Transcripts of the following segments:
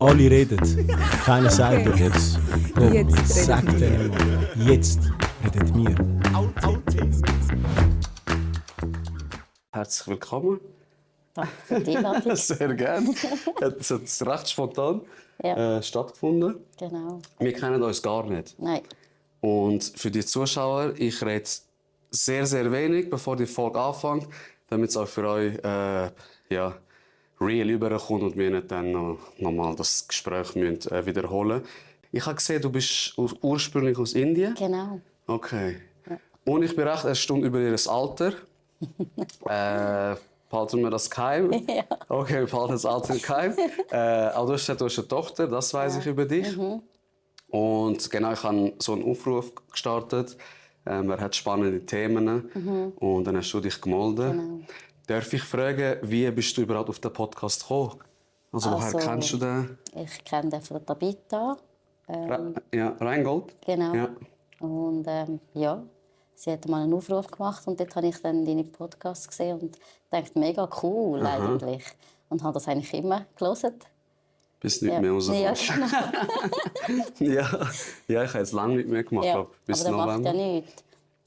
Alle reden, keiner sagt dir jetzt. Komm, Jetzt sag redet denen mal. Jetzt redet wir. Herzlich willkommen. Danke für die Einladung. Sehr gerne. Es hat recht spontan Ja. stattgefunden. Genau. Wir kennen uns gar nicht. Nein. Und für die Zuschauer, ich rede sehr, sehr wenig, bevor die Folge anfängt, damit es auch für euch real überkommt und wir nicht dann noch mal das Gespräch müssen, wiederholen. Ich habe gesehen, du bist ursprünglich aus Indien. Genau. Okay. Und ich bin recht erstaunt über ihr Alter. Behalten wir das geheim? Ja. Okay, wir behalten das Alter geheim. Aber du hast gesagt, du hast eine Tochter, das weiss ich über dich. Und genau, ich habe so einen Aufruf gestartet. Er hat spannende Themen. Und dann hast du dich gemeldet. Genau. Darf ich fragen, wie bist du überhaupt auf den Podcast gekommen? Also, woher kennst du den? Ich kenne den von der Tabitha. Rheingold? Genau. Ja. Und sie hat mal einen Aufruf gemacht und dort habe ich dann deine Podcasts gesehen und dachte, mega cool eigentlich. Und habe das eigentlich immer gelesen. Bis nicht mehr rausgekommst. Ja, genau. ja, ich habe jetzt lange nicht mehr gemacht. Ja. Aber bis Aber das November. macht ja nichts.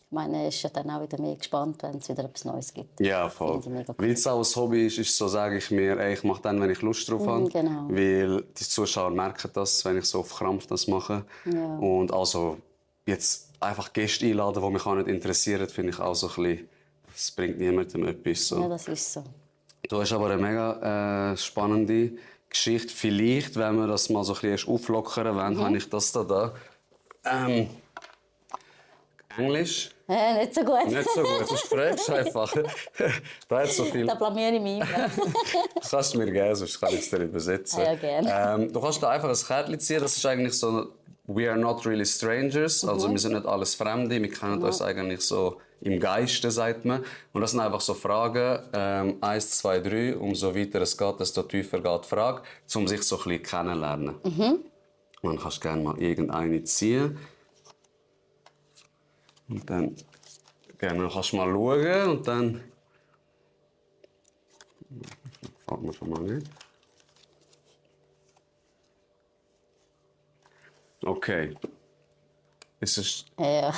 Ich meine, ist ja dann auch wieder mehr gespannt, wenn es wieder etwas Neues gibt. Ja, voll. Finde ich mega cool. Weil es auch ein Hobby ist, so sage ich mir, ich mache dann, wenn ich Lust drauf habe. Genau. Weil die Zuschauer merken das, wenn ich so auf Krampf das mache. Ja. Und also jetzt einfach Gäste einladen, die mich auch nicht interessieren, finde ich auch so ein bisschen, das bringt niemandem etwas. So. Ja, das ist so. Du hast aber eine mega spannende Geschichte. Vielleicht, wenn wir das mal so ein bisschen auflockern wollen, habe ich das da. Englisch. Nicht so gut. Nicht so gut, du fragst einfach. Da hat so viel. Da blamiere ich mich immer. Das kannst du mir geben, sonst kann ich es dir übersetzen. Ja, gerne. Du kannst da einfach ein Kärtchen ziehen. Das ist eigentlich so, we are not really strangers. Also wir sind nicht alles Fremde. Wir kennen uns eigentlich so im Geiste, sagt man. Und das sind einfach so Fragen. 1, 2, 3. Umso weiter es geht, desto tiefer geht die Frage, um sich so ein bisschen kennenzulernen. Und dann kannst du gerne mal irgendeine ziehen. Und dann gerne kannst du mal schauen und dann. Gefällt mir schon mal nicht. Okay. Ist es. Ja.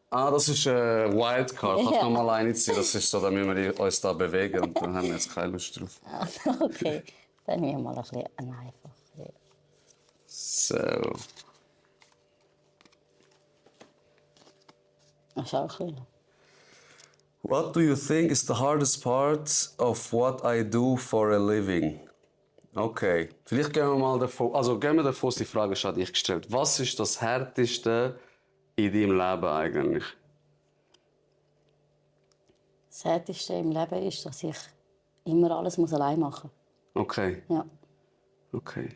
Das ist eine Wildcard. Kannst du Ja. noch mal eine ziehen? Das ist so, da müssen wir uns da bewegen und dann haben wir jetzt keine Lust drauf. Okay. Dann nehmen wir mal ein bisschen einfach. So. Schau ein bisschen. What do you think is the hardest part of what I do for a living? Okay, vielleicht gehen wir mal davon, aus, die Frage ist an dich gestellt. Was ist das Härteste in deinem Leben eigentlich? Das Härteste im Leben ist, dass ich immer alles allein machen muss. Okay, Ja. okay.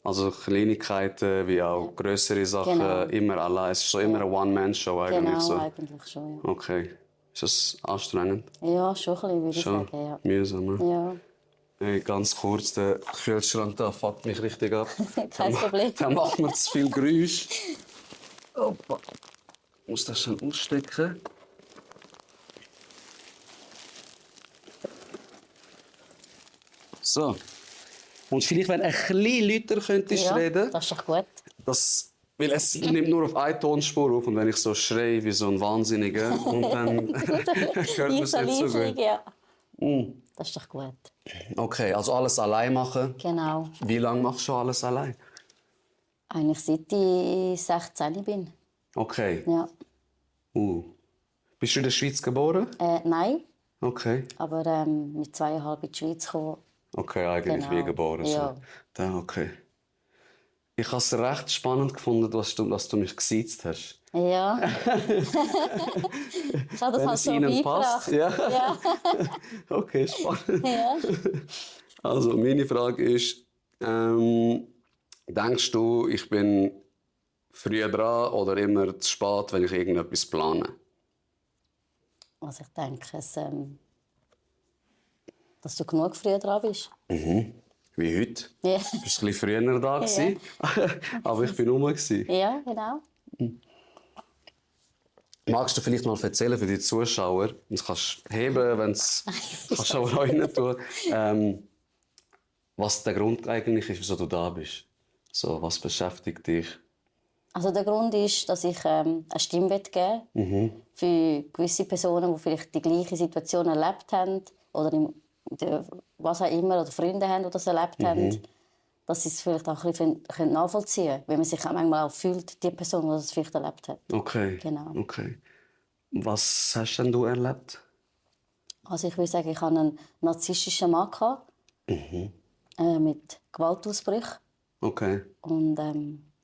Also Kleinigkeiten wie auch größere Sachen, Genau. immer allein. Es ist so immer eine One-Man-Show eigentlich. Genau, So. eigentlich schon, ja. Okay. Ist das anstrengend? Ja, schon ein bisschen, würde ich Schon sagen, ja. mühsam, ne? Ja, Hey, ganz kurz, der Kühlschrank da fuckt mich richtig ab. kein Problem. Dann macht man zu viel Geräusch. Opa. Ich muss das schon ausstecken. So. Und vielleicht, wenn ein bisschen lauter könntest Ja, reden, das ist doch gut. weil es nimmt nur auf eine Tonspur auf und wenn ich so schreie wie so ein Wahnsinniger und dann hört man es nicht so leislich, gut. ja. Das ist doch gut. Okay, also alles allein machen. Genau. Wie lange machst du alles allein? Eigentlich seit ich 16 bin. Okay. Ja. Bist du in der Schweiz geboren? Nein, Okay. aber mit 2,5 in die Schweiz gekommen. Okay, eigentlich Genau. wie geboren. So. Ja. Da, okay. Ich habe es recht spannend gefunden, dass du mich gesiezt hast. Ja. Ich habe das Wenn halt es so Ihnen beigebracht. passt. Ja. Ja. Okay, spannend. Ja. Also, meine Frage ist, denkst du, ich bin früh dran oder immer zu spät, wenn ich irgendetwas plane? Also ich denke, dass du genug früh dran bist. Wie heute. Ja, Du warst ein bisschen früher da, gewesen, aber ich war rum. ja genau. Magst du vielleicht mal erzählen für die Zuschauer, das kannst du heben, wenn es kannst du auch rein tun, was der Grund eigentlich ist, wieso du da bist. So, was beschäftigt dich? Also der Grund ist, dass ich eine Stimme geben will für gewisse Personen, die vielleicht die gleiche Situation erlebt haben oder was auch immer, oder Freunde haben, die das erlebt haben, dass sie es vielleicht auch ein bisschen nachvollziehen können, wenn man sich auch manchmal auch fühlt, die Person, die das vielleicht erlebt hat. Okay. Genau. Okay. Was hast denn du erlebt? Also ich würde sagen, ich hatte einen narzisstischen Mann mit Gewaltausbrüchen. Okay. Und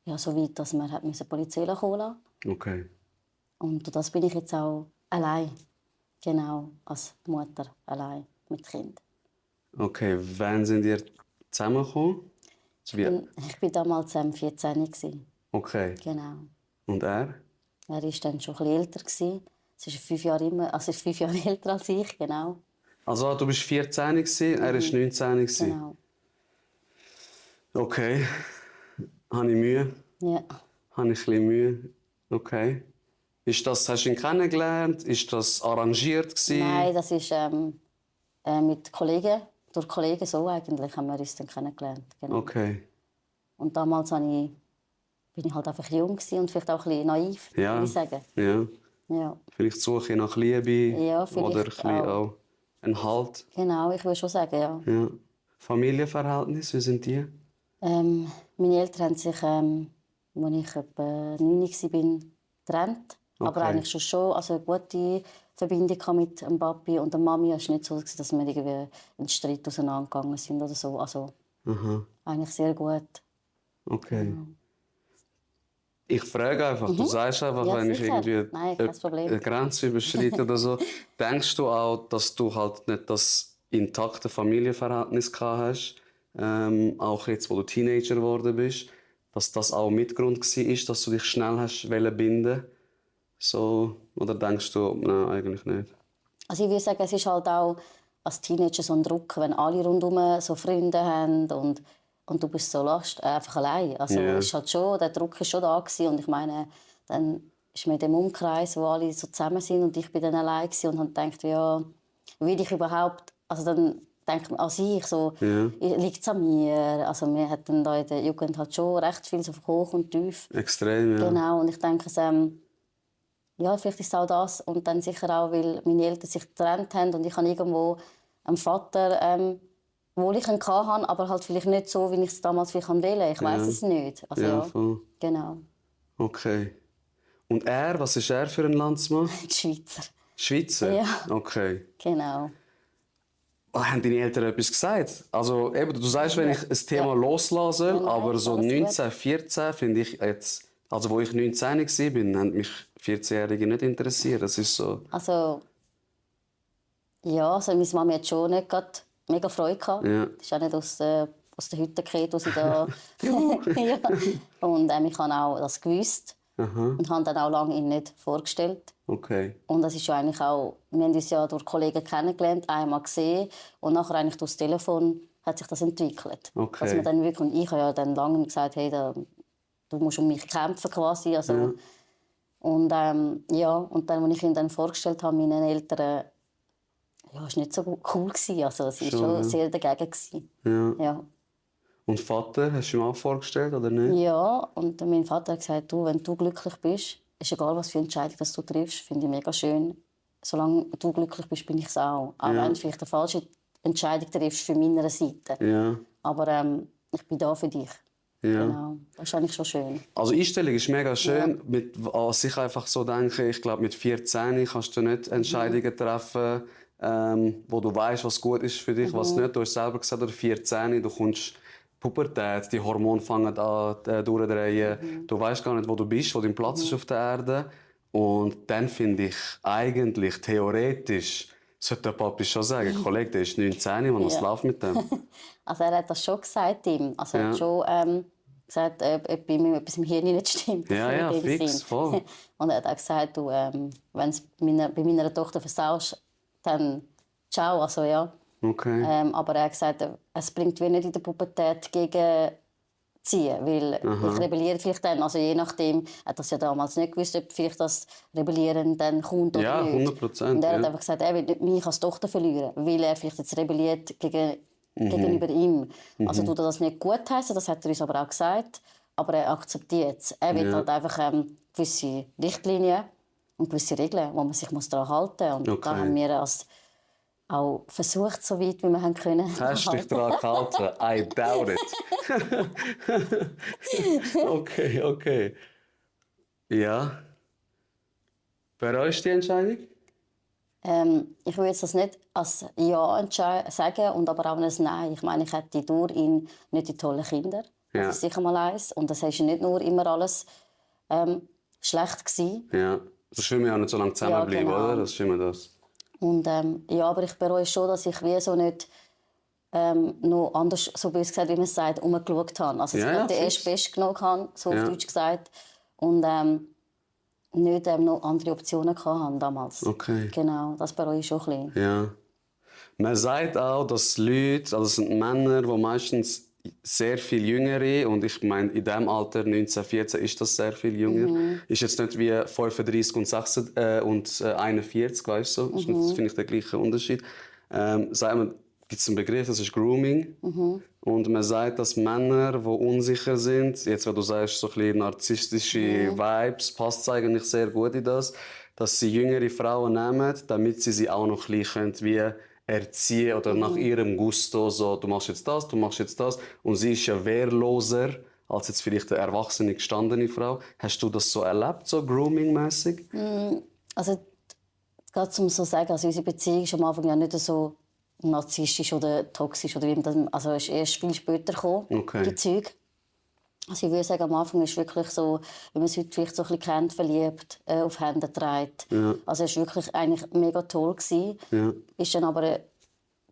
ja, so weit, dass man die Polizei kommen lassen. Okay. Und durch das bin ich jetzt auch allein. Genau, als Mutter allein mit Kind. Okay, wann sind ihr zusammengekommen? Ich war damals 14 gewesen. Okay. Genau. Und er? Er war dann schon ein bisschen älter gewesen. Es ist 5 Jahre ist 5 Jahre älter als ich, genau. Also du bist 14 gewesen, er ist 19 gewesen. Genau. Okay. Habe ich Mühe? Ja. Habe ich ein bisschen Mühe? Okay. Hast du ihn kennengelernt? Ist das arrangiert gewesen? Nein, das ist mit Kollegen, durch Kollegen so eigentlich haben wir uns dann kennengelernt. Genau. Okay. Und damals bin ich halt einfach jung und vielleicht auch ein bisschen naiv, Ja. würde ich sagen. Ja. Ja. Vielleicht Suche nach Liebe Ja, vielleicht oder ein bisschen auch einen Halt. Genau, ich würde schon sagen, ja. Ja. Familienverhältnis, wie sind die? Meine Eltern haben sich, als ich etwa 9 war, getrennt. Okay. Aber eigentlich schon also eine gute Verbindung mit dem Papi und der Mami. Es war nicht so, dass wir irgendwie in Streit auseinandergegangen sind oder so. Also eigentlich sehr gut. Okay. Ich frage einfach, du sagst einfach, Ja, wenn ich sicher. irgendwie Nein, kein Problem. eine Grenze überschreite oder so, denkst du auch, dass du halt nicht das intakte Familienverhältnis gehabt hast, auch jetzt, wo du Teenager geworden bist, dass das auch Mitgrund war, dass du dich schnell hast binden so, oder denkst du, nein, eigentlich nicht? Also ich würde sagen, es ist halt auch als Teenager so ein Druck, wenn alle rundherum so Freunde haben und du bist so einfach allein. Also ist halt schon, der Druck war schon da gewesen. Und ich meine, dann ist man in dem Umkreis, wo alle so zusammen sind und ich bin dann allein gewesen und habe gedacht, ja, will ich überhaupt, also dann denkt man an sich, so, liegt es an mir? Also wir hatten da in der Jugend halt schon recht viel so hoch und tief. Extrem, ja. Genau, und ich denke, ja, vielleicht ist es auch das. Und dann sicher auch, weil meine Eltern sich getrennt haben und ich habe irgendwo einen Vater, wo ich ihn hatte, aber halt vielleicht nicht so, wie ich es damals vielleicht wollte. Ich weiß es nicht. Also, Ja, voll. Genau. Okay. Und er, was ist er für ein Landsmann? Die Schweizer. Schweizer? Ja. Okay. Genau. Haben deine Eltern etwas gesagt? Also, eben, du sagst, wenn ich ein Thema loslassen soll, Ja, nein, aber so alles gut. 19, 14 finde ich jetzt... Also, wo ich 19 war, haben mich 14-Jährige nicht interessiert. Das ist so... Also, ja, also meine Mama hat schon nicht gerade mega Freude gehabt. Ja. Das ist auch nicht aus der Hütte gekehrt, wo sie da... ja. Und ich habe auch das gewusst. Und habe dann auch lange ihn nicht vorgestellt. Okay. Und das ist ja eigentlich auch... Wir haben uns ja durch Kollegen kennengelernt, einmal gesehen. Und nachher eigentlich durch das Telefon hat sich das entwickelt. Okay. Dass man dann wirklich, und ich habe ja dann lange gesagt, hey, du musst um mich kämpfen quasi. Also, Ja. Und ja, und dann, als ich ihn dann vorgestellt habe, meinen Eltern, ja, es war nicht so cool gewesen. Also, sie war schon sehr dagegen gewesen. Ja. Und Vater, hast du ihm auch vorgestellt, oder nicht? Ja, und mein Vater hat gesagt, du, wenn du glücklich bist, ist egal, was für Entscheidung du triffst, finde ich mega schön. Solange du glücklich bist, bin ich es auch. Auch wenn du vielleicht eine falsche Entscheidung triffst von meiner Seite. Ja. Aber ich bin da für dich. Ja. Genau. Das ist eigentlich schon schön. Also Einstellung ist mega schön. Was ich einfach so denke, ich glaube, mit 14 kannst du nicht Entscheidungen treffen, wo du weißt, was gut ist für dich, was nicht. Du hast selber gesagt, oder 14, du kommst Pubertät, die Hormone fangen an durchdrehen. Du weißt gar nicht, wo du bist, wo dein Platz ist auf der Erde. Und dann finde ich eigentlich, theoretisch, sollte der Papi schon sagen, Kollege, der ist 19, was läuft mit dem? Also er hat das schon gesagt ihm. Also er hat schon gesagt, ob bei ihm etwas im Hirn nicht stimmt. Ja, ja, in dem fix, Sinn. voll. Und er hat auch gesagt, du, wenn du es bei meiner Tochter versaust, dann ciao, also ja. Okay. Aber er hat gesagt, es bringt wie nicht in der Pubertät gegen ziehen, weil ich rebelliere vielleicht dann, also je nachdem, er hat das ja damals nicht gewusst, ob vielleicht das Rebellieren dann kommt oder Ja, nicht. 100%. Und er hat Ja. einfach gesagt, er will nicht mich als Tochter verlieren, weil er vielleicht jetzt rebelliert gegen gegenüber ihm. Also tut er das nicht gut heißen, das hat er uns aber auch gesagt, aber er akzeptiert es. Er will halt einfach gewisse Richtlinien und gewisse Regeln, wo man sich daran halten muss. Und da haben wir auch versucht, so weit wie wir haben können. Hast du dich daran gehalten? I doubt it. Okay. Ja. Bereust du die Entscheidung? Ich würde jetzt das nicht als Ja sagen und aber auch als Nein. Ich meine, ich hätte durch ihn nicht die tollen Kinder. Ja. Das ist sicher mal eins. Und das war ja nicht nur immer alles schlecht gewesen. Ja. Sonst will man ja nicht so lange zusammenbleiben, genau. oder? Das ist immer das. Und ja, aber ich bereue schon, dass ich wie so nicht noch anders, so bös gesagt, wie man es sagt, umgeschaut habe. Also, dass ich den erst best genommen habe, so auf Deutsch gesagt. Und nicht noch andere Optionen hatte damals. Okay. Genau, das bereue ich schon ein bisschen. Ja. Man sagt auch, dass Leute, also es sind Männer, die meistens sehr viel jüngere, und ich meine, in diesem Alter, 19, 14, ist das sehr viel jünger. Ist jetzt nicht wie 35 und 6 und 41, weißt du? Das finde ich der gleiche Unterschied. Sagt man, gibt es einen Begriff, das ist Grooming. Und man sagt, dass Männer, die unsicher sind, jetzt, wenn du sagst, so ein bisschen narzisstische Vibes, passt es eigentlich sehr gut in das, dass sie jüngere Frauen nehmen, damit sie auch noch ein bisschen wie erziehen oder nach ihrem Gusto, so, du machst jetzt das, du machst jetzt das. Und sie ist ja wehrloser als jetzt vielleicht eine erwachsene, gestandene Frau. Hast du das so erlebt, so grooming-mässig? Also, gerade zum so sagen, also unsere Beziehung ist am Anfang ja nicht so narzisstisch oder toxisch oder wie man das, also es ist erst viel später gekommen, die Züge. Also ich würde sagen, am Anfang ist wirklich so, wie man es heute vielleicht so ein bisschen kennt, verliebt, auf Hände trägt. Ja. Also es war wirklich eigentlich mega toll gewesen. Ja. Ist dann aber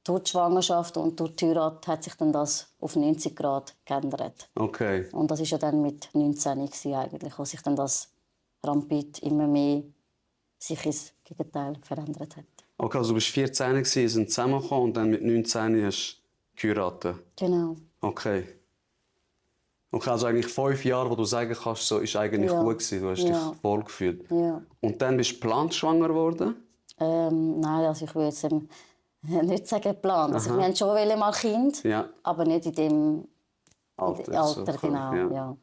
durch die Schwangerschaft und durch die Heirat hat sich dann das auf 90 Grad geändert. Okay. Und das war ja dann mit 19 gewesen eigentlich, wo sich dann das rampid immer mehr sich ins Gegenteil verändert hat. Okay, also du warst 14, sind zusammengekommen und dann mit 19 hast du geheiratet? Genau. Okay. Okay, also eigentlich 5 Jahre, wo du sagen kannst, so ist eigentlich gut gewesen, du hast dich wohl gefühlt. Ja. Und dann bist du geplant schwanger geworden? Nein, also ich würde jetzt nicht sagen geplant. Also wir wollten schon mal Kind, aber nicht in dem Alter so genau. Ja.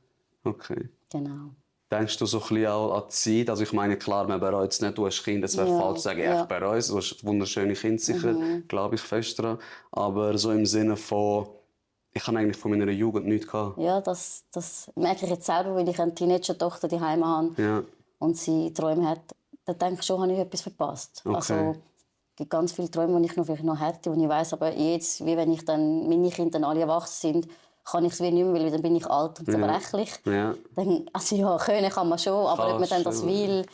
Okay. Genau. Denkst du so ein bisschen auch an die Zeit? Also ich meine, klar, man bereut es nicht, du hast Kinder, es wäre falsch zu sagen, ich bereue es, du hast wunderschöne Kinder sicher, glaube ich fest daran. Aber so im Sinne von, ich habe eigentlich von meiner Jugend nichts gehabt. Ja, das merke ich jetzt selber, weil ich eine Teenager-Tochter daheim habe und sie Träume hat. Da denke ich schon, habe ich etwas verpasst. Okay. Also, es gibt ganz viele Träume, die ich vielleicht noch hätte, und ich weiss, aber jetzt, wie wenn ich dann, meine Kinder dann alle erwachsen sind, kann ich es wie nicht mehr, weil dann bin ich alt und zerbrechlich. Ja. Dann, also ja, können kann man schon, aber ob man dann das will,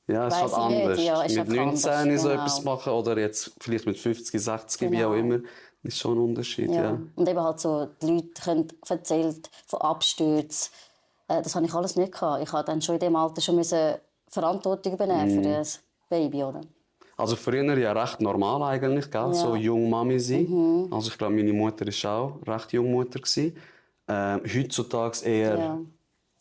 ja, es ist halt anders. Ja, ist mit 19 anders, so etwas machen oder jetzt vielleicht mit 50, 60, wie auch immer, ist schon ein Unterschied. Ja. Und eben halt so, die Leute haben erzählt von Abstürzen. Das hatte ich alles nicht gehabt. Ich musste dann schon in diesem Alter schon Verantwortung übernehmen für das Baby, oder? Also früher ja recht normal eigentlich, gell? So jung Mami sein. Also ich glaube, meine Mutter war auch recht jung Mutter. Heutzutage eher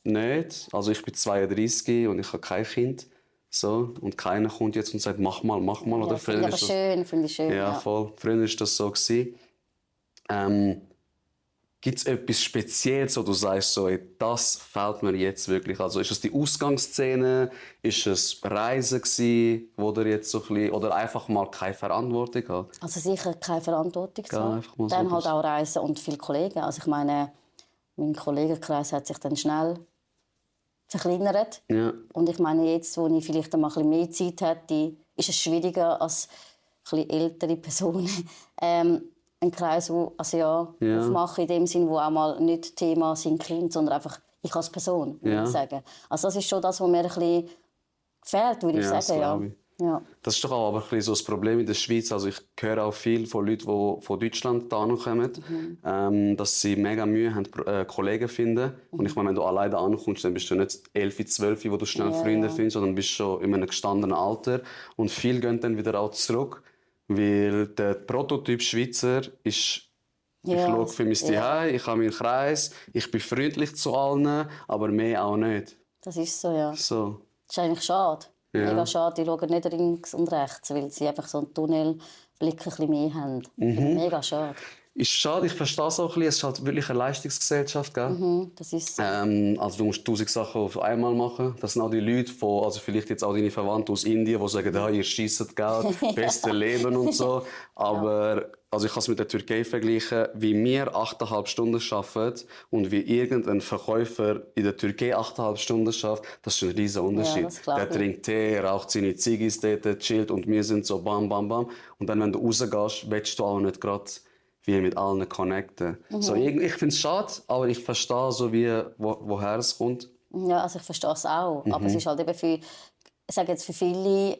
nicht. Also ich bin 32 und ich habe kein Kind. So. Und keiner kommt jetzt und sagt, mach mal. Oder finde ich schön. Ja, voll. Früher war das so. Gibt es etwas Spezielles, wo du sagst, so, ey, das fehlt mir jetzt wirklich? Also ist es die Ausgangsszene? Ist es Reisen gewesen, wo du jetzt so ein bisschen, oder einfach mal keine Verantwortung hat? Also sicher keine Verantwortung. Ja, so. Dann halt auch Reisen und viele Kollegen. Also ich meine, mein Kollegenkreis hat sich dann schnell verkleinert. Ja. Und ich meine, jetzt, wo ich vielleicht ein bisschen mehr Zeit hätte, ist es schwieriger als ein bisschen ältere Personen. Ein Kreis, wo aufmachen in dem Sinn, wo auch mal nicht Thema sind Kind, sondern einfach ich als Person, würde ich sagen. Also das ist schon das, was mir ein bisschen fehlt, würde ich sagen. Ja. Das ist doch auch aber ein bisschen so das Problem in der Schweiz. Also ich höre auch viel von Leuten, die von Deutschland hierher kommen, dass sie mega Mühe haben, Kollegen zu finden. Und ich meine, wenn du alleine ankommst, dann bist du nicht 11, 12, wo du schnell Freunde findest, sondern bist schon in einem gestandenen Alter. Und viele gehen dann wieder auch zurück. Weil der Prototyp Schweizer ist, ich schaue für mich Zuhause, ich habe meinen Kreis, ich bin freundlich zu allen, aber mehr auch nicht. Das ist so, ja. So. Das ist eigentlich schade. Ja. Mega schade, die schauen nicht links und rechts, weil sie einfach so einen Tunnelblick ein bisschen mehr haben. Mega schade. Ist schade, ich verstehe es auch ein bisschen. Es ist halt wirklich eine Leistungsgesellschaft, gell? Das ist Also du musst 1000 Sachen auf einmal machen. Das sind auch die Leute, also vielleicht jetzt auch deine Verwandten aus Indien, die sagen, ihr schiesst Geld, beste Leben und so. Aber also ich kann es mit der Türkei vergleichen, wie wir 8,5 Stunden arbeiten und wie irgendein Verkäufer in der Türkei 8,5 Stunden schafft, das ist ein riesiger Unterschied. das glaub Der ich. trinkt Tee, raucht seine Ziggis dort, chillt und wir sind so bam, bam, bam. Und dann, wenn du rausgehst, willst du auch nicht gerade wie mit allen connecten. So, ich finde es schade, aber ich verstehe so, woher es kommt. Ja, also ich verstehe es auch. Aber es ist halt eben für, ich sage jetzt für viele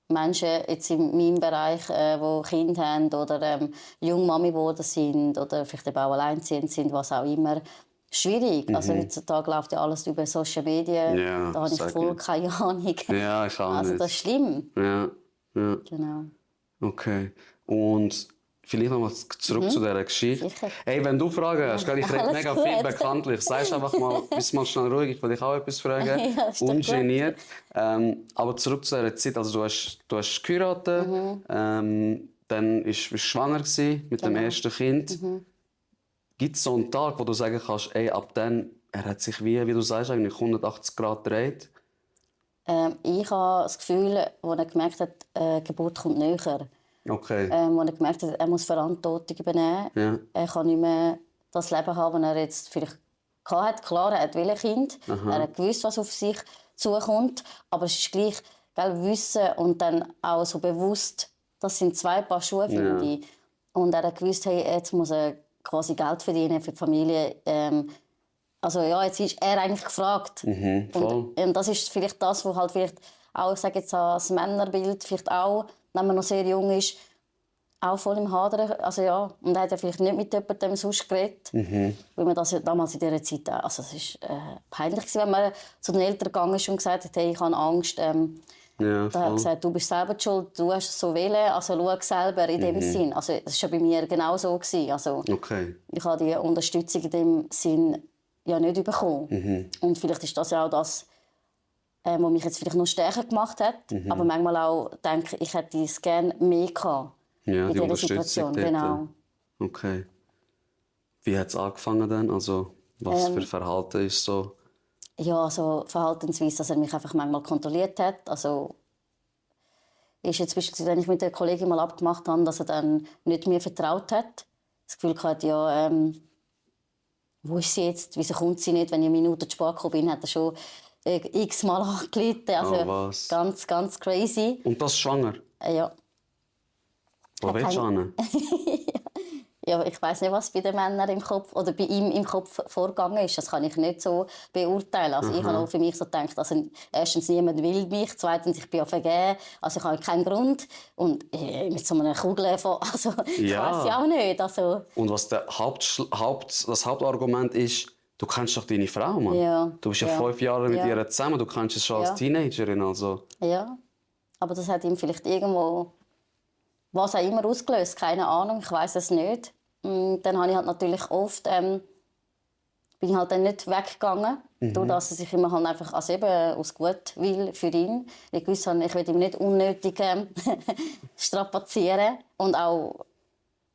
Menschen jetzt in meinem Bereich, die Kinder haben oder junge Mami geworden sind oder vielleicht eben auch alleinziehend sind, was auch immer, schwierig. Also heutzutage läuft ja alles über Social Media. Ja, Da habe ich voll keine Ahnung. Ja, ich auch Also nicht. das ist schlimm. Ja, ja, Genau. okay. Und vielleicht noch mal zurück zu dieser Geschichte. Sicher. Hey, wenn du Fragen hast, gell, ich rede Alles mega gut. viel bekanntlich. Sagst einfach mal, bist mal schnell ruhig, ich will dich auch etwas fragen. Ja, ist doch Ungeniert. Aber zurück zu dieser Zeit, also du hast geheiratet, dann bist du schwanger gewesen mit dem ersten Kind. Gibt es so einen Tag, wo du sagen kannst, ey, ab dann, er hat sich wie du sagst, eigentlich 180 Grad gedreht? Ich habe das Gefühl, als er gemerkt hat, die Geburt kommt näher. Okay. Als er gemerkt hat, er muss Verantwortung übernehmen. Ja. Er kann nicht mehr das Leben haben, das er jetzt vielleicht hatte. Klar, er hat ein Kind. Er hat gewusst, was auf sich zukommt. Aber es ist gleich, gell, Wissen und dann auch so bewusst, das sind zwei Paar Schuhe, finde ich. Und er hat gewusst, hey, jetzt muss er quasi Geld verdienen für die Familie. Also ja, jetzt ist er eigentlich gefragt. Voll. Und das ist vielleicht das, was halt vielleicht auch, ich sage jetzt das Männerbild, vielleicht auch, wenn man noch sehr jung ist, auch voll im Hadern. Also ja, und er hat ja vielleicht nicht mit jemandem sonst geredet, weil man das ja damals in dieser Zeit, also es ist peinlich gewesen, wenn man zu den Eltern gegangen ist und gesagt hat, hey, ich habe Angst. Ja, Da hat er voll. gesagt, du bist selber schuld, du hast es so wählen, also schau selber in dem Sinn. Also das war ja bei mir genau so gewesen. Also Okay. ich habe die Unterstützung in dem Sinn ja nicht bekommen. Und vielleicht ist das ja auch das, was mich jetzt vielleicht noch stärker gemacht hat. Aber manchmal auch denke ich, hätte es gerne mehr gehabt. Ja, in die dieser Unterstützung Situation. dort. Genau. Okay. Wie hat es angefangen dann? Also, was für Verhalten ist so? Ja, so Verhaltensweise, dass er mich einfach manchmal kontrolliert hat. Also ist jetzt beispielsweise, wenn ich mit der Kollegin mal abgemacht habe, dass er dann nicht mir vertraut hat. Das Gefühl hatte, ja, wo ist sie jetzt? Wieso kommt sie nicht? Wenn ich eine Minute zu spät gekommen bin, hat er schon x-mal angerufen. Also was? ganz, ganz crazy. Und das schwanger? Ja. Wo willst du hin? Ja, ich weiß nicht, was bei den Männern im Kopf oder bei ihm im Kopf vorgegangen ist. Das kann ich nicht so beurteilen. Also ich habe auch für mich so gedacht, also erstens, niemand will mich, zweitens, ich bin ja vergeben, also ich habe keinen Grund. Und mit so einer Kugel von, also ich Ja. weiß ja auch nicht. Also, Und was das Hauptargument ist, du kennst doch deine Frau, Mann. Ja. Du bist ja Ja. 5 Jahre mit Ja. ihr zusammen, du kennst es schon Ja. als Teenagerin. Also. ja, aber das hat ihm vielleicht irgendwo, was auch immer ausgelöst, keine Ahnung, ich weiß es nicht. Und dann habe ich halt natürlich oft, bin ich halt dann nicht weggegangen, durch dass er sich immer halt einfach also eben aus Gutwill für ihn. Ich wusste, ich will ihm nicht unnötig strapazieren und auch,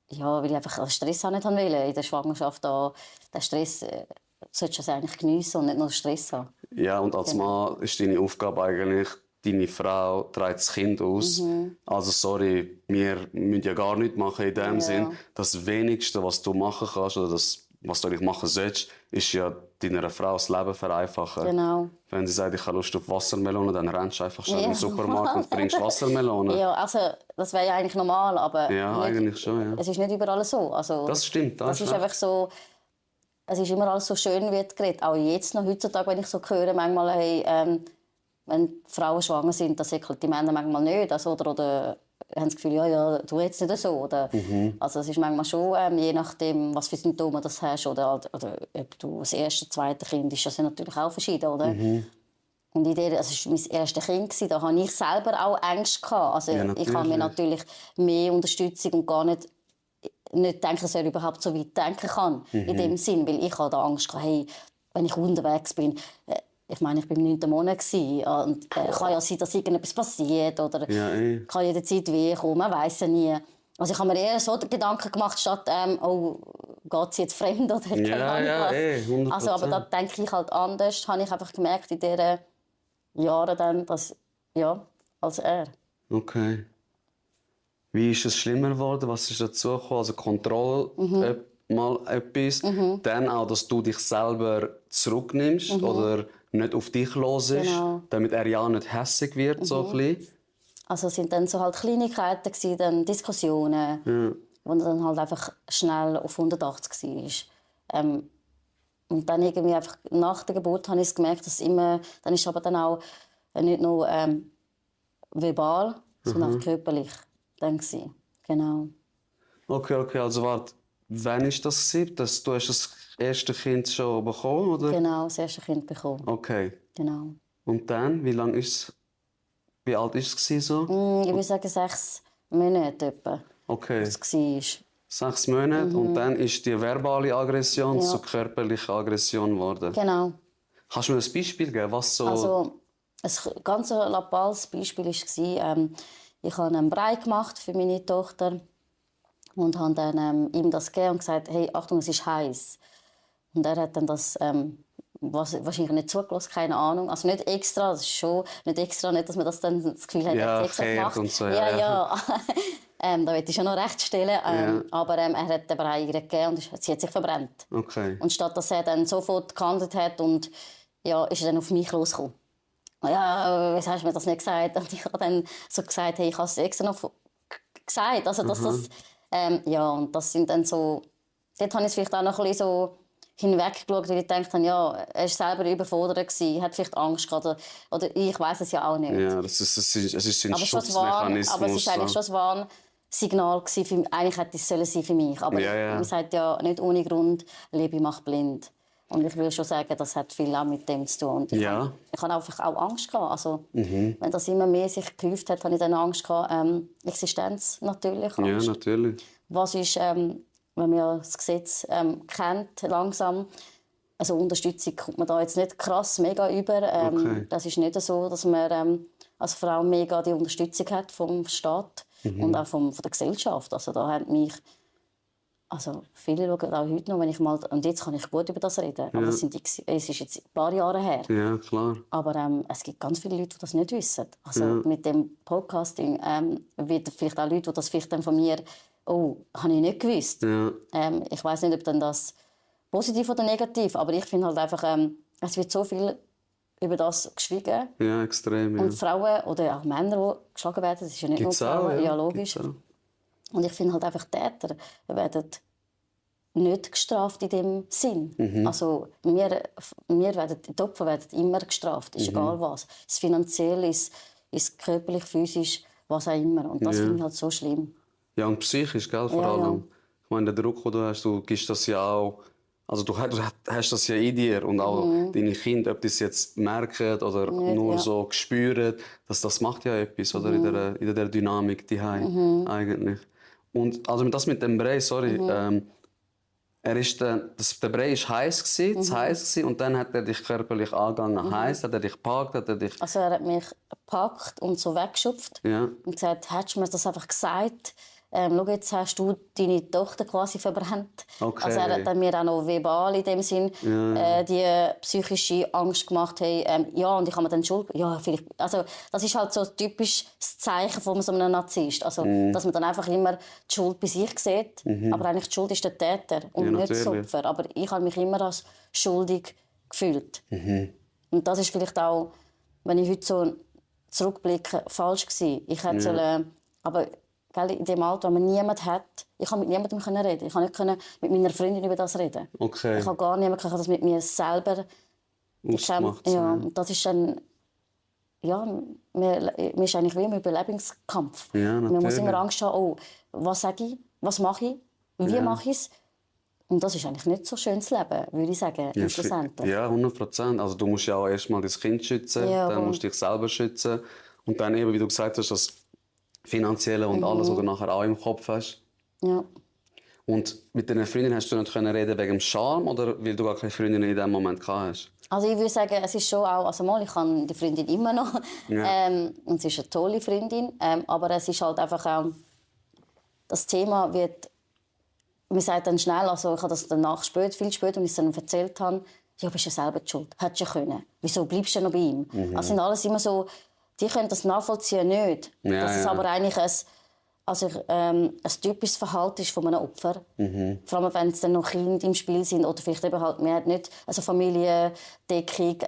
ja, weil ich einfach den Stress auch nicht haben will in der Schwangerschaft. Da, den Stress solltest du eigentlich geniessen und nicht nur Stress haben. Ja, und als Mann ist deine Aufgabe eigentlich, deine Frau trägt das Kind aus. Also sorry, wir müssen ja gar nichts machen in dem Sinn. Das Wenigste, was du machen kannst oder das, was du eigentlich machen sollst, ist ja deiner Frau das Leben vereinfachen. Genau. Wenn sie sagt, ich habe Lust auf Wassermelone, dann rennst du einfach schnell in den Supermarkt und bringst Wassermelone. Ja, also das wäre ja eigentlich normal, aber Ja, nicht, eigentlich schon, ja. es ist nicht überall so. Also, Das stimmt, das ist einfach so. Es ist immer alles so schön wird geredet. Auch jetzt noch heutzutage, wenn ich so höre, manchmal, hey, wenn Frauen schwanger sind, das eckelt die Männer manchmal nicht. Also, oder haben das Gefühl, ja, tu jetzt nicht so. Oder, also es ist manchmal schon, je nachdem, was für Symptome du hast oder ob du das erste, zweite Kind ist, das ja natürlich auch verschieden, oder? Und in der, also es war mein erstes Kind, da hatte ich selber auch Ängste gehabt. Also Ja, ich habe mir natürlich mehr Unterstützung und gar nicht denken, dass er überhaupt so weit denken kann. In dem Sinn, weil ich hatte Angst gehabt, hey, wenn ich unterwegs bin, ich meine, ich war im 9. Monat und kann ja sein, dass irgendetwas passiert oder Ja, kann jederzeit weh kommen, man weiß ja nie. Also ich habe mir eher so Gedanken gemacht, statt oh, geht sie jetzt fremd oder keine Ahnung was. 100%. Also, aber da denke ich halt anders. Habe ich einfach gemerkt in diesen Jahren dann, dass, ja, als er. Okay. Wie ist es schlimmer geworden? Was ist dazu gekommen? Also Kontrolle mal etwas. Dann auch, dass du dich selber zurücknimmst oder nicht auf dich hörst, Genau. damit er ja nicht hässig wird, so ein bisschen. Also es sind dann so halt Kleinigkeiten gewesen, dann Diskussionen, wo er dann halt einfach schnell auf 180 war. Und dann irgendwie einfach nach der Geburt habe ich gemerkt, dass immer, dann ist aber dann auch nicht nur verbal, sondern auch körperlich dann gewesen. Genau. Okay, also warte. Wann war das? Dass du hast das erste Kind schon bekommen, oder? Genau, das erste Kind bekommen. Okay. Genau. Und dann, wie alt war es so? Ich würde sagen 6 Monate etwa, Okay. was es war. 6 Monate und dann ist die verbale Aggression zu körperlicher Aggression geworden. Genau. Kannst du mir ein Beispiel geben, was so... Also, ein ganz lappales Beispiel war, ich habe einen Brei gemacht für meine Tochter und habe dann ihm das gegeben und gesagt, hey, Achtung, es ist heiß. Und er hat dann das wahrscheinlich nicht zugelassen, keine Ahnung. Also nicht extra, das ist schon nicht extra, nicht, dass man das dann das Gefühl hat, Ja, er hat es extra gemacht. und so, ja. Da will ich schon noch recht stellen. Aber er hat den Brei ihr gegeben und sie hat sich verbrannt. Okay. Und statt dass er dann sofort gehandelt hat und ja, ist er dann auf mich losgekommen. Ja, wieso hast du mir das nicht gesagt? Und ich habe dann so gesagt, hey, ich habe es extra noch gesagt. Also, dass das, ja, und das sind dann so... Dort habe ich es vielleicht auch noch ein bisschen so hinweggeschaut, weil ich gedacht habe, ja, er war selber überfordert gewesen, hat vielleicht Angst gehabt, oder ich weiß es ja auch nicht. Ja, es ist ein Aber Schutzmechanismus. aber es war eigentlich schon ein Warnsignal gewesen, eigentlich hätte es sollen sein für mich. Aber man sagt ja, nicht ohne Grund, Liebe macht blind. Und ich will schon sagen, das hat viel auch mit dem zu tun. Und ich habe einfach auch Angst gehabt. Also, wenn das immer mehr sich gehäuft hat, habe ich dann Angst gehabt. Existenz natürlich. Angst. Ja, natürlich. Was ist, wenn man ja das Gesetz kennt, langsam, also Unterstützung kommt man da jetzt nicht krass mega über. Das ist nicht so, dass man als Frau mega die Unterstützung hat vom Staat und auch von der Gesellschaft. Also da haben mich also viele schauen auch heute noch, wenn ich mal, und jetzt kann ich gut über das reden, aber es ist jetzt ein paar Jahre her. Ja, klar. Aber es gibt ganz viele Leute, die das nicht wissen. Also mit dem Podcasting wird vielleicht auch Leute, die das vielleicht dann von mir, oh, habe ich nicht gewusst. Ja. Ich weiß nicht, ob dann das positiv oder negativ, aber ich finde halt einfach, es wird so viel über das geschwiegen. Ja, extrem. Ja. Und Frauen oder auch Männer, die geschlagen werden, das ist ja nicht Gibt's nur Frauen, auch, ja logisch. Und ich finde halt einfach, Täter werden nicht gestraft in dem Sinn. Also wir werden, die Opfer werden immer gestraft, ist egal was. Das Finanzielle, ist körperlich, physisch, was auch immer. Und das finde ich halt so schlimm. Ja, und psychisch, gell, vor allem. Ja. Ich meine, der Druck, den du hast, du gibst das ja auch... Also du hast das ja in dir und auch deine Kinder, ob die es jetzt merken oder nur so spüren, das macht ja etwas oder in der Dynamik daheim eigentlich. Und also das mit dem Brei, sorry, der Brei war heiß gewesen, und dann hat er dich körperlich angegangen, heiß, hat er dich gepackt, hat er dich... Also er hat mich gepackt und so weggeschupft und gesagt, hättest du mir das einfach gesagt, schau, jetzt hast du deine Tochter quasi verbrannt. Okay. Also er hat dann mir auch noch verbal in dem Sinn die psychische Angst gemacht. Hey, ja, und ich habe mir dann Schuld... Ja, vielleicht... Also das ist halt so typisch das Zeichen von so einem Narzisst. Also, dass man dann einfach immer die Schuld bei sich sieht, aber eigentlich die Schuld ist der Täter und nicht das Opfer. Aber ich habe mich immer als schuldig gefühlt. Und das ist vielleicht auch, wenn ich heute so zurückblicke, falsch gewesen. Ich hätte sollen... Aber in dem Alter, wenn man niemanden hat, ich konnte mit niemandem reden. Ich konnte nicht mit meiner Freundin über das reden. Okay. Ich habe gar niemanden, ich das mit mir selber ausgemacht. Ja, und das ist dann, ja, mir ist eigentlich wie im Überlebenskampf. Ja, man muss immer Angst haben, oh, was sage ich, was mache ich, wie mache ich es. Und das ist eigentlich nicht so schönes Leben, würde ich sagen, schlussendlich. Ja, 100%. Also du musst ja auch erstmal das Kind schützen, dann musst du dich selber schützen. Und dann eben, wie du gesagt hast, das Finanzielle und alles, was du nachher auch im Kopf hast. Ja. Und mit deiner Freundin hast du nicht reden wegen dem Charme oder weil du gar keine Freundin in diesem Moment hast? Also ich würde sagen, es ist schon auch, also mal, ich habe die Freundin immer noch und sie ist eine tolle Freundin, aber es ist halt einfach auch, das Thema wird, man sagt dann schnell, also ich habe das danach viel später, als ich es dann erzählt habe, ja, bist ja selber die schuld, hättest ja können. Wieso bleibst du noch bei ihm? Das sind alles immer so, die können das nachvollziehen nicht. Ja, dass es ja. aber eigentlich ein typisches Verhalten ist von einem Opfer. Vor allem, wenn es dann noch Kinder im Spiel sind oder vielleicht eben halt, man hat nicht also Familiendeckung,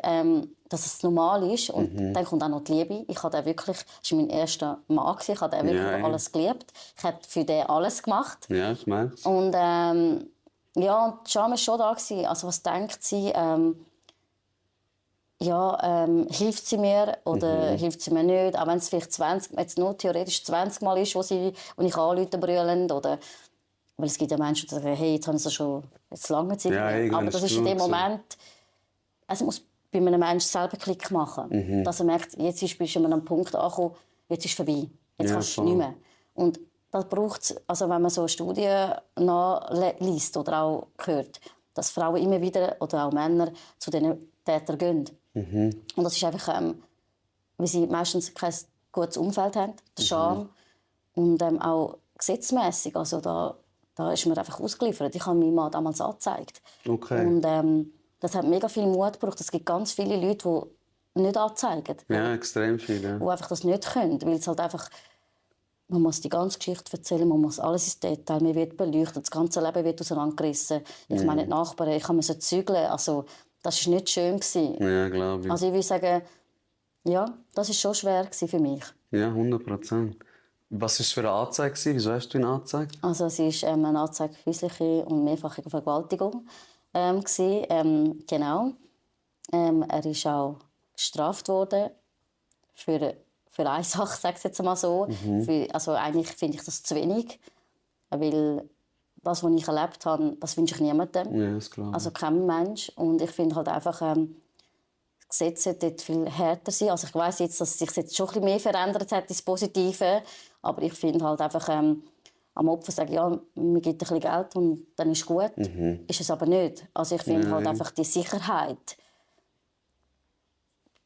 dass es normal ist. Und dann kommt auch noch die Liebe. Ich habe wirklich, das war mein erster Mann, ich habe den wirklich über alles geliebt. Ich habe für den alles gemacht. Ja, ich merke es. Und ja, und die Scham war schon da gewesen. Also was denkt sie? Hilft sie mir oder hilft sie mir nicht? Auch wenn es vielleicht jetzt nur theoretisch 20 Mal ist, wo ich anrufe brüllend oder weil es gibt ja Menschen, die sagen, hey, jetzt haben sie schon lange Zeit. Ja, aber das ist in dem Moment, es muss bei einem Menschen selber Klick machen, dass er merkt, jetzt bist du an einem Punkt angekommen, jetzt ist es vorbei, jetzt kannst du nicht mehr. Und das braucht es, also wenn man so Studien nachliest oder auch hört, dass Frauen immer wieder oder auch Männer zu diesen Tätern gehen. Und das ist einfach, weil sie meistens kein gutes Umfeld haben, der Scham. Und auch gesetzmässig, also da ist man einfach ausgeliefert. Ich habe meinen Mann damals angezeigt. Okay. Und das hat mega viel Mut gebraucht. Es gibt ganz viele Leute, die nicht anzeigen. Ja, extrem viel. Ja. Die einfach das nicht können, weil es halt einfach, man muss die ganze Geschichte erzählen, man muss alles ins Detail, man wird beleuchtet, das ganze Leben wird auseinandergerissen. Ich meine, die Nachbarn, ich kann so zügeln, also das war nicht schön. Ja, glaube ich. Also ich würde sagen, ja, das war schon schwer für mich. Ja, 100%. Was war es für eine Anzeige? Wieso hast du ihn angezeigt? Also es war eine Anzeige für häusliche und mehrfache Vergewaltigung. Genau. Er ist auch gestraft worden für eine Sache, sage ich jetzt mal so. Also eigentlich finde ich das zu wenig, weil das, was ich erlebt habe, das wünsche ich niemandem. Ja, das glaube ich. Also kein Mensch. Und ich finde halt einfach, das Gesetz sollte dort viel härter sein. Also ich weiss jetzt, dass sich jetzt schon ein bisschen mehr verändert hat ins Positive. Aber ich finde halt einfach, am Opfer sagen, ja, mir gibt ein bisschen Geld und dann ist gut. Ist es aber nicht. Also ich finde halt einfach die Sicherheit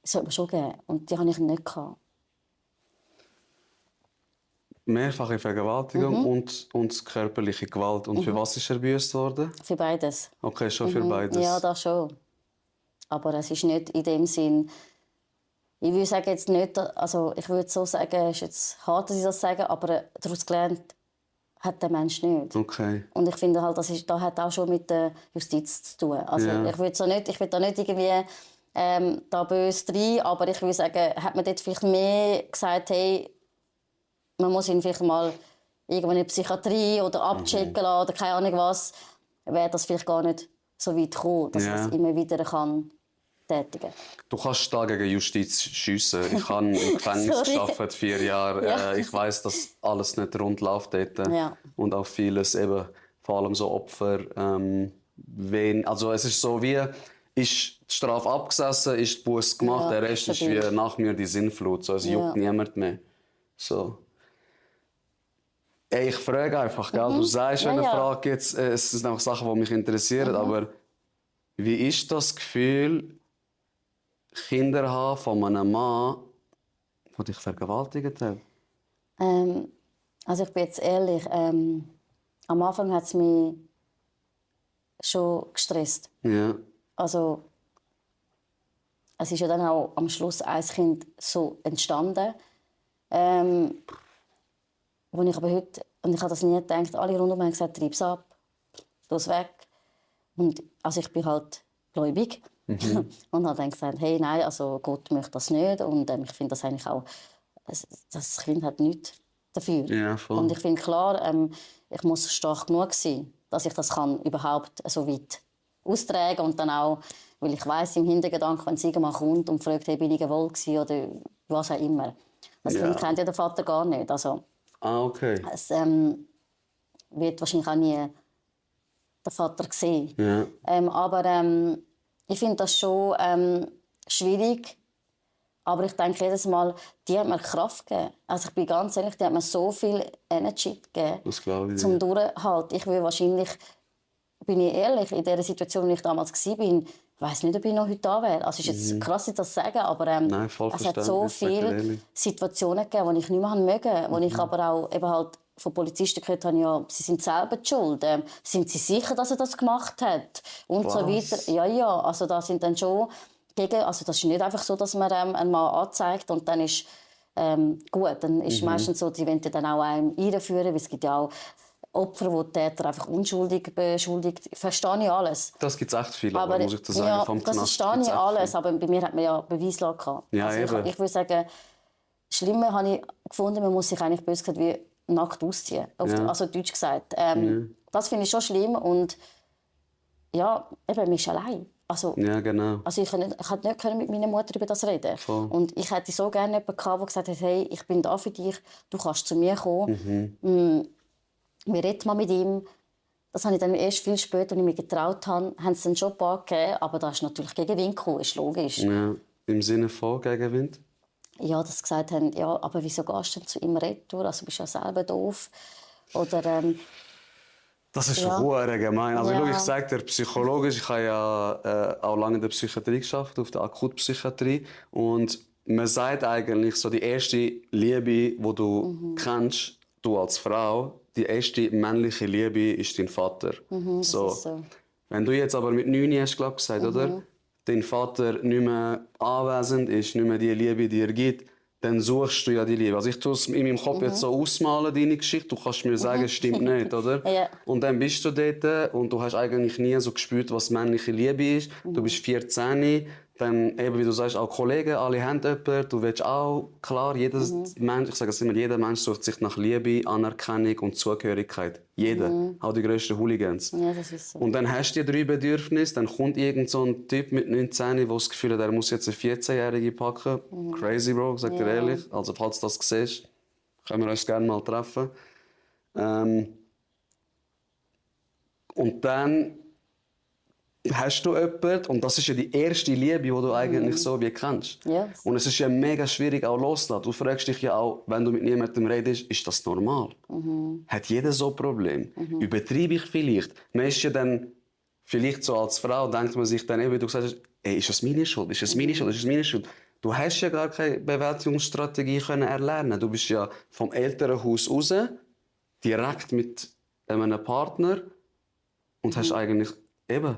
sollte man schon geben. Und die habe ich nicht gehabt. Mehrfache Vergewaltigung und körperliche Gewalt. Und für was ist er gebüßt worden? Für beides. Okay, schon für beides. Ja, das schon. Aber es ist nicht in dem Sinn. Ich würde sagen jetzt nicht, also ich würde so sagen, es ist jetzt hart, dass ich das sage, aber daraus gelernt hat der Mensch nicht. Okay. Und ich finde halt, das hat auch schon mit der Justiz zu tun. Also ich würde da nicht irgendwie da böse rein, aber ich würde sagen, hat man dort vielleicht mehr gesagt, hey, man muss ihn vielleicht mal irgendwo in die Psychiatrie oder abchecken lassen oder keine Ahnung was, wäre das vielleicht gar nicht so weit gekommen, dass man es immer wieder tätigen kann. Du kannst da gegen Justiz schiessen. Ich habe im Gefängnis gearbeitet, 4 Jahre. Ja. Ich weiss, dass alles nicht rund läuft dort. Ja. Und auch vieles eben, vor allem so Opfer. Also es ist so wie, ist die Strafe abgesessen, ist die Busse gemacht, Ja, der Rest ist wie nach mir die Sinnflut. So, es juckt niemand mehr. So. Ey, ich frage einfach, gell? Du sagst, wenn eine Frage jetzt, es sind auch Sachen, die mich interessieren, aber wie ist das Gefühl, Kinder haben von einem Mann, der dich vergewaltigt hat? Also ich bin jetzt ehrlich, am Anfang hat es mich schon gestresst. Ja. Also es ist ja dann auch am Schluss ein Kind so entstanden, wo ich aber heute, und ich habe das nie gedacht, alle rundum haben gesagt, treib's ab, tu's weg. Und also ich bin halt gläubig und habe dann gesagt, hey, nein, also Gott möchte das nicht und ich finde das eigentlich auch, das Kind hat nichts dafür. Ja, voll. Und ich finde klar, ich muss stark genug sein, dass ich das kann überhaupt so weit austragen und dann auch, weil ich weiss im Hintergedanken, wenn es irgendwann kommt und fragt, hey, bin ich wohl gewesen oder was auch immer. Das Kind kennt ja der Vater gar nicht. Also, okay. es wird wahrscheinlich auch nie der Vater sehen. Ja. Aber ich finde das schon schwierig. Aber ich denke jedes Mal, die hat mir Kraft gegeben. Also ich bin ganz ehrlich, die hat mir so viel Energy gegeben, Das glaube ich. zum Durchhalten. Ich will wahrscheinlich, bin ich ehrlich, in der Situation, in der ich damals war, ich weiss nicht, ob ich noch heute da wäre. Also es ist jetzt krass, ich das sagen, aber Nein, voll es hat so verständlich, viele Situationen gegeben, die ich nicht mehr mögen, wo ich aber auch eben halt von Polizisten gehört habe, ja, sie sind selber die schuld. Sind sie sicher, dass er das gemacht hat? Und so weiter. Ja, also da sind dann schon also das ist nicht einfach so, dass man einen Mann anzeigt und dann ist gut. Dann ist meistens so, die wollen dann auch einem einführen, weil es gibt ja auch Opfer, die Täter einfach unschuldig beschuldigt. Verstehe ich alles. Das gibt es echt viel, aber muss ich dir sagen. Ja, vom das verstehe ich alles, aber bei mir hat man ja Beweislage gehabt. Ja, also ich würde sagen, schlimmer habe ich gefunden, man muss sich eigentlich böse gesagt wie nackt ausziehen. Also deutsch gesagt. Das finde ich schon schlimm und ja, eben, man ist allein. Also, ja, genau. Also ich hätte nicht mit meiner Mutter über das reden. Voll. Und ich hätte so gerne jemanden gehabt, der gesagt hat, hey, ich bin da für dich, du kannst zu mir kommen. Wir reden mal mit ihm. Das habe ich dann erst viel später, als ich mich getraut habe, haben sie dann schon ein paar gegeben, aber da ist natürlich Gegenwind gekommen, ist logisch. Ja, im Sinne von Gegenwind? Ja, dass sie gesagt haben, ja, aber wieso gehst du denn zu ihm retour? Also bist du ja selber doof. Oder, das ist schon gemein. Also, ja. Ich sage dir, psychologisch, ich habe ja auch lange in der Psychiatrie gearbeitet, auf der Akutpsychiatrie. Und man sagt eigentlich, so die erste Liebe, die du kennst, du als Frau, die erste männliche Liebe ist dein Vater. so. Wenn du jetzt aber mit 9 hast, glaub, gesagt, oder? Dein Vater nicht mehr anwesend ist, nicht mehr die Liebe, die er gibt, dann suchst du ja die Liebe. Also ich tue es in meinem Kopf jetzt so ausmalen, deine Geschichte. Du kannst mir sagen, es stimmt nicht, oder? Ja. Und dann bist du dort und du hast eigentlich nie so gespürt, was männliche Liebe ist. Du bist 14, dann eben, wie du sagst, auch Kollegen, alle haben jemanden. Du willst auch, klar, jeder Mensch, ich sage es immer, jeder Mensch sucht sich nach Liebe, Anerkennung und Zugehörigkeit. Jeder, auch die grössten Hooligans. Ja, das ist so. Und dann hast du die 3 Bedürfnisse, dann kommt irgend so ein Typ mit 19, der das Gefühl hat, er muss jetzt eine 14-Jährige packen. Crazy, Bro, sag dir ehrlich. Also falls du das siehst, können wir uns gerne mal treffen. Und dann hast du jemanden, und das ist ja die erste Liebe, die du eigentlich so wie kennst. Yes. Und es ist ja mega schwierig auch loszulassen. Du fragst dich ja auch, wenn du mit niemandem redest, ist das normal? Hat jeder so ein Problem? Übertreibe ich vielleicht? Man ist ja dann, vielleicht so als Frau, denkt man sich dann eben, wie du gesagt hast, ey, ist das meine Schuld? Ist das meine Schuld? Ist das meine Schuld? Du hast ja gar keine Bewältigungsstrategie können erlernen. Du bist ja vom Elternhaus raus, direkt mit einem Partner und hast eigentlich eben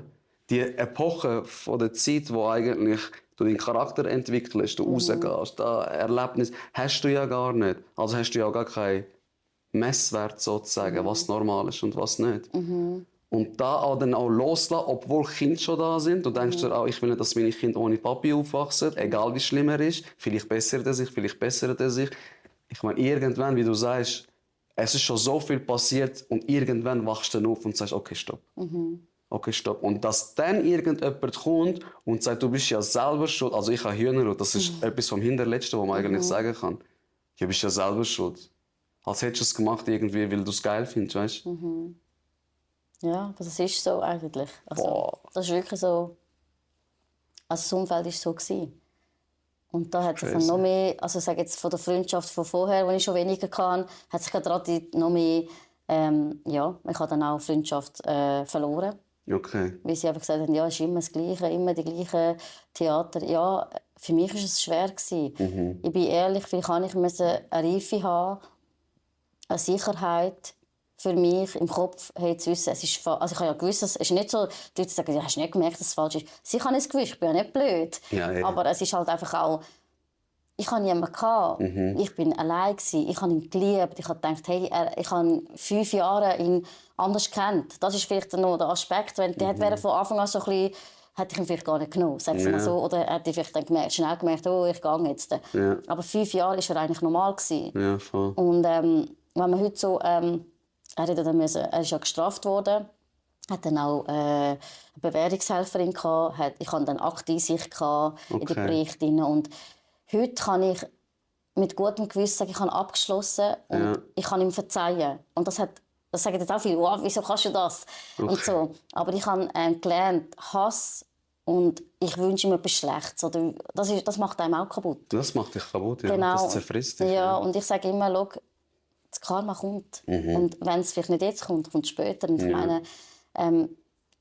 die Epoche von der Zeit, wo eigentlich du deinen Charakter entwickelst, du rausgehst, da Erlebnis, hast du ja gar nicht. Also hast du ja gar keinen Messwert sozusagen, was normal ist und was nicht. Und da auch dann auch loslassen, obwohl Kinder schon da sind. Du denkst dir auch, ich will nicht, dass meine Kinder ohne Papi aufwachsen, egal wie schlimm er ist. Vielleicht bessert er sich, vielleicht bessert er sich. Ich meine, irgendwann, wie du sagst, es ist schon so viel passiert und irgendwann wachst du dann auf und sagst, okay, stopp. Okay, stopp. Und dass dann irgendjemand kommt und sagt, du bist ja selber schuld. Also ich habe Hühnerhaut, das ist etwas vom Hinterletzten, was man eigentlich sagen kann. Du bist ja selber schuld. Als hättest du es gemacht, irgendwie, weil du es geil findest, weißt du? Ja, das ist so eigentlich. Also, das ist wirklich so. Also das Umfeld war so gewesen. Und da hat sich dann noch mehr, also sage jetzt von der Freundschaft von vorher, die ich schon weniger hatte, hat sich gerade noch mehr, ja, ich habe dann auch Freundschaft verloren. Okay. Weil sie einfach gesagt haben, ja, es ist immer das Gleiche, immer die gleichen Theater. Ja, für mich war es schwer gewesen. Ich bin ehrlich, vielleicht musste ich eine Reife haben, eine Sicherheit für mich im Kopf, hey, zu wissen, es ist also ich habe ja gewusst, es ist nicht so, die Leute sagen, ja, hast du nicht gemerkt, dass es falsch ist. Sicher habe ich es gewusst, ich bin ja nicht blöd. Ja, ja. Aber es ist halt einfach auch, ich hatte niemanden. Ich war allein. Ich habe ihn geliebt. Ich habe gedacht, hey, ich habe 5 Jahre ihn anders kennt. Das ist vielleicht noch der Aspekt. Wenn der wäre von Anfang an so ein bisschen, hätte ich ihn vielleicht gar nicht genommen. Sag's mal so. Oder hätte ich vielleicht dann schnell gemerkt, oh, ich gehe jetzt. Ja. Aber 5 Jahre war er eigentlich normal gewesen. Ja, voll. Und wenn man heute so, er ist ja gestraft worden. Hat dann auch eine Bewährungshelferin gehabt. Ich hatte dann Akteinsicht in den Bericht und heute kann ich mit gutem Gewissen sagen, ich habe abgeschlossen und ich kann ihm verzeihen. Und das sagen jetzt auch viele, wow, wieso kannst du das? Okay. Und so. Aber ich habe gelernt, Hass und ich wünsche ihm etwas Schlechtes. Oder das macht einem auch kaputt. Das macht dich kaputt, ja. Genau. Das zerfrisst dich. Ja, und ich sage immer, schau, das Karma kommt. Und wenn es vielleicht nicht jetzt kommt, kommt es später. Und ich meine,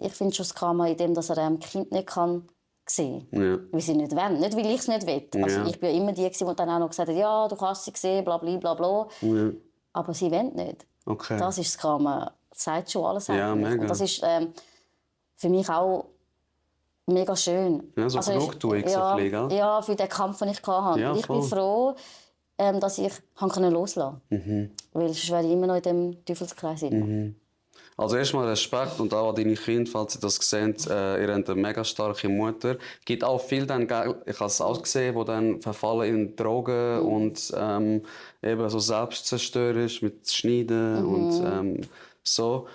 ich finde schon das Karma in dem, dass er Kind nicht kann sehen, weil sie nicht wollen. Nicht, weil ich es nicht will. Also ich war immer die, die dann auch noch gesagt hat, ja, du kannst sie sehen, bla bla bla bla. aber sie wollen nicht. Okay. Das ist das Drama. Das sagt schon alles Ja, eigentlich. mega. Und das ist für mich auch mega schön. Ja, so Genugtuung, so ein bisschen, gell? Ja, für den Kampf, den ich hatte. Ja, Und ich bin voll. froh, dass ich loslassen konnte. Weil sonst wäre ich immer noch in diesem Teufelskreis. Also erstmal Respekt und auch an deine Kinder, falls ihr das seht. Ihr habt eine mega starke Mutter. Es gibt auch viele, dann, ich habe es auch gesehen, die dann verfallen in Drogen und eben so selbstzerstörerisch mit Schneiden und so.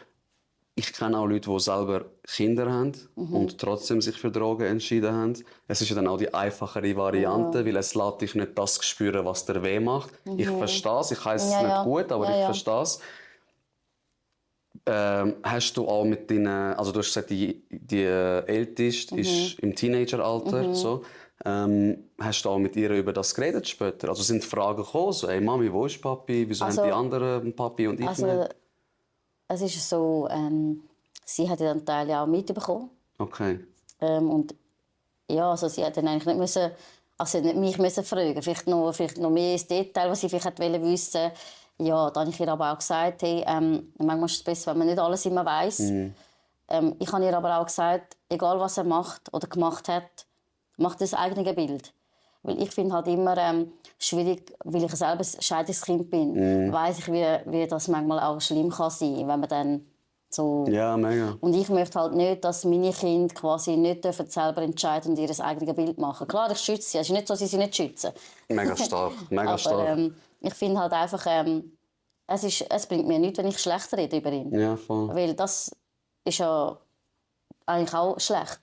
Ich kenne auch Leute, die selber Kinder haben und trotzdem sich für Drogen entschieden haben. Es ist ja dann auch die einfachere Variante, weil es lässt dich nicht das spüren, was dir weh macht. Ich verstehe es, ich heiße es nicht gut, aber ich verstehe es. Hast du auch mit deinen, also du hast gesagt, die Älteste ist im Teenageralter, so. Hast du auch mit ihr über das geredet später? Also sind Fragen gekommen, so, hey Mami, wo ist Papi? Wieso haben die anderen Papi und ich nicht? Es ist so, sie hat ja dann Teil auch mitbekommen. Okay. Und ja, also sie hat dann eigentlich nicht müssen, also nicht mich müssen fragen, vielleicht noch mehr ins Detail, was sie vielleicht wissen wollte. Ja, dann habe ich ihr aber auch gesagt, hey, manchmal ist es besser, wenn man nicht alles immer weiss. Ich habe ihr aber auch gesagt, egal was er macht oder gemacht hat, macht das eigene Bild. Weil ich finde halt immer schwierig, weil ich selber ein Scheidungskind bin, weiss ich, wie das manchmal auch schlimm kann sein, wenn man dann so... Ja, mega. Und ich möchte halt nicht, dass meine Kinder quasi nicht selber entscheiden und ihr eigenes Bild machen. Klar, ich schütze sie. Es ist nicht so, dass ich sie nicht schütze. Mega stark, mega stark. Aber ich finde halt einfach, es bringt mir nichts, wenn ich schlecht rede über ihn. Ja, voll. Weil das ist ja eigentlich auch schlecht.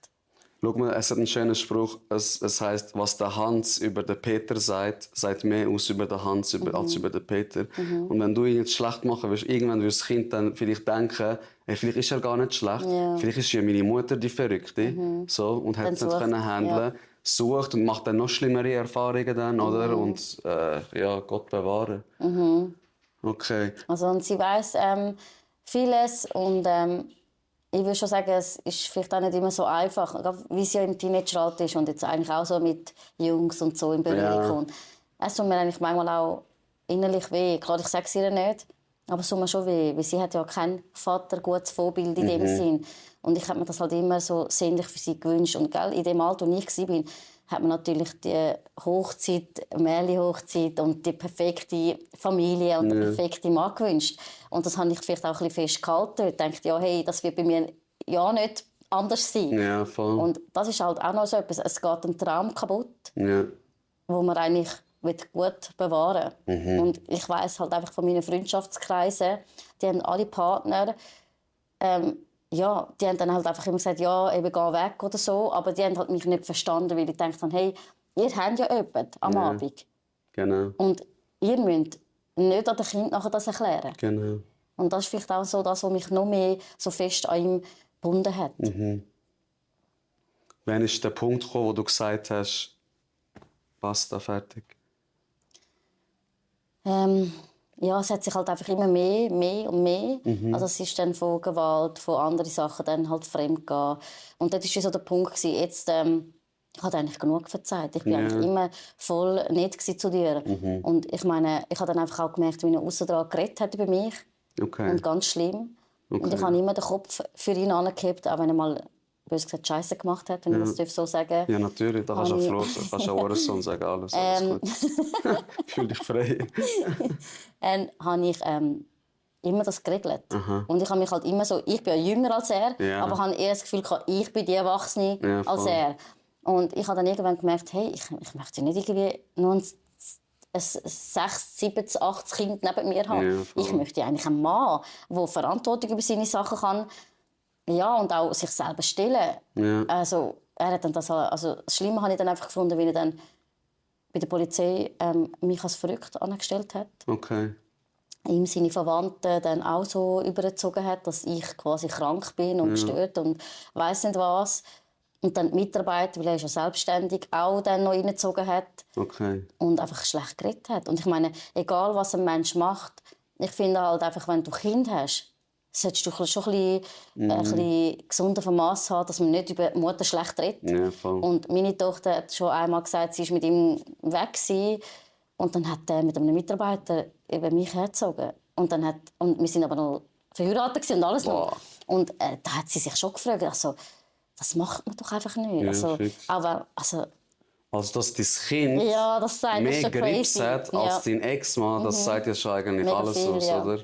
Schau mal, es hat einen schönen Spruch. Es heisst, was der Hans über den Peter sagt mehr aus über den Hans als über den Peter. Und wenn du ihn jetzt schlecht machen willst, irgendwann wird das Kind dann vielleicht denken, hey, vielleicht ist er gar nicht schlecht. Ja. Vielleicht ist ja meine Mutter die Verrückte. So, und hat es nicht können handeln. Sucht und macht dann noch schlimmere Erfahrungen dann, oder? Und ja, Gott bewahre. Okay. Also, und sie weiss vieles und ich würde schon sagen, es ist vielleicht auch nicht immer so einfach, wie sie ja im Teenageralter ist und jetzt eigentlich auch so mit Jungs und so in Berührung kommt. Es tut mir eigentlich manchmal auch innerlich weh. Klar, ich sage es ihr nicht, aber es tut mir schon weh, weil sie hat ja kein Vater, gutes Vorbild in dem Sinn. Und ich habe mir das halt immer so sehnlich für sie gewünscht. Und gell, in dem Alter, wo ich war, hat man natürlich die Hochzeit, Märli-Hochzeit und die perfekte Familie und den perfekten Mann gewünscht. Und das habe ich vielleicht auch ein bisschen festgehalten. Ich dachte, ja, hey, das wird bei mir ja nicht anders sein. Ja, voll. Und das ist halt auch noch so etwas. Es geht ein Traum kaputt, Ja. wo man eigentlich gut bewahren will. Und ich weiss halt einfach von meinen Freundschaftskreisen, die haben alle Partner, ja, die haben dann halt einfach immer gesagt, ja, eben geh weg oder so. Aber die haben halt mich nicht verstanden, weil ich dachte, hey, ihr habt ja jemanden am Abend. Genau. Und ihr müsst nicht an den Kindern nachher das erklären. Genau. Und das ist vielleicht auch so das, was mich noch mehr so fest an ihm gebunden hat. Wann ist der Punkt gekommen, wo du gesagt hast, basta, fertig? Ja, es hat sich halt einfach immer mehr und mehr. Also es ist dann von Gewalt, von anderen Sachen, dann halt Fremdgehen. Und das war so der Punkt, jetzt, ich hatte eigentlich genug verzeiht. Ich war eigentlich immer voll nett zu dir. Und ich meine, ich habe dann einfach auch gemerkt, wie er aussen dran geredet hat über mich. Okay. Und ganz schlimm. Und ich habe immer den Kopf für ihn angehebt, auch wenn er mal bös gesagt Scheiße gemacht hat, wenn ich das so sagen. Ja, natürlich. Da kannst du auch froh, kannst du auch Ohrensson sagen, alles gut. Fühl dich frei. Habe ich immer das geregelt. Und ich habe mich halt immer so, ich bin ja jünger als er, aber habe eher das Gefühl gehabt, ich bin die Erwachsene als er. Und ich habe dann irgendwann gemerkt, hey, ich möchte nicht irgendwie nur ein 6, 7, 8 Kind neben mir haben. Ich möchte eigentlich einen Mann, der Verantwortung über seine Sachen kann. Ja, und auch sich selber stillen. Ja. Also, er hat dann das Schlimme habe ich dann einfach gefunden, wie er dann bei der Polizei mich als verrückt angestellt hat. Okay. Ihm seine Verwandten dann auch so übergezogen hat, dass ich quasi krank bin und gestört und weiss nicht was. Und dann die Mitarbeiter, weil er ist ja selbstständig, auch dann noch reingezogen hat. Okay. Und einfach schlecht geredet hat. Und ich meine, egal was ein Mensch macht, ich finde halt einfach, wenn du Kind hast, solltest du schon ein bisschen gesunder Vermaß haben, dass man nicht über die Mutter schlecht redet. Ja, voll. Und meine Tochter hat schon einmal gesagt, sie war mit ihm weg gewesen, und dann hat er mit einem Mitarbeiter eben mich hergezogen. Und wir sind aber noch verheiratet und alles noch. Wow. Und da hat sie sich schon gefragt, also, das macht man doch einfach nicht. Ja, also, fix. aber, Also, dass dein Kind ja, das sagt, das mehr ist schon Grips crazy. hat als dein Ex-Mann, das sagt ja schon eigentlich Mega alles viel, aus, ja. oder?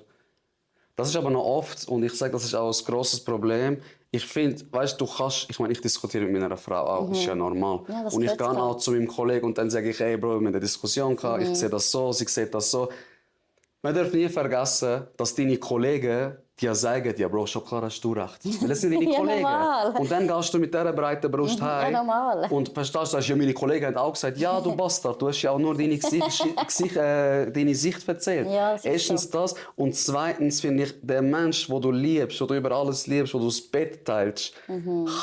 Das ist aber noch oft, und ich sage, das ist auch ein grosses Problem. Ich finde, weißt du, kannst, ich meine, ich diskutiere mit meiner Frau auch, ist ja normal. Ja, das und ich gehört gehe klar. auch zu meinem Kollegen und dann sage ich, hey Bro, wir haben eine Diskussion gehabt, ich sehe das so, sie sieht das so. Man darf nie vergessen, dass deine Kollegen dir sagen, ja Bro, schon klar hast du recht. Weil das sind deine Ja, Kollegen. normal. Und dann gehst du mit dieser breiten Brust heim. Ja, normal. Und verstehst du, ja, meine Kollegen haben auch gesagt, ja du Bastard, du hast ja auch nur deine deine Sicht erzählt. Ja, das ist Erstens so. das. Und zweitens finde ich, der Mensch, den du liebst, den du über alles liebst, wo du das Bett teilst,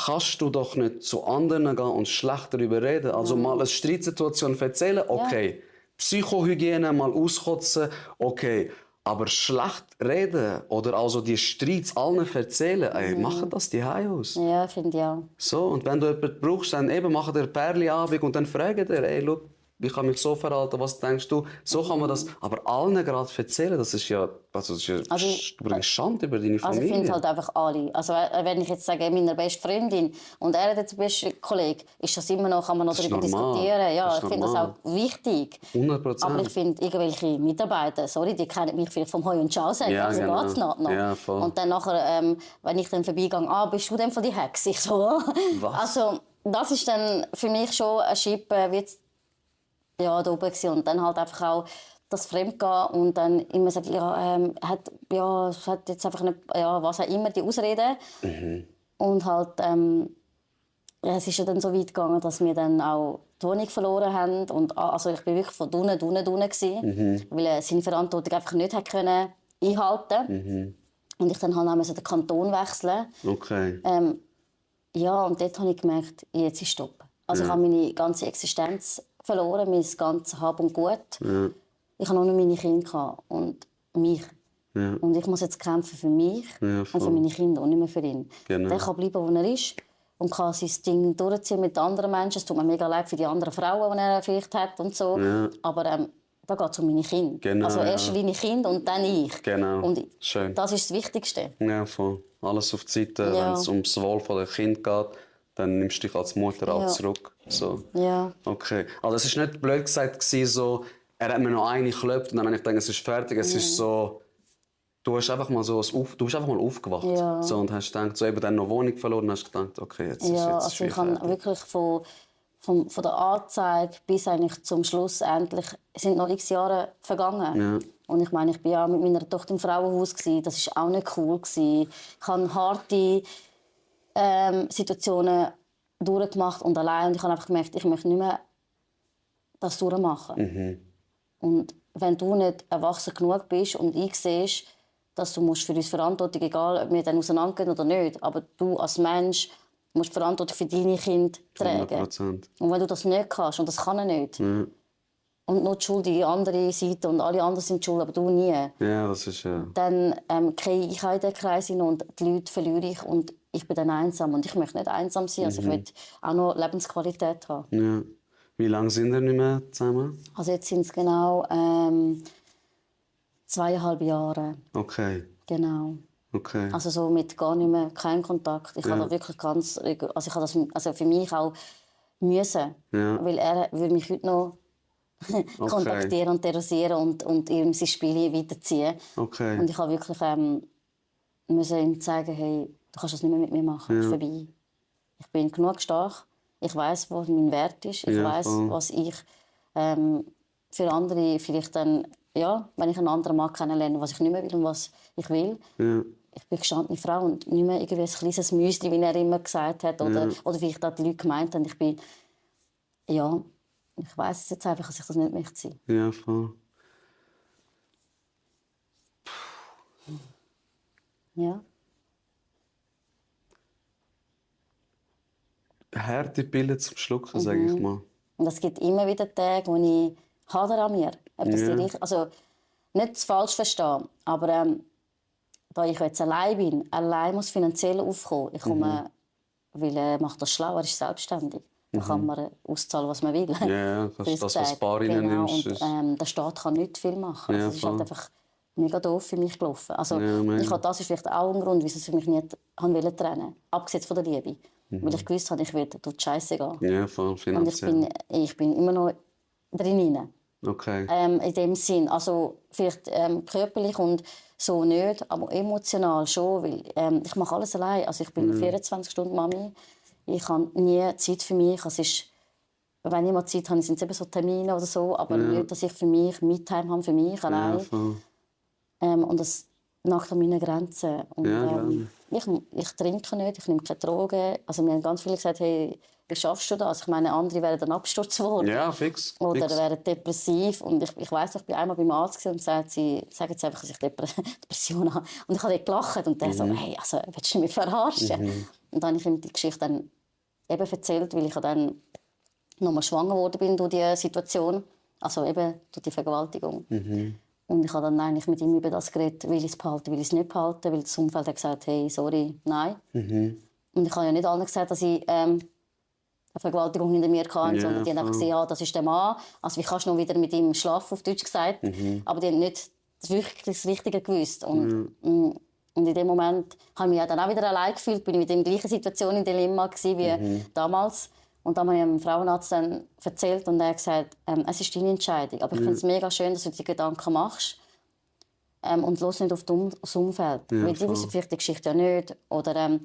kannst du doch nicht zu anderen gehen und schlecht darüber reden. Also mal eine Streitsituation erzählen, okay. Psychohygiene mal auskotzen, okay. Aber schlecht reden oder also die Streits allen erzählen, ey, machen das die aus. Ja, finde ich auch. So, und wenn du jemanden brauchst, dann eben mach dir Pärli-Abend und dann frage dir, ey, schau, ich kann mich so verhalten, was denkst du? So kann man das, aber allen gerade erzählen, das ist ja, also das ist ja Also, du bringst Schande über deine Also Familie. ich finde halt einfach alle. Also wenn ich jetzt sage, meine beste Freundin und er hat den besten Kollegen, ist das immer noch, kann man noch Das ist darüber normal. diskutieren. Ja, Das ist ich finde das normal. auch wichtig. 100%. Aber ich finde, irgendwelche Mitarbeiter, sorry, die kennen mich vielleicht vom Heu und Schau sagen, Ja, also genau. geht's noch. Ja, voll. Und dann nachher, wenn ich dann vorbeigehe, bist du denn von die Hexe? Ich so, Was? Also das ist dann für mich schon ein Schippe, wie jetzt ja, da oben gewesen. Und dann halt einfach auch das Fremdgehen und dann immer sagen, es hat jetzt einfach nicht, ja, was auch immer, die Ausrede. Und halt, es ist ja dann so weit gegangen, dass wir dann auch die Wohnung verloren haben. Und, also ich war wirklich von unten gewesen, weil er seine Verantwortung einfach nicht hat können einhalten. Und ich dann halt auch den Kanton wechseln. Okay. Ja, und dort habe ich gemerkt, jetzt ist Stopp. Also ich habe meine ganze Existenz verloren, mein ganzes Hab und Gut. Ja. Ich hatte nur noch meine Kinder gehabt und mich. Ja. Und ich muss jetzt kämpfen für mich Ja, und voll. für meine Kinder und nicht mehr für ihn. Genau. Der kann bleiben, wo er ist und kann sein Ding durchziehen mit anderen Menschen. Es tut mir mega leid für die anderen Frauen, die er vielleicht hat und so. Ja. Aber da geht es um meine Kinder. Genau, also erst ja. Linie Kinder und dann ich. Genau. Und Schön. das ist das Wichtigste. Ja, voll. Alles auf die Seite. Ja. Wenn es ums Wohl der Kind geht, dann nimmst du dich als Mutter auch Ja. zurück. So. Ja. Okay. Also es war nicht blöd gesagt, so, er hat mir noch eine geklopft und dann habe ich gedacht, es ist fertig. Es ist so, du bist einfach mal aufgewacht. Ja. So, und hast gedacht, so eben dann noch Wohnung verloren und hast gedacht, okay, jetzt ist Ja, jetzt also ich habe wirklich von der Anzeige bis eigentlich zum Schluss endlich sind noch x Jahre vergangen. Ja. Und ich meine, ich war ja mit meiner Tochter im Frauenhaus gewesen. Das war auch nicht cool gewesen. Ich habe harte Situationen durchgemacht und allein. Und ich habe einfach gemerkt, ich möchte nicht mehr das durchmachen. Und wenn du nicht erwachsen genug bist und einsiehst, dass du für uns Verantwortung, egal ob wir dann auseinandergehen oder nicht, aber du als Mensch musst die Verantwortung für deine Kinder tragen. 100%. Und wenn du das nicht kannst, und das kann er nicht, und nur die Schuld die andere Seite und alle anderen sind schuld, aber du nie, Ja, das ist ja. dann gehe ich auch in diesen Kreis hinein und die Leute verliere ich und ich bin dann einsam. Und ich möchte nicht einsam sein, also ich will auch noch Lebensqualität haben. Ja. Wie lange sind wir nicht mehr zusammen? Also jetzt sind es genau 2,5 Jahre. Okay. Genau. Okay. Also so mit gar nicht mehr, kein Kontakt. Ich Ja. habe da wirklich ganz, also ich habe das also für mich auch müssen, Ja. weil er würde mich heute noch kontaktieren und terrorisieren und ihm sein Spiel weiterziehen. Okay. Und ich habe wirklich müssen ihm sagen, hey, du kannst das nicht mehr mit mir machen, es ist vorbei. Ich bin genug stark, ich weiß, was mein Wert ist, ich Ja, weiß, voll. was ich für andere vielleicht dann, ja, wenn ich einen anderen Mann kennenlerne, was ich nicht mehr will und was ich will. Ja. Ich bin gestandene Frau und nicht mehr irgendwie ein kleines Müsli, wie er immer gesagt hat. Oder vielleicht auch die Leute gemeint haben. Ich bin... Ja, ich weiss es jetzt einfach, dass ich das nicht möchte sein. Ja, voll. Ja. Harte Pillen zum Schlucken, sage ich mal. Und es gibt immer wieder Tage, wo ich hadere an mir. Ob das Ja. also nicht zu falsch verstehen, aber da ich jetzt allein bin, allein muss finanziell aufkommen. Ich komme, weil er macht das schlau, er ist selbstständig. Da kann man auszahlen, was man will. Ja, das, Für das was Tage. Paar Genau. nimmst. Und der Staat kann nicht viel machen. Ja, Also es ist halt voll. einfach mega doof für mich gelaufen. Also, Ja, das ist vielleicht auch ein Grund, wieso ich mich nicht trennen wollte. Abgesehen von der Liebe. Weil ich gewusst habe, ich werde durch die Scheiße gehen. Ja, voll Und finanziell. ich bin immer noch drin. Okay. In dem Sinn. Also vielleicht körperlich und so nicht, aber emotional schon. Weil, ich mache alles allein. Also ich bin 24 Stunden Mami. Ich habe nie Zeit für mich. Es ist, wenn ich mal Zeit habe, sind es eben so Termine oder so. Aber nicht, dass ich für mich Me-Time habe, für mich Ja, allein. voll. Und das nach meinen Grenzen. Und, Ja, ich trinke nicht, ich nehme keine Drogen. Also mir haben ganz viele gesagt, hey, wie schaffst du das? Ich meine, andere wären dann absturzworden. Ja, fix. Oder fix. wären depressiv. Und ich weiss, ich war einmal beim Arzt und sagt, sie sagen jetzt einfach, dass ich Depression habe. Und ich habe dort gelacht und der so, hey, also, willst du mich verarschen? Und dann habe ich ihm die Geschichte dann eben erzählt, weil ich dann nochmal schwanger geworden bin durch diese Situation. Also eben durch die Vergewaltigung. Und ich habe dann eigentlich mit ihm über das geredet, will ich es behalten, will ich es nicht behalten, weil das Umfeld hat gesagt, hey, sorry, nein. Und ich habe ja nicht allen gesagt, dass ich eine Vergewaltigung hinter mir hatte, sondern die haben einfach gesehen, ja, das ist der Mann. Also wie kannst du noch wieder mit ihm schlafen, auf Deutsch gesagt. Aber die haben nicht das Wichtige gewusst. Und in dem Moment habe ich mich dann auch wieder allein gefühlt, bin ich mit der gleichen Situation im Dilemma wie damals. Und dann habe ich dem Frauenarzt dann erzählt und er hat gesagt, es ist deine Entscheidung. Aber ich finde es mega schön, dass du dir Gedanken machst und los nicht auf das Umfeld. Weil die wissen vielleicht die Geschichte ja nicht oder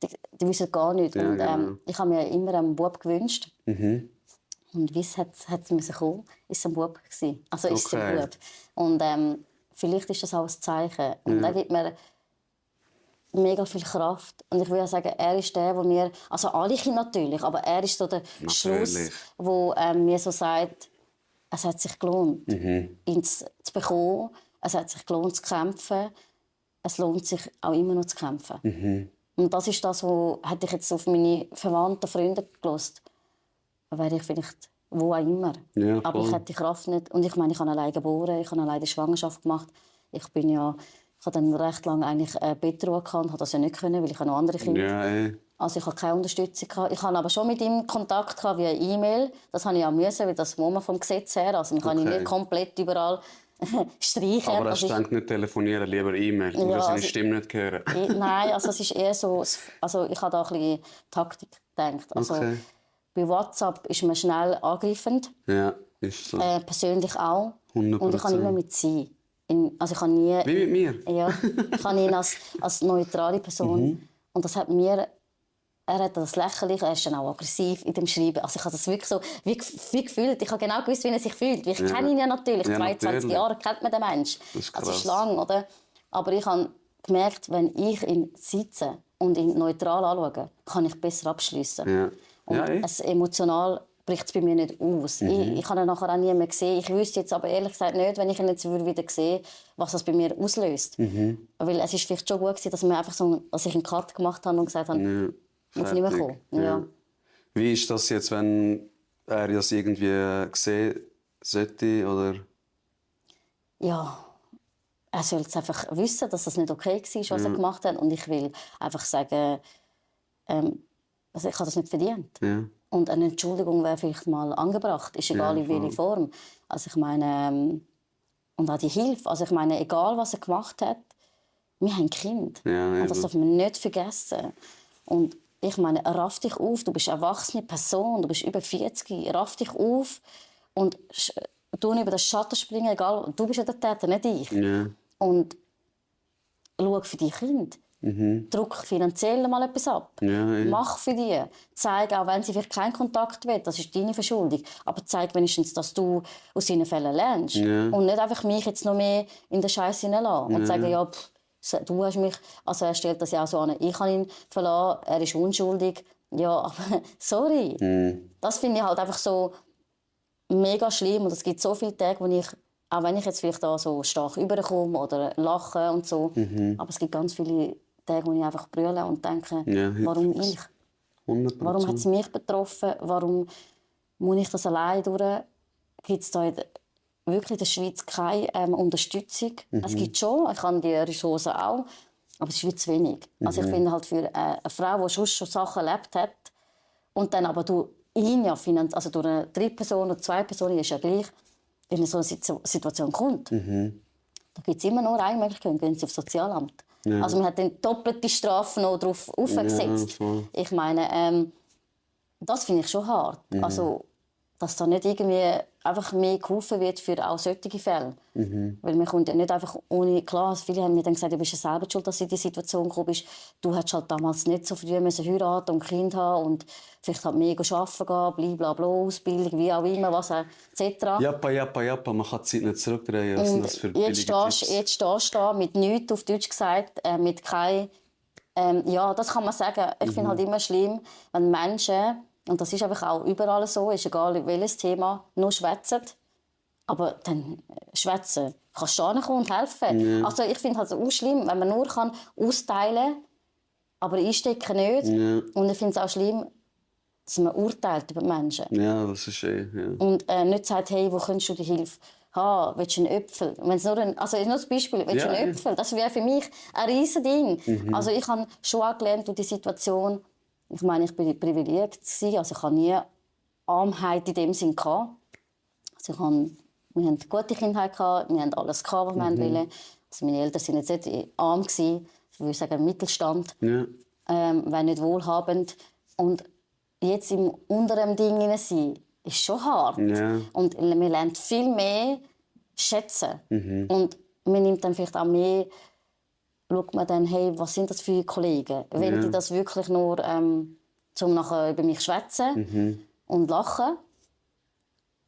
die wissen gar nicht. Ja, und, genau. ich habe mir immer einen Bub gewünscht. Und wie es musste kommen, ist es ein Bub gewesen. Also ist es ein Bub. Und vielleicht ist das auch ein Zeichen. Und er gibt mir mega viel Kraft. Und ich würde sagen, er ist der, wo mir, also alle Kinder natürlich, aber er ist so der Schluss, wo mir so sagt, es hat sich gelohnt, ihn zu bekommen, es hat sich gelohnt zu kämpfen, es lohnt sich auch immer noch zu kämpfen. Und das ist das, wo hätte ich jetzt auf meine Verwandten, Freunde gelassen, wäre ich vielleicht wo auch immer. Ja, aber ich hätte die Kraft nicht. Und ich meine, ich habe allein geboren, ich habe allein die Schwangerschaft gemacht. Ich habe dann recht lange eigentlich Bettruhe gehabt und habe das ja nicht können, weil ich noch andere Kinder. Ja, Also ich hatte keine Unterstützung gehabt. Ich hatte aber schon mit ihm Kontakt gehabt via E-Mail. Das habe ich auch müssen, weil das muss man vom Gesetz her. Also man kann ihn nicht komplett überall streichen. Aber hast du gedacht, nicht telefonieren, lieber E-Mail, Ja, dass seine also- Stimme nicht hören. Nein, also es ist eher so, also ich habe da ein bisschen Taktik gedacht. Also Okay. bei WhatsApp ist man schnell angreifend, Ja, ist so. persönlich auch. 100%. Und ich kann immer mit sie. Also ich habe nie, Wie mit mir? ja, ich habe ihn als neutrale Person. Und das hat mir, er hat das lächerlich, er ist dann auch aggressiv in dem Schreiben. Also ich habe das wirklich so wie gefühlt. Ich habe genau gewusst, wie er sich fühlt. Ich kenne ihn ja natürlich. Ja, 22 natürlich. Jahre kennt man den Menschen. Das ist Also krass. ist lang, oder? Aber ich habe gemerkt, wenn ich ihn sitze und ihn neutral anschaue, kann ich besser abschließen. Ja. Und Ja, es emotional bricht es bei mir nicht aus. Ich habe ihn nachher auch nie mehr gesehen. Ich wüsste jetzt aber ehrlich gesagt nicht, wenn ich ihn jetzt wieder sehe, was das bei mir auslöst. Weil es ist vielleicht schon gut gewesen, dass wir einfach so, dass ich einen Cut gemacht habe und gesagt habe, muss nicht mehr kommen. Ja. Wie ist das jetzt, wenn er das irgendwie sehen sollte? Oder? Ja, er soll jetzt einfach wissen, dass das nicht okay war, was er gemacht hat. Und ich will einfach sagen, also ich habe das nicht verdient. Ja. Und eine Entschuldigung wäre vielleicht mal angebracht, ist egal in welcher Form. Also ich meine, und auch die Hilfe. Also ich meine, egal was er gemacht hat, wir haben Kind. Ja, und das eben. darf man nicht vergessen. Und ich meine, raff dich auf, du bist eine erwachsene Person, du bist über 40, raff dich auf und tu über den Schatten springen, egal, du bist ja der Täter, nicht ich. Ja. Und schau für die Kinder. Druck finanziell mal etwas ab. Ja. Mach für die. Zeig, auch wenn sie vielleicht keinen Kontakt will, das ist deine Verschuldung. Aber zeig wenigstens, dass du aus seinen Fällen lernst. Ja. Und nicht einfach mich jetzt noch mehr in den Scheiß hineinlassen. Und sagen, ja, du hast mich... Also er stellt das ja auch so an. Ich habe ihn verlassen, er ist unschuldig. Ja, aber sorry. Das finde ich halt einfach so mega schlimm. Und es gibt so viele Tage, wo ich... Auch wenn ich jetzt vielleicht da so stark überkomme oder lache und so. Aber es gibt ganz viele Tage, wo ich einfach brülle und denke, warum ich? 100%. Warum hat es mich betroffen? Warum muss ich das allein durch? Gibt es da wirklich in der Schweiz keine Unterstützung? Es gibt schon, ich habe die Ressourcen auch, aber es ist wie zu wenig. Also ich finde halt für eine Frau, die schon Sachen erlebt hat und dann aber durch ihn ja also durch eine 3 Personen oder 2 Personen ist ja gleich, in so eine Situation kommt, Da gibt es immer nur eine Möglichkeit, gehen Sie aufs Sozialamt. Ja. Also man hat dann doppelte Strafe noch darauf aufgesetzt. Ja, ich meine, das finde ich schon hart. Also, dass da nicht irgendwie einfach mehr geholfen wird für auch solche Fälle. Weil man kommt ja nicht einfach ohne... Klar, viele haben mir dann gesagt, du bist ja selber schuld, dass du in die Situation gekommen bist. Du hättest halt damals nicht so früh müssen heiraten und Kind haben und vielleicht halt mehr arbeiten gehen, blablabla, Ausbildung, wie auch immer, was etc. Jappa, man kann die Zeit nicht zurückdrehen. Was sind das für billige Tipps? Jetzt stehst du da mit nichts, auf Deutsch gesagt, mit kein... ja, das kann man sagen. Ich finde halt immer schlimm, wenn Menschen... Und das ist einfach auch überall so, ist egal welches Thema, nur schwätzen. Aber dann schwätzen, kannst du ankommen und helfen. Also ich finde es halt auch schlimm, wenn man nur austeilen kann, aber einstecken nicht. Und ich finde es auch schlimm, dass man urteilt über Menschen. Ja, das ist Und nicht sagt, hey, wo kannst du die Hilfe haben? Willst du einen Äpfel? Wenn's nur also nur das Beispiel, willst du einen Äpfel? Das wäre für mich ein riesen Ding. Also ich habe schon auch gelernt durch die Situation. Ich meine, ich bin privilegiert gewesen, also ich hatte nie Armheit in dem Sinn gehabt. Also wir hatten eine gute Kindheit gehabt, wir hatten alles gehabt, was wir wollten. Also meine Eltern sind jetzt nicht arm gewesen, ich würde sagen Mittelstand, wenn nicht wohlhabend. Und jetzt im unteren Ding sein, ist schon hart. Ja. Und man lernt viel mehr schätzen. Und man nimmt dann vielleicht auch mehr. Schaut man dann, hey, was sind das für Kollegen? Wenn die das wirklich nur zum nachher über mich schwätzen und lachen?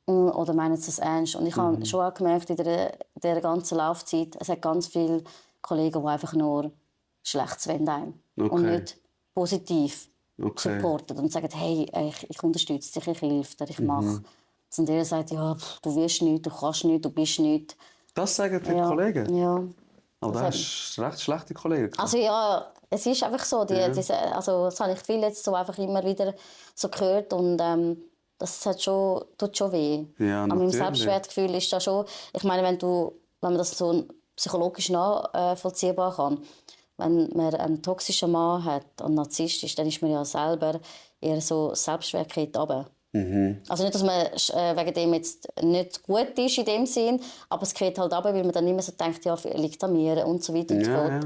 Oder meinen sie das ernst? Und ich habe schon auch gemerkt, in dieser ganzen Laufzeit, es hat ganz viele Kollegen, die einfach nur Schlechtes wollen einem. Und nicht positiv supporten und sagen, hey, ich unterstütze dich, ich helfe dir, ich mache. Und jeder sagt, ja, du wirst nichts, du kannst nichts, du bist nichts. Das sagen die Kollegen? Ja. Aber du hast recht schlechte Kollegen. Also ja, es ist einfach so. Also, das habe ich viel jetzt so einfach immer wieder so gehört. Und das tut schon weh. Ja, an meinem Selbstwertgefühl ist das schon... Ich meine, wenn man das so psychologisch nachvollziehbar kann, wenn man einen toxischen Mann hat und Narzisst ist, dann ist man ja selber eher so Selbstwert geht runter. Also nicht, dass man wegen dem jetzt nicht gut ist in dem Sinn, aber es geht halt runter, weil man dann immer so denkt, ja, liegt an mir und so weiter und so fort.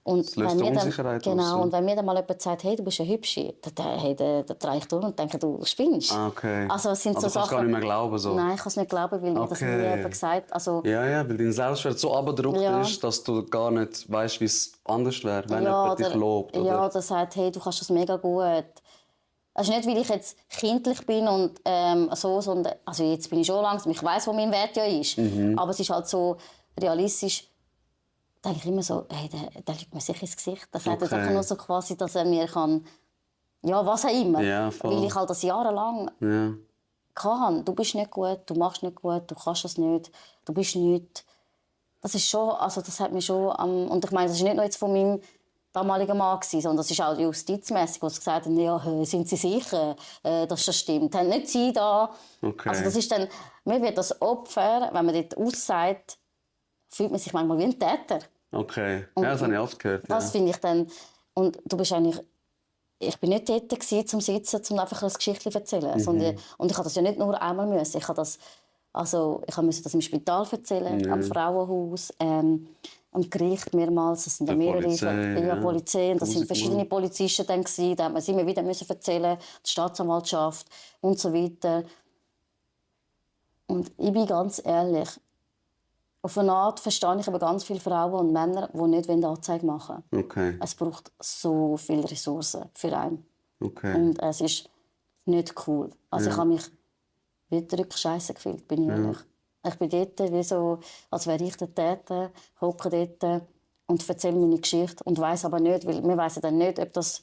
Und das löst Unsicherheit aus. Genau, und wenn mir dann mal jemand sagt, hey, du bist eine Hübsche, dann drehe ich durch und denke, du spinnst. Okay. Also es sind so Sachen... gar nicht mehr glauben? So. Nein, ich kann es nicht glauben, weil mir das nie jemand gesagt hat. Also, weil dein Selbstwert so abgedruckt ist, dass du gar nicht weißt, wie es anders wäre, wenn jemand dich lobt. Oder? Ja, oder sagt, hey, du kannst das mega gut. Also nicht, weil ich jetzt kindlich bin und sondern, also jetzt bin ich schon langsam, ich weiss, wo mein Wert ja ist. Aber es ist halt so realistisch, da denke ich immer so, hey, der lügt mir sicher ins Gesicht. Das sagt einfach nur so quasi, dass er mir kann, ja, was auch immer. Ja, weil ich halt das jahrelang kann. Du bist nicht gut, du machst nicht gut, du kannst es nicht, du bist nicht. Das ist schon, also das hat mich schon, und ich meine, das ist nicht nur jetzt von meinem damaliger Mann gewesen, sondern das ist auch justizmässig, wo sie gesagt haben, ja, sind Sie sicher, dass das stimmt? Haben nicht Sie da. Okay. Also das ist dann, mir wird das Opfer, wenn man dort aussagt, fühlt man sich manchmal wie ein Täter. Okay, ja, das habe ich oft gehört. Das finde ich dann, und du bist eigentlich, ich bin nicht dort gewesen, zum Sitzen, um einfach ein Geschichtchen zu erzählen, sondern, und ich habe das ja nicht nur einmal müssen, ich musste das im Spital erzählen, am Frauenhaus, am Gericht mehrmals, das sind ja mehrere Polizei, und das sind verschiedene Polizisten dann gewesen, da hat man es immer wieder müssen erzählen, die Staatsanwaltschaft und so weiter. Und ich bin ganz ehrlich, auf eine Art verstehe ich aber ganz viele Frauen und Männer, die nicht Anzeige machen wollen. Okay. Es braucht so viele Ressourcen für einen. Okay. Und es ist nicht cool. Also ich habe mich wieder scheiße gefühlt, bin ich ehrlich. Ich bin dort wie so, als wäre ich der Täter, hocke dort und erzähle meine Geschichte und weiss aber nicht, weil wir wissen dann nicht, ob das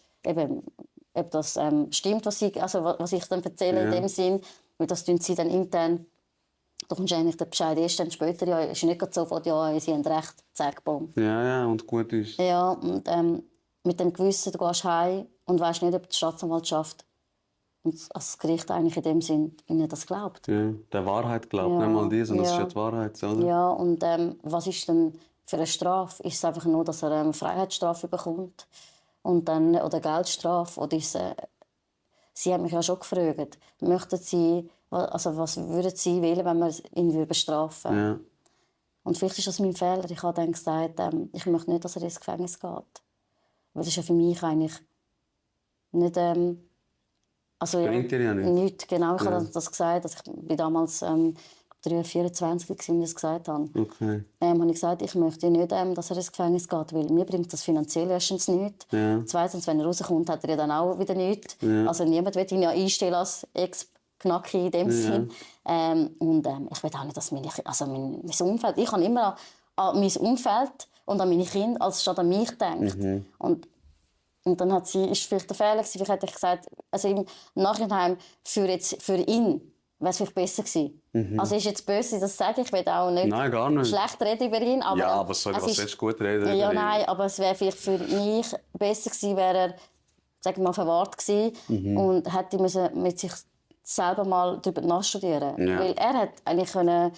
stimmt, was ich dann erzähle in dem Sinn, weil das tun sie dann intern. Da kommst du eigentlich den Bescheid erst dann später, ja, ist nicht sofort, ja, sie haben recht, zack, bumm. Ja, und gut ist. Ja, und mit dem Gewissen, du gehst heim und weißt nicht, ob die Staatsanwaltschaft und das Gericht eigentlich in dem Sinn ihnen das glaubt. Ja, der Wahrheit glaubt, nicht mal die, sondern das ist ja die Wahrheit, oder? Ja, und was ist denn für eine Strafe? Ist es einfach nur, dass er eine Freiheitsstrafe bekommt und dann, oder Geldstrafe? Oder ist Sie haben mich ja schon gefragt, möchten Sie, also was würden Sie wählen, wenn wir ihn bestrafen? Ja. Und vielleicht ist das mein Fehler. Ich habe dann gesagt, ich möchte nicht, dass er ins Gefängnis geht. Weil das ist ja für mich eigentlich nicht... also ja, bringt dir ja nichts. Genau, ich habe das gesagt. Also ich war damals 24, als ich das gesagt habe. Okay. Habe ich gesagt, ich möchte nicht, dass er ins Gefängnis geht, weil mir bringt das finanziell erstens nichts. Ja. Zweitens, wenn er rauskommt, hat er ja dann auch wieder nichts. Ja. Also niemand will ihn ja einstellen als Ex-Knacki in dem Sinn. Ich will auch nicht, dass mein Umfeld... Ich habe immer an mein Umfeld und an meine Kinder als statt an mich gedacht. Und dann ist vielleicht der Fehler gewesen. Vielleicht hätte ich gesagt, also im Nachhinein für ihn wäre es vielleicht besser gewesen. Also ist jetzt böse, das sage ich. Ich will auch nicht, Nein, gar nicht. schlecht reden über ihn. Aber, Ja, aber sorry, was willst du gut reden über ja, ihn? nein, aber es wäre vielleicht für mich besser gewesen, wäre er, sagen wir mal, verwahrt gewesen und hätte mit sich selber mal darüber nachstudieren. Ja. Weil er hat eigentlich können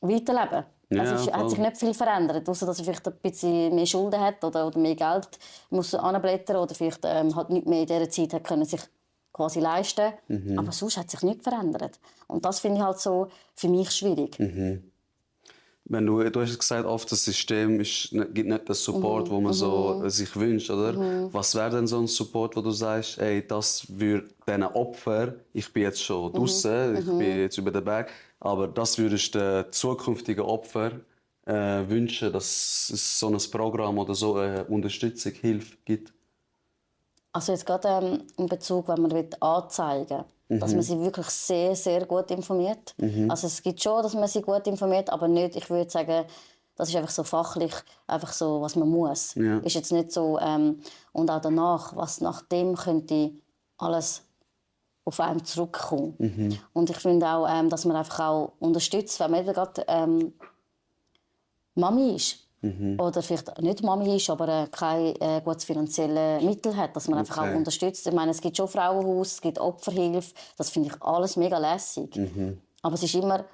weiterleben. Ja, Also hat sich nicht viel verändert, außer dass er vielleicht ein bisschen mehr Schulden hat oder mehr Geld muss anblättern oder vielleicht halt nicht mehr in dieser Zeit hat können sich quasi leisten. Aber sonst hat sich nichts verändert. Und das finde ich halt so für mich schwierig. Wenn du hast gesagt, oft das System gibt nicht den Support, wo man so sich wünscht, oder? Was wäre denn so ein Support, wo du sagst, ey, das würde diesen Opfer, ich bin jetzt schon draußen, ich bin jetzt über den Berg, aber das würdest du den zukünftigen Opfer wünschen, dass es so ein Programm oder so eine Unterstützung, Hilfe gibt? Also jetzt gerade in Bezug, wenn man anzeigen will, dass man sie wirklich sehr, sehr gut informiert. Also es gibt schon, dass man sie gut informiert, aber nicht, ich würde sagen, das ist einfach so fachlich, einfach so, was man muss. Ja. Ist jetzt nicht so, und auch danach, was nach dem könnte alles auf einen zurückkommen. Und ich finde auch, dass man einfach auch unterstützt, wenn man eben gerade Mami ist. Oder vielleicht nicht Mami ist, aber kein gutes finanzielles Mittel hat, dass man einfach auch unterstützt. Ich meine, es gibt schon Frauenhaus, es gibt Opferhilfe, das finde ich alles mega lässig. Aber es ist immer,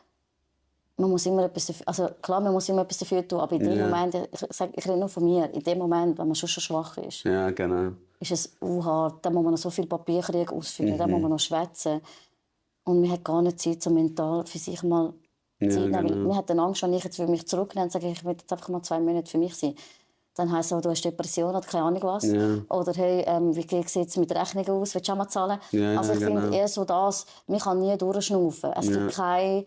man muss immer etwas dafür, also klar, man muss immer etwas dafür tun, aber in dem Moment, ich rede nur von mir, in dem Moment, wenn man schon schwach ist, Ja, genau. ist es hart, dann muss man noch so viel Papierkrieg ausfüllen, dann muss man noch schwätzen. Und man hat gar nicht Zeit, so mental für sich mal Zeit nehmen. Weil man hat dann Angst, wenn ich jetzt mich zurücknehme und sage, ich will jetzt einfach mal 2 Monate für mich sein. Dann heisst es, du hast Depression oder keine Ahnung was. Ja. Oder hey, wie sieht es mit Rechnungen aus, willst du auch mal zahlen? Ja, also ich finde eher so das, man kann nie durchschnaufen. Es gibt keine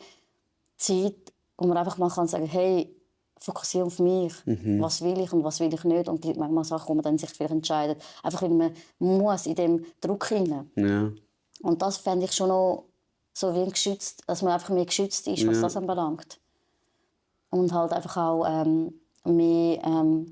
Zeit, wo man einfach mal kann sagen, hey, fokussiere auf mich. Was will ich und was will ich nicht. Und es gibt manchmal Sachen, wo man dann sich vielleicht entscheidet. Einfach weil man muss in dem Druck hinein. Ja. Und das fände ich schon noch so wie geschützt, dass man einfach mehr geschützt ist, was das anbelangt. Und halt einfach auch mehr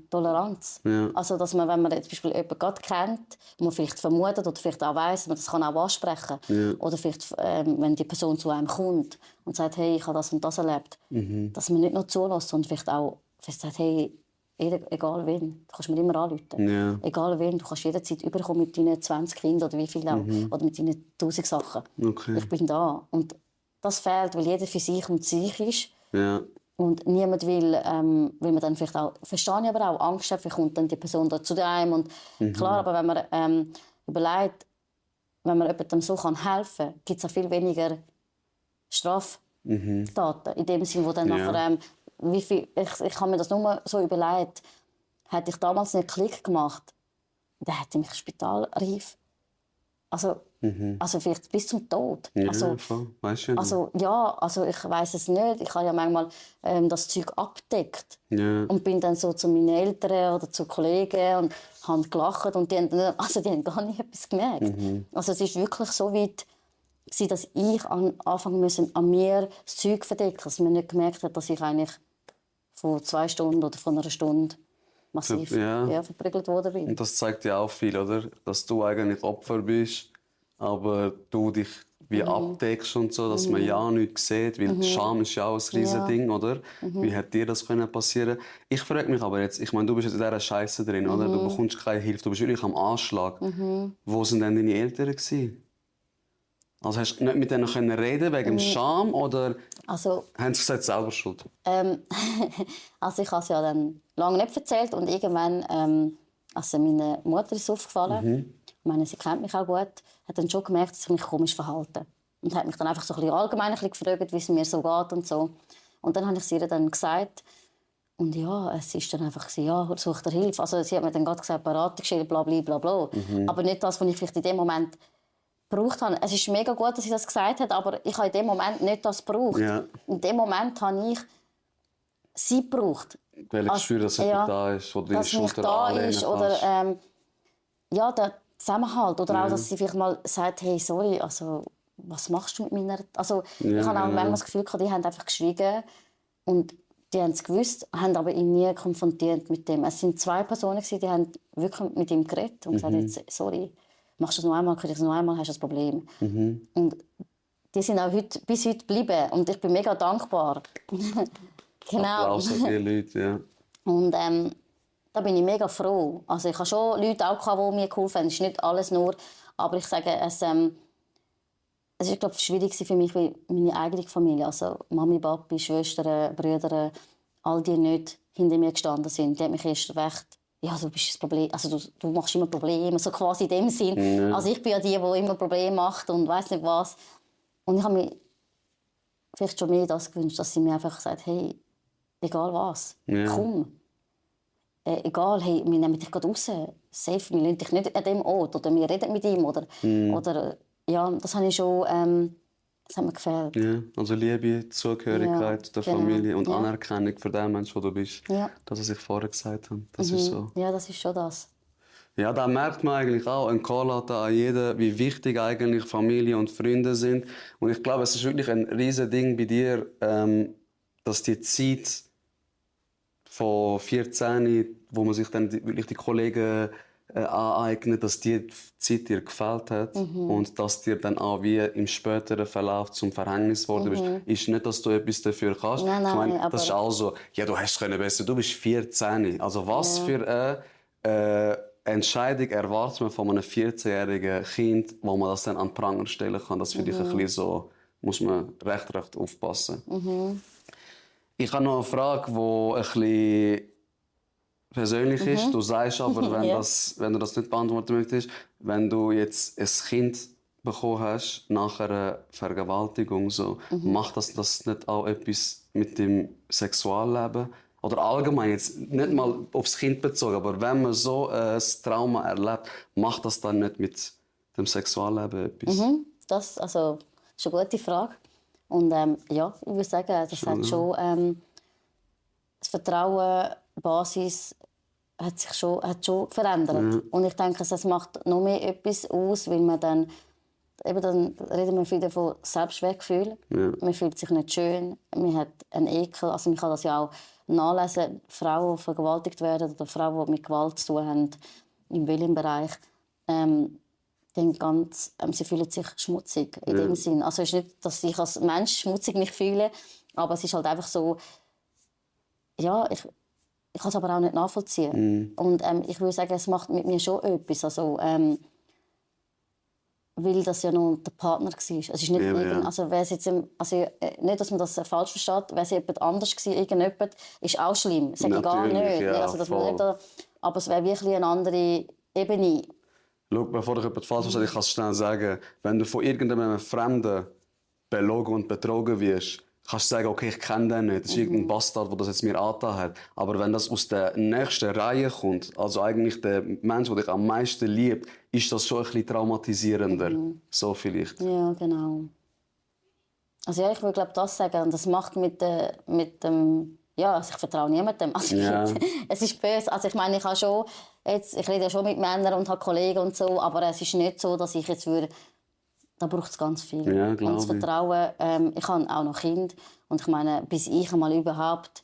Toleranz. Ja. Also, dass man, wenn man jetzt zum Beispiel jemanden gerade kennt, man vielleicht vermutet oder vielleicht auch weiss, man das kann auch ansprechen. Oder vielleicht, wenn die Person zu einem kommt und sagt, hey, ich habe das und das erlebt, dass man nicht nur zulässt, sondern vielleicht auch sagt, hey, egal wen, du kannst mir immer anrufen. Ja. Egal wen, du kannst jederzeit überkommen mit deinen 20 Kindern oder wie viel auch, oder mit deinen 1000 Sachen. Okay. Ich bin da. Und das fehlt, weil jeder für sich und sich ist. Ja. Und niemand will, weil man dann vielleicht auch, verstehe ich aber auch, Angst hat, vielleicht kommt dann die Person da zu einem. Und klar, aber wenn man überlegt, wenn man jemandem so helfen kann, gibt es auch viel weniger Straftaten. In dem Sinne, wo dann nachher, wie viel, ich habe mir das nur so überlegt, hätte ich damals nicht Klick gemacht, dann hätte ich mich ins Spital reif. Also vielleicht bis zum Tod. Ja, Also, voll. Weißt du also ich weiss es nicht. Ich habe ja manchmal das Zeug abgedeckt. Ja. Und bin dann so zu meinen Eltern oder zu Kollegen und haben gelacht. Und die haben gar nicht etwas gemerkt. Also es ist wirklich so weit, dass ich anfangen musste, an mir das Zeug zu verdecken. Dass man nicht gemerkt hat, dass ich eigentlich von 2 Stunden oder von einer Stunde massiv verprügelt worden bin. Und das zeigt ja auch viel, oder? Dass du eigentlich Opfer bist, aber du dich wie abdeckst und so, dass man ja nichts sieht, weil Scham ist ja auch ein riesiges Ding, oder? Wie hätte dir das passieren können? Ich frage mich aber jetzt, ich meine, du bist jetzt in dieser Scheiße drin, oder? Du bekommst keine Hilfe, du bist wirklich am Anschlag. Wo sind denn deine Eltern gewesen? Also hast du nicht mit denen reden wegen dem Scham, oder haben sie gesagt, selber schuld? Also ich habe es ja dann lange nicht erzählt und irgendwann, also meine Mutter ist aufgefallen, ich meine, sie kennt mich auch gut, hat dann schon gemerkt, dass ich mich komisch verhalte. Und hat mich dann einfach so ein bisschen allgemein gefragt, wie es mir so geht und so. Und dann habe ich es ihr dann gesagt. Und ja, es ist dann einfach, ja, such dir Hilfe. Also sie hat mir dann gerade gesagt, Beratungsstelle, bla bla bla bla. Aber nicht das, was ich vielleicht in dem Moment gebraucht habe. Es ist mega gut, dass sie das gesagt hat, aber ich habe in dem Moment nicht das gebraucht. Ja. In dem Moment habe ich sie gebraucht. Weil ich spüre, dass jemand da ist, wo du deine Schulter anlehnen kannst. Oder ja, der Zusammenhalt. Oder auch, dass sie vielleicht mal sagt, hey, sorry, also, was machst du mit meiner... Also, ich habe auch manchmal das Gefühl, die haben einfach geschwiegen. Und die haben es gewusst, haben aber ihn nie konfrontiert mit dem. Es waren 2 Personen, die haben wirklich mit ihm geredet und gesagt, jetzt, sorry, machst du das noch einmal, kriegst du das noch einmal, hast du das Problem. Und die sind auch bis heute geblieben und ich bin mega dankbar. Genau. Applaus an die Leute, ja. Und da bin ich mega froh. Also ich habe schon Leute auch gehabt, die mir geholfen haben. Es ist nicht alles nur, aber ich sage, es war, glaube ich, schwierig für mich, wie meine eigene Familie, also Mami, Papi, Schwestern, Brüder, all die nicht hinter mir gestanden sind. Die haben mich erst recht, ja, du bist das Problem, also du machst immer Probleme, so quasi in dem Sinn. Also ich bin ja die immer Probleme macht und weiss nicht was. Und ich habe mir vielleicht schon mehr das gewünscht, dass sie mir einfach sagt, hey, egal was, komm. Egal, hey, wir nehmen dich gerade raus, safe, wir lassen dich nicht an dem Ort oder wir reden mit ihm oder ja, das habe ich schon, das hat mir gefällt. Ja, also Liebe, Zugehörigkeit der Familie und Anerkennung für den Menschen, der du bist, dass sie sich vorher gesagt haben. Das ist so. Ja, das ist schon das. Ja, da merkt man eigentlich auch ein Call an jeden, wie wichtig eigentlich Familie und Freunde sind. Und ich glaube, es ist wirklich ein riesen Ding bei dir, dass die Zeit von 14, wo man sich dann wirklich die Kollegen aneignet, dass die Zeit dir gefällt hat und dass dir dann auch wie im späteren Verlauf zum Verhängnis geworden bist. Ist nicht, dass du etwas dafür kannst. Nein, ich meine, aber das ist auch so, ja, du hast können besser, du bist 14. Also was für eine Entscheidung erwartet man von einem 14-jährigen Kind, wo man das dann an den Pranger stellen kann? Das finde ich ein bisschen so, muss man recht aufpassen. Ich habe noch eine Frage, die ein bisschen persönlich ist. Du sagst aber, wenn du das nicht beantworten möchtest, wenn du jetzt ein Kind bekommen hast nach einer Vergewaltigung, so, macht das nicht auch etwas mit dem Sexualleben? Oder allgemein, jetzt nicht mal aufs Kind bezogen, aber wenn man so ein Trauma erlebt, macht das dann nicht mit dem Sexualleben etwas? Das ist eine gute Frage. Und ja, ich würde sagen, das hat schon das Vertrauen, die Basis hat schon verändert. Und ich denke, es macht noch mehr etwas aus, weil man dann reden wir wieder von Selbstwertgefühl. Man fühlt sich nicht schön, man hat einen Ekel. Also man kann das ja auch nachlesen, Frauen, die vergewaltigt werden oder Frauen, die mit Gewalt zu tun haben, im Willenbereich. Sie fühlen sich schmutzig in dem Sinn. Also es ist nicht, dass ich als Mensch schmutzig mich fühle, aber es ist halt einfach so, ja, ich kann es aber auch nicht nachvollziehen. Und ich würde sagen, es macht mit mir schon etwas. Also, weil das ja noch der Partner war. Es ist nicht also, nicht, dass man das falsch versteht, wäre es jemand anders gewesen, irgendjemand, ist auch schlimm. Das sage ich gar nicht. Ja, also, dass man nicht aber es wäre wirklich eine andere Ebene. Schau, bevor ich etwas falsch verstehe, ich kann es schnell sagen, wenn du von irgendeinem Fremden belogen und betrogen wirst, kannst du sagen, okay, ich kenne den nicht, das ist irgendein Bastard, der das jetzt mir angetan hat. Aber wenn das aus der nächsten Reihe kommt, also eigentlich der Mensch, der dich am meisten liebt, ist das schon ein bisschen traumatisierender. So vielleicht. Ja, genau. Also ja, ich würde glaube das sagen. Und das macht mit dem... Ja, also ich vertraue niemandem. Also es ist böse. Also ich meine, ich rede ja schon mit Männern und habe Kollegen und so, aber es ist nicht so, dass ich jetzt würde... Da braucht es ganz viel. Ja, und das Vertrauen, ich habe auch noch Kinder. Und ich meine, bis ich einmal überhaupt...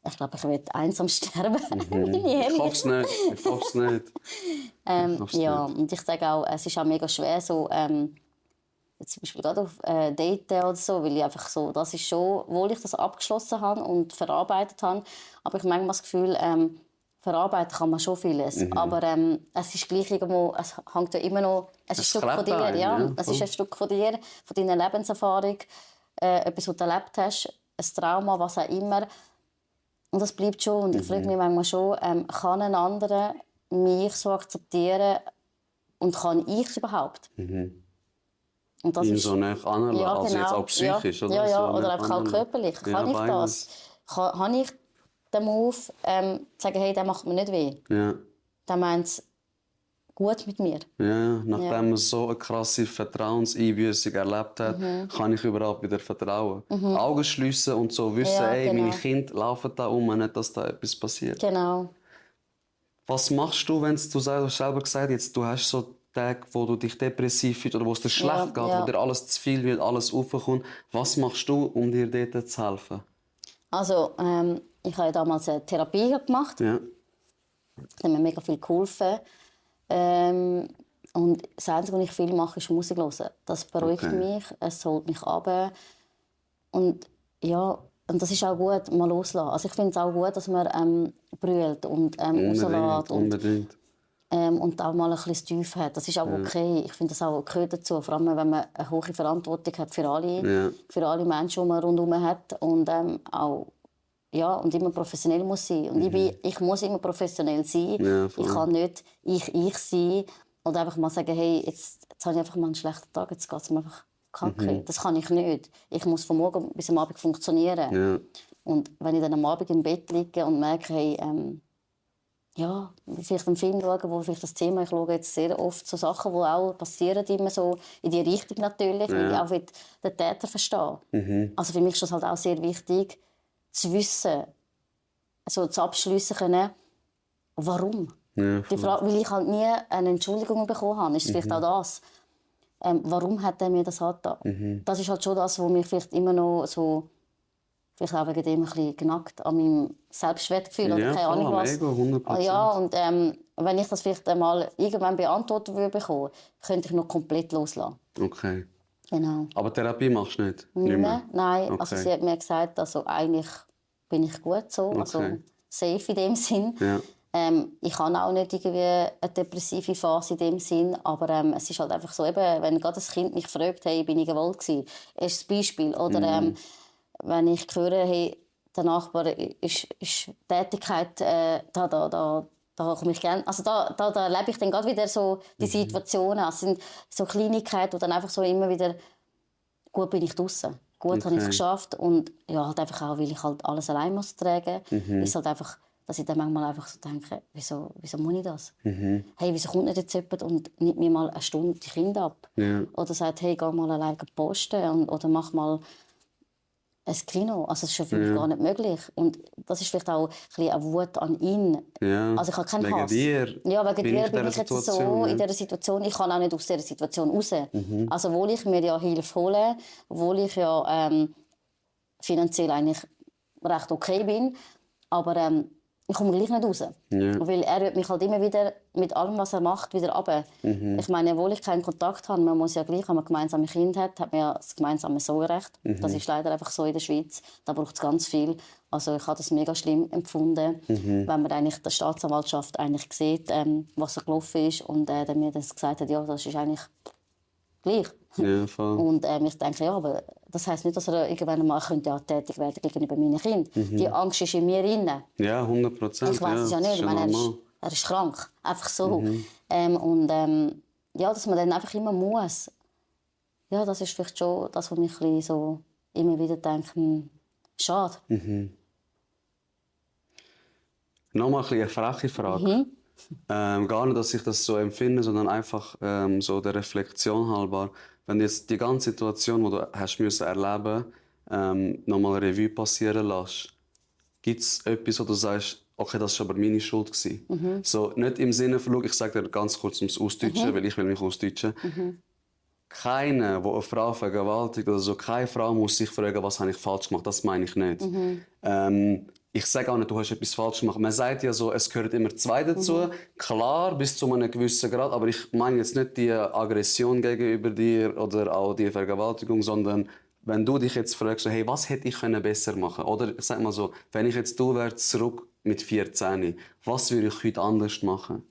Ich glaube, ich werde einsam sterben. Ich hoffe es nicht. Ja, und ich sage auch, es ist auch mega schwer, so, jetzt zum Beispiel gerade auf Daten oder so, weil ich einfach so, das ist schon, obwohl ich das abgeschlossen habe und verarbeitet habe, aber ich habe manchmal das Gefühl, verarbeiten kann man schon vieles, aber es ist gleich irgendwo, es hängt ja immer noch, es ist ein Stück von dir, es ist ein Stück von dir, von deiner Lebenserfahrung, etwas, was du erlebt hast, ein Trauma, was auch immer, und das bleibt schon, und ich frage mich manchmal schon, kann ein anderer mich so akzeptieren und kann ich es überhaupt? Und das ihn ist, so nah anlassen, ja, also jetzt genau. auch psychisch, ja, oder? Ja, ja, So oder nah einfach auch anlassen. körperlich. Ja, Kann ich beides. das? Habe ich den Move, zu sagen, hey, der macht mir nicht weh. Ja. Der meint es gut mit mir. Ja, nachdem man so eine krasse Vertrauenseinbüßung erlebt hat, kann ich überhaupt wieder vertrauen. Augen schliessen und so wissen, Ja, ey, meine genau. Kinder laufen da nicht, dass da etwas passiert. Genau. Was machst du, wenn du selber gesagt hast, du hast so Tage, wo du dich depressiv fühlst oder wo es dir schlecht geht, ja. wo dir alles zu viel wird, alles aufkommt. Was machst du, um dir dort zu helfen? Also, ich habe ja damals eine Therapie gemacht. Ja. Das hat mir mega viel geholfen. Und das Einzige, was ich viel mache, ist Musik hören. Das beruhigt mich, es holt mich runter. Und ja, und das ist auch gut, mal loslassen. Also ich finde es auch gut, dass man brüllt und rauslässt und auch mal ein bisschen tief hat. Das ist auch okay. Ich finde, das auch gehört dazu. Vor allem, wenn man eine hohe Verantwortung hat für alle Menschen, die man rundherum hat. Und auch ja, und immer professionell muss sein. Und ich muss immer professionell sein. Ja, ich kann nicht ich sein und einfach mal sagen, hey, jetzt habe ich einfach mal einen schlechten Tag, jetzt geht es mir einfach kacke. Das kann ich nicht. Ich muss von morgen bis am Abend funktionieren. Ja. Und wenn ich dann am Abend im Bett liege und merke, hey, ja, vielleicht einen Film schauen, wo vielleicht das Thema, ich schaue jetzt sehr oft so Sachen, die auch passieren, immer so in die Richtung natürlich, weil ich auch den Täter verstehe. Also für mich ist das halt auch sehr wichtig, zu wissen, also zu abschliessen können, warum. Ja, Die Frage, weil ich halt nie eine Entschuldigung bekommen habe, ist vielleicht auch das. Warum hat er mir das angetan? Das ist halt schon das, was mich vielleicht immer noch so, vielleicht auch wegen dem ein bisschen genackt an meinem Selbstwertgefühl oder keine Ahnung was. Mega, 100%. Ja, und wenn ich das vielleicht einmal irgendwann beantwortet würde bekommen, könnte ich noch komplett loslassen. Okay. Genau. Aber Therapie machst du nicht? Nicht mehr? Nein, Okay. also sie hat mir gesagt, also eigentlich bin ich gut so, also safe in dem Sinn. Ja. Ich habe auch nicht irgendwie eine depressive Phase in dem Sinn, aber es ist halt einfach so, eben, wenn gerade ein Kind mich fragt, hey, bin ich gewollt gewesen, ist das Beispiel. Oder wenn ich höre, hey, der Nachbar ist Tätigkeit, da komme ich gerne, also da erlebe ich dann gerade wieder so die Situationen. Es sind so Kleinigkeiten, wo dann einfach so immer wieder, gut bin ich draußen, gut habe ich es geschafft und ja, halt einfach auch, weil ich halt alles allein muss tragen, ist halt einfach, dass ich dann manchmal einfach so denke, wieso muss ich das? Hey, wieso kommt nicht jetzt jemand und nimmt mir mal eine Stunde die Kinder ab? Ja. Oder sagt, hey, geh mal alleine posten oder mach mal ein Kino. Also das ist für mich gar nicht möglich. Und das ist vielleicht auch ein bisschen eine Wut an ihn. Ja. Also ich habe keinen Wegen Hass. dir Ja, wegen bin dir ich bin ich jetzt so in dieser Situation. Ich kann auch nicht aus dieser Situation raus. Also obwohl ich mir ja Hilfe hole, obwohl ich ja finanziell eigentlich recht okay bin, aber ich komme gleich nicht raus. Ja. Weil er wird mich halt immer wieder mit allem, was er macht, wieder runter. Ich meine, obwohl ich keinen Kontakt habe, man muss ja gleich, wenn man gemeinsame Kinder hat man ja das gemeinsame Sorgerecht. Das ist leider einfach so in der Schweiz. Da braucht es ganz viel. Also ich habe das mega schlimm empfunden, wenn man eigentlich der Staatsanwaltschaft eigentlich sieht, was so gelaufen ist und der mir das gesagt hat, ja, das ist eigentlich gleich. Ja, voll. Und ich denke, ja, aber das heisst nicht, dass er irgendwann mal tätig werden gegenüber meinen Kindern. Die Angst ist in mir drin. Ja, 100%. Ich weiß es ja nicht. Ich meine, er ist krank. Einfach so. Ja, dass man dann einfach immer muss. Ja, das ist vielleicht schon das, was mich ein bisschen so immer wieder denke, schade. Nochmal eine freche Frage. Gar nicht, dass ich das so empfinde, sondern einfach so der Reflexion halber. Wenn du jetzt die ganze Situation, die du hast müssen erleben nochmal eine Revue passieren lässt, gibt es etwas, wo du sagst, okay, das war aber meine Schuld gewesen. So, nicht im Sinne von, ich sage dir ganz kurz ums Ausdeutschen, weil ich will mich ausdeutschen. Keiner, der eine Frau vergewaltigt oder so, keine Frau muss sich fragen, was habe ich falsch gemacht. Das meine ich nicht. Ich sage auch nicht, du hast etwas falsch gemacht. Man sagt ja so, es gehört immer zwei dazu. Klar, bis zu einem gewissen Grad. Aber ich meine jetzt nicht die Aggression gegenüber dir oder auch die Vergewaltigung, sondern wenn du dich jetzt fragst, hey, was hätte ich besser machen können? Oder ich sag mal so, wenn ich jetzt du wäre zurück mit 14, was würde ich heute anders machen?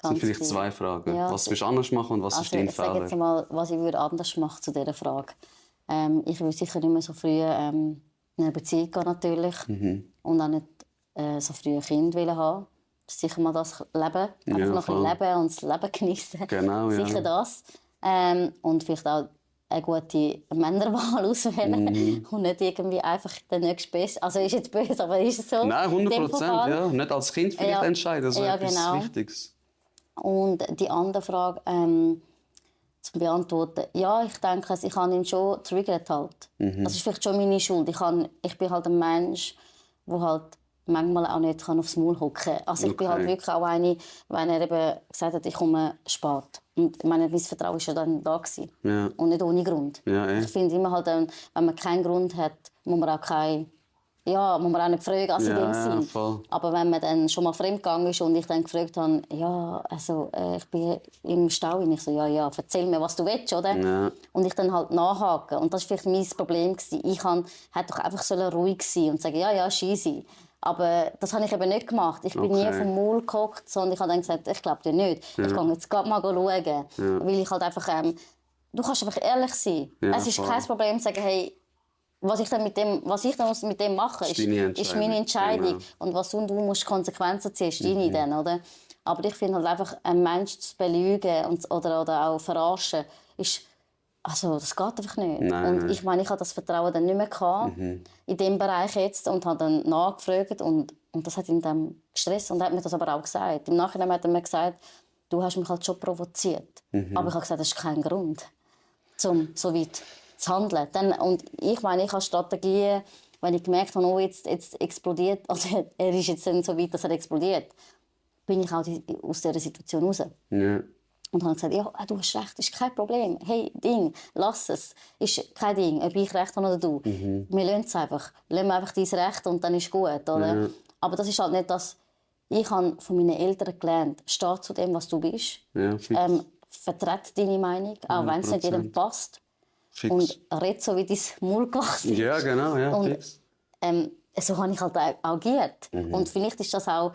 Das sind vielleicht zwei Fragen. Ja, was willst du anders machen und was ist dein Fehler? Sag jetzt mal, was ich würde anders machen zu dieser Frage. Ich würde sicher nicht mehr so früh in eine Beziehung gehen, natürlich. Und auch nicht so früh ein Kind haben. Sicher mal das Leben. Einfach noch ein Leben und das Leben genießen. Genau, sicher das. Und vielleicht auch eine gute Männerwahl auswählen und nicht irgendwie einfach den nächsten Beste. Also ist jetzt böse, aber ist es so? Nein, 100%, ja. Nicht als Kind vielleicht entscheiden, das ist etwas genau. Wichtiges. Und die andere Frage zu beantworten, ja, ich denke, ich habe ihn schon triggert halt. Das ist vielleicht schon meine Schuld. Ich bin halt ein Mensch, der halt manchmal auch nicht aufs Maul hocken kann. Also ich bin halt wirklich auch eine, wenn er eben gesagt hat, ich komme spät. Und ich meine, mein Vertrauen war ja dann da gewesen. Ja. Und nicht ohne Grund. Ja, ich finde immer halt, wenn man keinen Grund hat, muss man auch nicht fragen, also in dem Sinn. Voll. Aber wenn man dann schon mal fremdgegangen ist und ich dann gefragt habe, ja, also ich bin im Stau, und ich so, ja, erzähl mir, was du willst, oder? Ja. Und ich dann halt nachhaken. Und das war vielleicht mein Problem gewesen. Ich hätte doch einfach ruhig sein und sagen, ja, scheisse. Aber das habe ich eben nicht gemacht. Ich bin nie vom Maul gehockt, sondern ich habe dann gesagt, ich glaube dir nicht. Ich gehe jetzt gerade mal schauen. Ja. Weil ich halt einfach, du kannst einfach ehrlich sein. Ja, es ist kein Problem zu sagen, hey, was ich dann mit dem mache, ist meine Entscheidung. Genau. Und was du musst Konsequenzen ziehen, ist deine dann, oder? Aber ich finde halt einfach, einen Menschen zu belügen oder auch verarschen, also, das geht einfach nicht. Nein. Und ich meine, ich hatte das Vertrauen dann nicht mehr gehabt, in diesem Bereich jetzt, und habe dann nachgefragt und das hat ihn dann gestresst und er hat mir das aber auch gesagt. Im Nachhinein hat er mir gesagt, du hast mich halt schon provoziert. Aber ich habe gesagt, das ist kein Grund, um so weit zu handeln. Und ich meine, ich habe Strategien, wenn ich gemerkt habe, oh, jetzt explodiert, also er ist jetzt dann so weit, dass er explodiert, bin ich auch aus dieser Situation raus. Ja. Und habe gesagt, ja, du hast recht, ist kein Problem. Hey, lass es. Ist kein Ding, ob ich recht habe oder du. Wir lassen es einfach. Lassen wir einfach dein Recht und dann ist gut, oder? Ja. Aber das ist halt nicht das... Ich habe von meinen Eltern gelernt, steh zu dem, was du bist. Ja, vertrete deine Meinung, auch wenn es nicht jedem passt. Fix. Und red so, wie dein Maul gewachsen ist. Ja, genau, ja, und, fix. So habe ich halt agiert. Und vielleicht ist das auch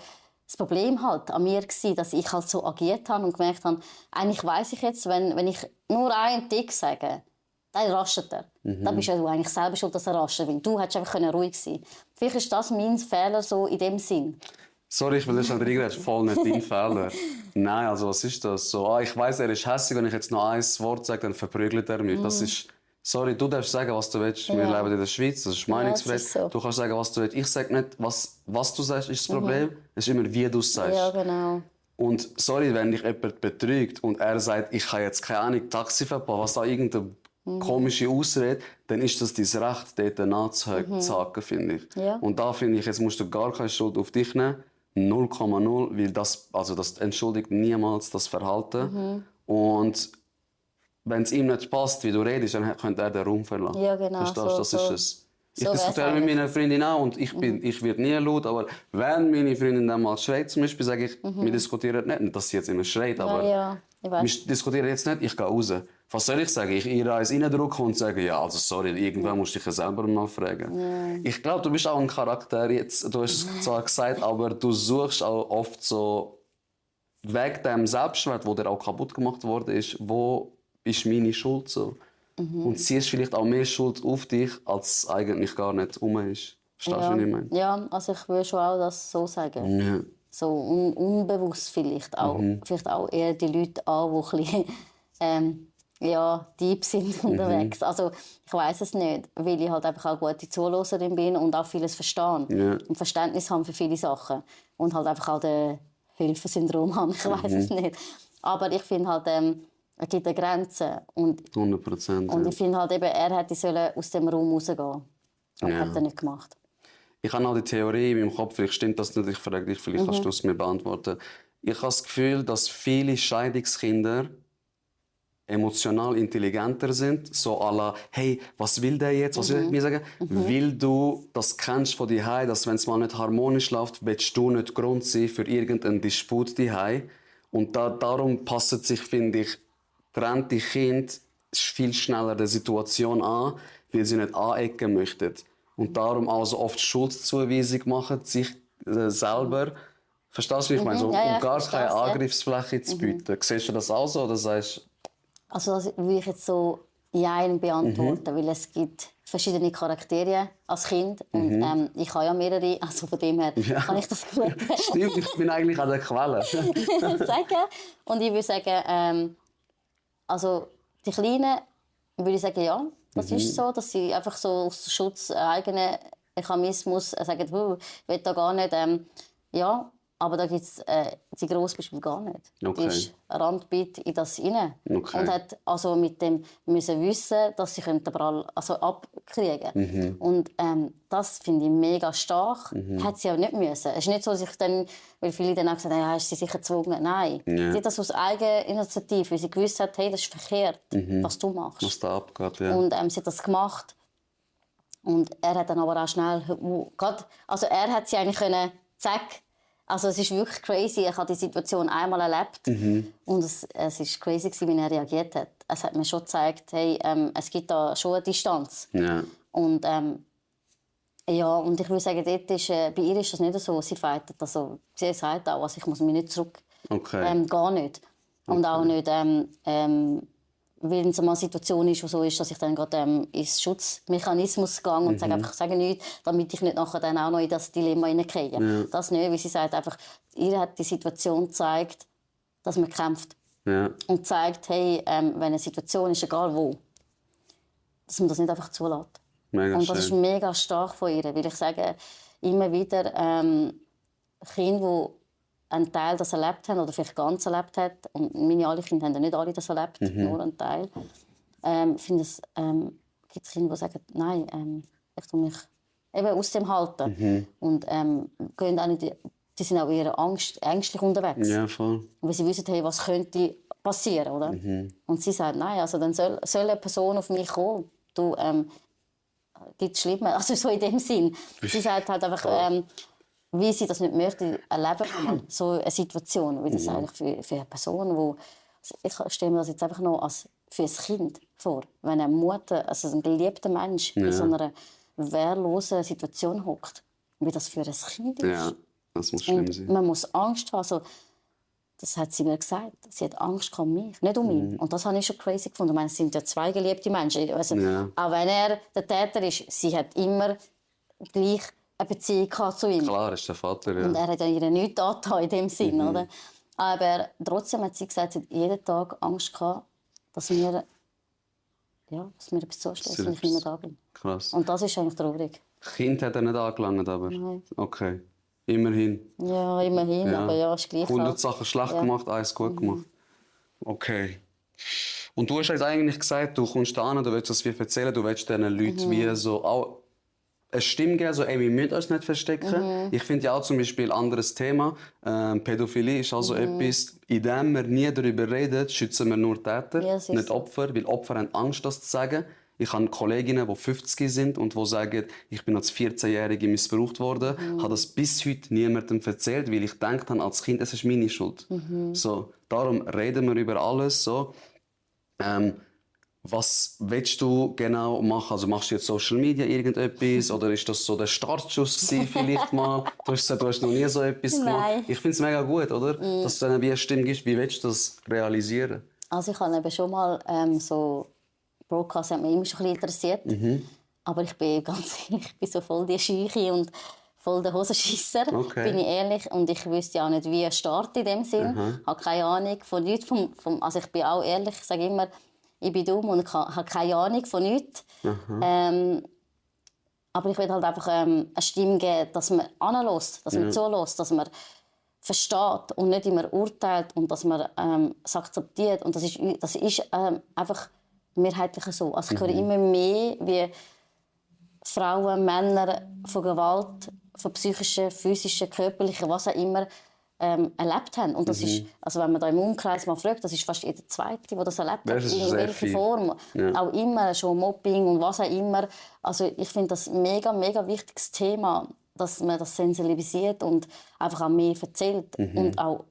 das Problem halt an mir gewesen, dass ich halt so agiert habe und gemerkt habe, eigentlich weiss ich jetzt, wenn ich nur einen Tick sage, dann rastet er. Dann bist ja du eigentlich selber schuld, dass er rastet, weil du hättest einfach ruhig sein können. Vielleicht ist das mein Fehler so in dem Sinn. Sorry, ich will das schon reingehen, das ist voll nicht dein Fehler. Nein, also was ist das? So, ich weiss, er ist hässlich, wenn ich jetzt noch ein Wort sage, dann verprügelt er mich. Das ist... Sorry, du darfst sagen, was du willst. Ja. Wir leben in der Schweiz, das ist Meinungsfreiheit. So. Du kannst sagen, was du willst. Ich sage nicht, was du sagst, ist das Problem. Es ist immer, wie du es sagst. Ja, genau. Und sorry, wenn dich jemand betrügt und er sagt, ich kann jetzt keine Ahnung, Taxi verpassen, was da irgendeine komische Ausrede, dann ist das dein Recht, dort nachzuhaken, finde ich. Ja. Und da finde ich, jetzt musst du gar keine Schuld auf dich nehmen. 0,0, weil das entschuldigt niemals das Verhalten. Und wenn es ihm nicht passt, wie du redest, dann könnte er den Raum verlassen. Ja, genau. Verstehst du? Das ist es. Ich diskutiere mit meiner Freundin auch und ich werde nie laut, aber wenn meine Freundin dann mal schreit, zum Beispiel, sage ich, wir diskutieren nicht, dass sie jetzt immer schreit, aber wir diskutieren jetzt nicht, ich gehe raus. Was soll ich sagen? Ich ihr eins reindrücken und sage, ja, also sorry, irgendwann musst du dich selber mal fragen. Ja. Ich glaube, du bist auch ein Charakter jetzt, du hast es zwar gesagt, aber du suchst auch oft so, wegen dem Selbstwert, der dir auch kaputt gemacht worden ist, wo ist meine Schuld so. Und ziehst vielleicht auch mehr Schuld auf dich, als eigentlich gar nicht um ist. Verstehst du, was ich meine? Ja, also ich würde schon auch das so sagen. Ja. So unbewusst vielleicht auch. Vielleicht auch eher die Leute an, die ein bisschen, deep sind unterwegs. Also ich weiss es nicht, weil ich halt einfach auch gute Zuhörerin bin und auch vieles verstehe. Ja. Und Verständnis haben für viele Sachen. Und halt einfach auch das Hilfesyndrom haben, ich weiss es nicht. Aber ich finde halt... Es gibt eine Grenze. Und 100%. Und ich finde halt eben, er hätte aus dem Raum rausgehen. Aber hat er nicht gemacht. Ich habe noch die Theorie in meinem Kopf, vielleicht stimmt das nicht, ich frage dich, vielleicht kannst du es mir beantworten. Ich habe das Gefühl, dass viele Scheidungskinder emotional intelligenter sind. So à la, hey, was will der jetzt? Was will ich mir sagen? Weil du das kennst von dir, dass wenn es mal nicht harmonisch läuft, willst du nicht Grund sein für irgendeinen Disput daheim. Und darum passen sich, finde ich, getrennte Kinder viel schneller der Situation an, weil sie nicht anecken möchten. Und darum auch so oft Schuldzuweisung machen, sich selber. Verstehst du, wie ich meine? So, ja, um gar keine Angriffsfläche zu bieten. Siehst du das auch so? Oder sagst... Also das will ich jetzt so ja beantworten, weil es gibt verschiedene Charaktere als Kind. Und ich habe ja mehrere, also von dem her kann ich das gut. Stimmt, ich bin eigentlich an der Quelle. sagen. Und ich würde sagen, also Die Kleinen, würde ich sagen, ja, das ist so, dass sie einfach so aus Schutz eigenen Mechanismus sagen, ich will da gar nicht, ja, aber da gibt es die Grosse beispielsweise gar nicht. Okay. Die ist randbit in das rein Okay. und hat also mit dem müssen wissen, dass sie abkriegen können. Und das finde ich mega stark. Hat sie aber nicht müssen. Es ist nicht so, dass ich dann, weil viele dann auch gesagt haben, ja, ist sie sicher gezwungen. Nein, sie hat das aus eigener Initiative, weil sie gewusst hat, hey, das ist verkehrt, was du machst. Was da abgeht, ja. Und sie hat das gemacht. Und er hat dann aber auch schnell, also er hat sie eigentlich können, zack. Also es ist wirklich crazy. Ich habe die Situation einmal erlebt und es ist crazy, wie er reagiert hat. Es hat mir schon gezeigt, hey, es gibt da schon eine Distanz. Ja. Und ja, und ich würde sagen, dort ist, bei ihr ist das nicht so. Sie fightet, also sie sagt auch, also ich muss mich nicht zurück, gar nicht. Und auch nicht, wenn es mal eine Situation ist, wo so ist, dass ich dann gerade ins Schutzmechanismus gehe und sage nichts, damit ich nicht nachher dann auch noch in das Dilemma hineinkriege. Ja. Das nicht, weil sie sagt einfach, ihr hat die Situation gezeigt, dass man kämpft. Ja. Und zeigt, hey, wenn eine Situation ist, egal wo, dass man das nicht einfach zulässt. Mega und das schön. ist mega stark von ihr, weil ich sage immer wieder, Kinder, die einen Teil das erlebt haben oder vielleicht ganz erlebt hat, und meine alle Kinder haben ja nicht alle das erlebt, nur einen Teil, finde es, gibt es Kinder, die sagen, nein, ich tue mich eben aus dem halten. Und gehen auch nicht, die sind auch eher ängstlich unterwegs. Ja, voll. Weil sie wissen, hey, was könnte passieren, oder? Und sie sagt, nein, also dann soll eine Person auf mich kommen. Du, gibt es Schlimmer, also so in dem Sinn. Sie sagt halt einfach, wie sie das nicht möchte, erleben so eine Situation, wie das eigentlich für eine Person, wo ich stelle mir das jetzt einfach noch als für ein Kind vor, wenn eine Mutter, also ein geliebter Mensch, in so einer wehrlosen Situation hockt, wie das für ein Kind ist. Ja, das muss schlimm sein. Man muss Angst haben, also, das hat sie mir gesagt. Sie hat Angst um mich, nicht um ihn. Und das habe ich schon crazy gefunden. Ich meine, es sind ja zwei geliebte Menschen. Also, auch wenn er der Täter ist, sie hat immer gleich eine Beziehung zu ihm. Klar, ist der Vater, ja. Und er hat ihr nichts angetan in dem Sinn, oder? Aber trotzdem hat sie gesagt, sie hat jeden Tag Angst gehabt, dass mir etwas zustößt, wenn ich nicht mehr da bin. Krass. Und das ist eigentlich traurig. Kind hat er nicht angelangt, aber? Nein. Okay. Immerhin. Ja, immerhin, aber ja, ist gleich. 100 Sachen schlecht gemacht, eins gut gemacht. Okay. Und du hast jetzt eigentlich gesagt, du kommst da an, du willst das wie erzählen, du willst diesen Leuten wie so auch eine Stimme geben, so, ey, wir müssen uns nicht verstecken. Ich finde ja auch zum Beispiel ein anderes Thema, Pädophilie ist also etwas, indem wir nie darüber reden, schützen wir nur Täter, nicht Opfer, weil Opfer haben Angst, das zu sagen. Ich habe Kolleginnen, die 50 sind und die sagen, ich bin als 14-Jährige missbraucht worden, habe das bis heute niemandem erzählt, weil ich gedacht habe, als Kind, es ist meine Schuld. So, darum reden wir über alles. So. Was willst du genau machen? Also machst du jetzt Social Media irgendetwas oder ist das so der Startschuss vielleicht mal? Du hast noch nie so etwas gemacht. Ich finde es mega gut, oder? Dass du dann wie eine Stimme gibst. Wie willst du das realisieren? Also ich habe eben schon mal so Broadcast hat mich immer schon ein bisschen interessiert. Aber ich bin ganz ehrlich, ich bin so voll die Scheuche und voll der Hosenschisser, bin ich ehrlich. Und ich wüsste auch nicht, wie ich starte in dem Sinn. Ich habe keine Ahnung von nichts. Also ich bin auch ehrlich, ich sage immer, ich bin dumm und ich habe keine Ahnung von nichts. Aber ich will halt einfach eine Stimme geben, dass man anlässt, dass man zulässt, dass man versteht und nicht immer urteilt und dass man es akzeptiert. Und das ist einfach mehrheitlich so. Also ich höre immer mehr, wie Frauen, Männer von Gewalt, von psychischen, physischen, körperlichen, was auch immer, erlebt haben. Und das ist, also wenn man da im Umkreis mal fragt, das ist fast jeder Zweite, der das erlebt hat, in welcher Form. Ja. Auch immer, schon Mobbing und was auch immer. Also ich finde das ein mega, mega wichtiges Thema, dass man das sensibilisiert und einfach auch mehr erzählt. Und auch,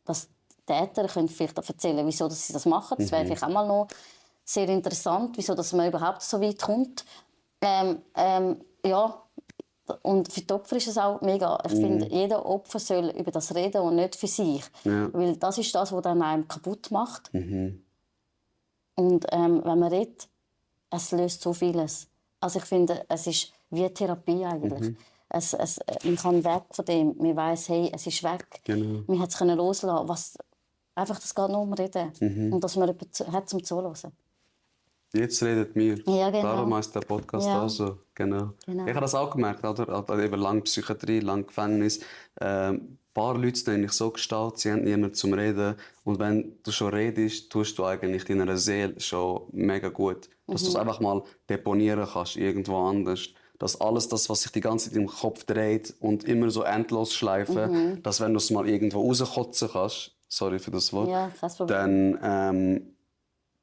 dass Täter können vielleicht auch erzählen, wieso dass sie das machen. Das wäre vielleicht auch mal noch sehr interessant, wieso dass man überhaupt so weit kommt. Ja. Und für die Opfer ist es auch mega. Ich finde, jeder Opfer soll über das reden und nicht für sich. Ja. Weil das ist das, was dann einem kaputt macht. Und wenn man redet, es löst so vieles. Also ich finde, es ist wie Therapie eigentlich. Man kann weg von dem. Man weiss, hey, es ist weg. Genau. Man hat es loslassen. Einfach, das geht nur um Reden. Und dass man jemanden hat zum Zuhören. Jetzt redet mir. Ja, genau. Darum heisst der Podcast auch so. Genau. Ich habe das auch gemerkt, oder? Eben lang Psychiatrie, lang Gefängnis. Ein paar Leute sind eigentlich so gestaltet, sie haben niemanden zum Reden. Und wenn du schon redest, tust du eigentlich deiner Seele schon mega gut. Dass du es einfach mal deponieren kannst, irgendwo anders. Dass alles das, was sich die ganze Zeit im Kopf dreht und immer so endlos schleifen, dass wenn du es mal irgendwo rauskotzen kannst, sorry für das Wort, Ja, kein Problem. dann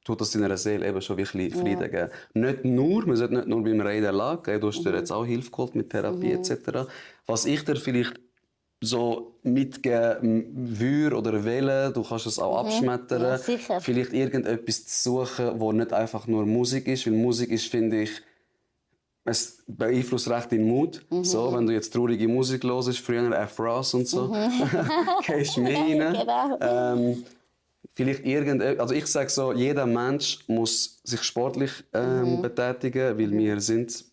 tut das deiner Seele eben schon wirklich Frieden geben. Nicht nur, man sollte nicht nur beim Reden lagen, du hast dir jetzt auch Hilfe geholt mit Therapie etc. Was ich dir vielleicht so mitgeben würde oder wählen, du kannst es auch abschmettern, Ja, sicher. vielleicht irgendetwas zu suchen, wo nicht einfach nur Musik ist, weil Musik ist, finde ich, es beeinflusst recht den Mut. So, wenn du jetzt traurige Musik hörst, früher F. Ross und so, gehst du mehr rein. Genau. Vielleicht also ich sage so, jeder Mensch muss sich sportlich betätigen, weil wir sind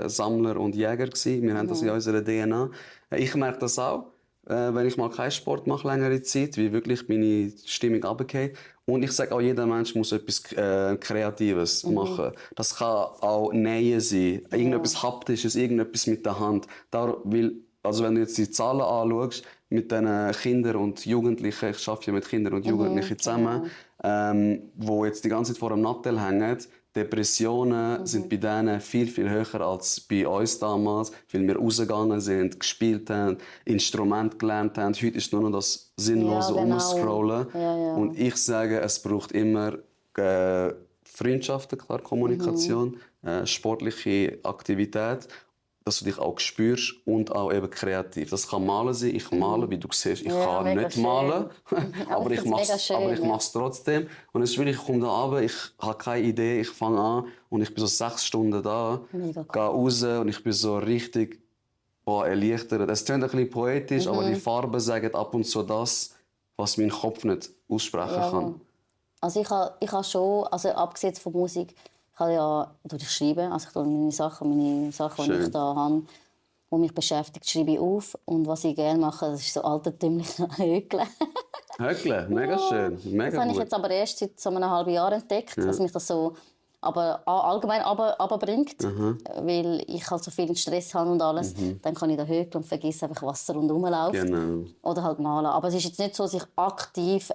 Sammler und Jäger gewesen. Wir haben das in unserer DNA. Ich merke das auch, wenn ich mal keinen Sport mache, längere Zeit, wie wirklich meine Stimmung runtergeht. Und ich sage auch, jeder Mensch muss etwas Kreatives machen. Das kann auch Nähen sein, irgendetwas Haptisches, irgendetwas mit der Hand. Also wenn du jetzt die Zahlen anschaust, mit den Kindern und Jugendlichen, ich arbeite ja mit Kindern und Jugendlichen zusammen, wo jetzt die ganze Zeit vor einem Nattel hängen, Depressionen sind bei denen viel, viel höher als bei uns damals, weil wir rausgegangen sind, gespielt haben, Instrument gelernt haben. Heute ist nur noch das sinnlose Ja, genau. Umscrollen. Ja. Und ich sage, es braucht immer Freundschaften, klar, Kommunikation, sportliche Aktivität, dass du dich auch spürst und auch eben kreativ. Das kann malen sein. Ich male, wie du siehst, ich kann mega nicht schön. malen, aber ich find's mega schön, mache es trotzdem. Und es ist wirklich, ich komme da runter, ich habe keine Idee, ich fange an und ich bin so 6 Stunden da, Mega cool. gehe raus und ich bin so richtig erleichtert. Es klingt ein bisschen poetisch, aber die Farben sagen ab und zu das, was mein Kopf nicht aussprechen kann. Also ich habe schon, also abgesehen von Musik, ich habe ja schreiben, also ich tue meine Sachen, die ich da habe, die mich beschäftigt, schreibe ich auf. Und was ich gerne mache, das ist so altertümlich Hökeln. Hökeln, mega schön, mega Das habe ich gut. jetzt aber erst seit so einem halben Jahr entdeckt, dass mich das so aber allgemein runterbringt, weil ich halt so viel Stress habe und alles. Dann kann ich da hökeln und vergesse einfach, was da rundherum läuft. Genau. Oder halt malen. Aber es ist jetzt nicht so, dass ich aktiv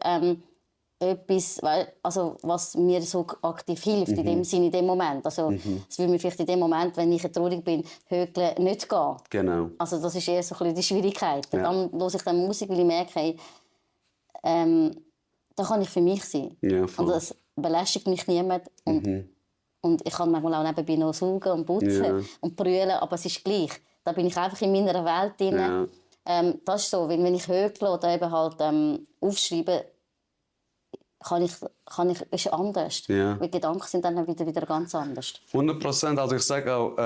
etwas, also was mir so aktiv hilft in dem Sinne, in dem Moment. Also es würde mir vielleicht in dem Moment, wenn ich traurig bin, hökeln nicht gehen. Genau. Also das ist eher so ein bisschen die Schwierigkeit. Ja. Dann höre ich dann Musik, weil ich merke, hey, da kann ich für mich sein. Ja, voll. Und das belästigt mich niemand. Und ich kann manchmal auch nebenbei noch saugen und putzen und brüllen, aber es ist gleich. Da bin ich einfach in meiner Welt drin. Das ist so, weil wenn ich hökle oder eben halt aufschreibe, ist anders. Ja. Weil die Gedanken sind dann wieder ganz anders. 100%. Also ich sage auch,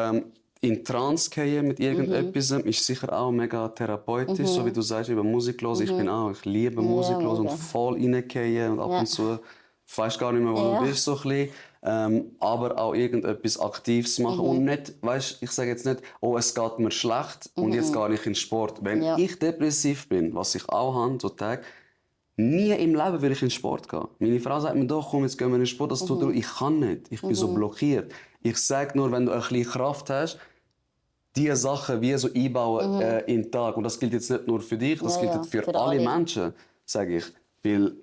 in Trance gehen mit irgendetwas ist sicher auch mega therapeutisch, so wie du sagst, über Musik hören. Ich liebe Musik hören und voll reingehen und ab und zu, ich weiss gar nicht mehr, wo du bist, so ein bisschen. Aber auch irgendetwas Aktives machen und nicht, weißt, ich sage jetzt nicht, oh, es geht mir schlecht und jetzt gehe ich in den Sport. Wenn ich depressiv bin, was ich auch habe, so Tag, nie im Leben will ich in den Sport gehen. Meine Frau sagt mir, doch, komm, jetzt gehen wir in den Sport. Das tut ich kann nicht. Ich bin so blockiert. Ich sage nur, wenn du ein bisschen Kraft hast, diese Sachen wie so einbauen in den Tag. Und das gilt jetzt nicht nur für dich, das gilt für alle Menschen, sage ich. Weil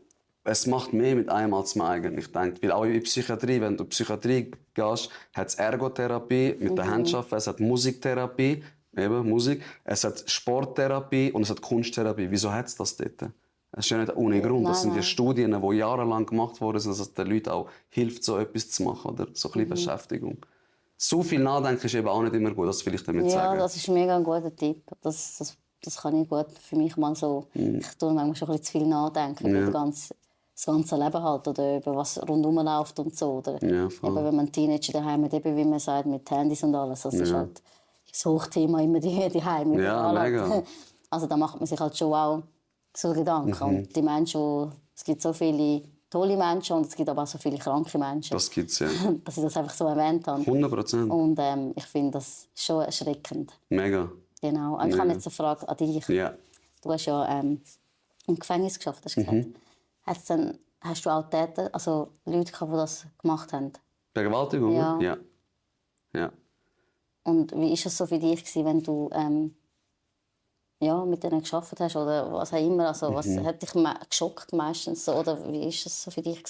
es macht mehr mit einem, als man eigentlich denkt. Weil auch in Psychiatrie, wenn du in Psychiatrie gehst, hat es Ergotherapie mit der Handschaffen, es hat Musiktherapie, eben Musik, es hat Sporttherapie und es hat Kunsttherapie. Wieso hat es das dort? Das ist ja nicht ohne Grund. Das sind ja Studien, die jahrelang gemacht wurden, dass es den Leuten auch hilft, so etwas zu machen. Oder so ein bisschen Beschäftigung. Zu viel Nachdenken ist eben auch nicht immer gut, das will ich damit sagen. Ja, das ist mega ein guter Tipp. Das kann ich gut für mich mal so. Ich tue manchmal schon ein bisschen zu viel nachdenken über das ganze Leben halt, oder über was rundherum läuft und so. Oder Ja, voll. eben, wenn man Teenager daheim hat, eben, wie man sagt, mit Handys und alles. Das ist halt das Hochthema immer die Heime. Ja, mega. Also da macht man sich halt schon auch so Gedanken. Und die Menschen, es gibt so viele tolle Menschen und es gibt aber auch so viele kranke Menschen. Das gibt es, ja. Dass ich das einfach so erwähnt habe. 100%. Und ich finde das schon erschreckend. Mega. Genau. Und ich habe jetzt eine Frage an dich. Ja. Du hast ja im Gefängnis geschafft, hast du gesagt. Hast du auch Täter, also Leute gehabt, die das gemacht haben? Vergewaltigung? Ja. Ja. Ja. Und wie war es so für dich, wenn du mit denen gearbeitet hast oder was auch immer? Also, was hat dich geschockt meistens? So, oder wie war es so für dich?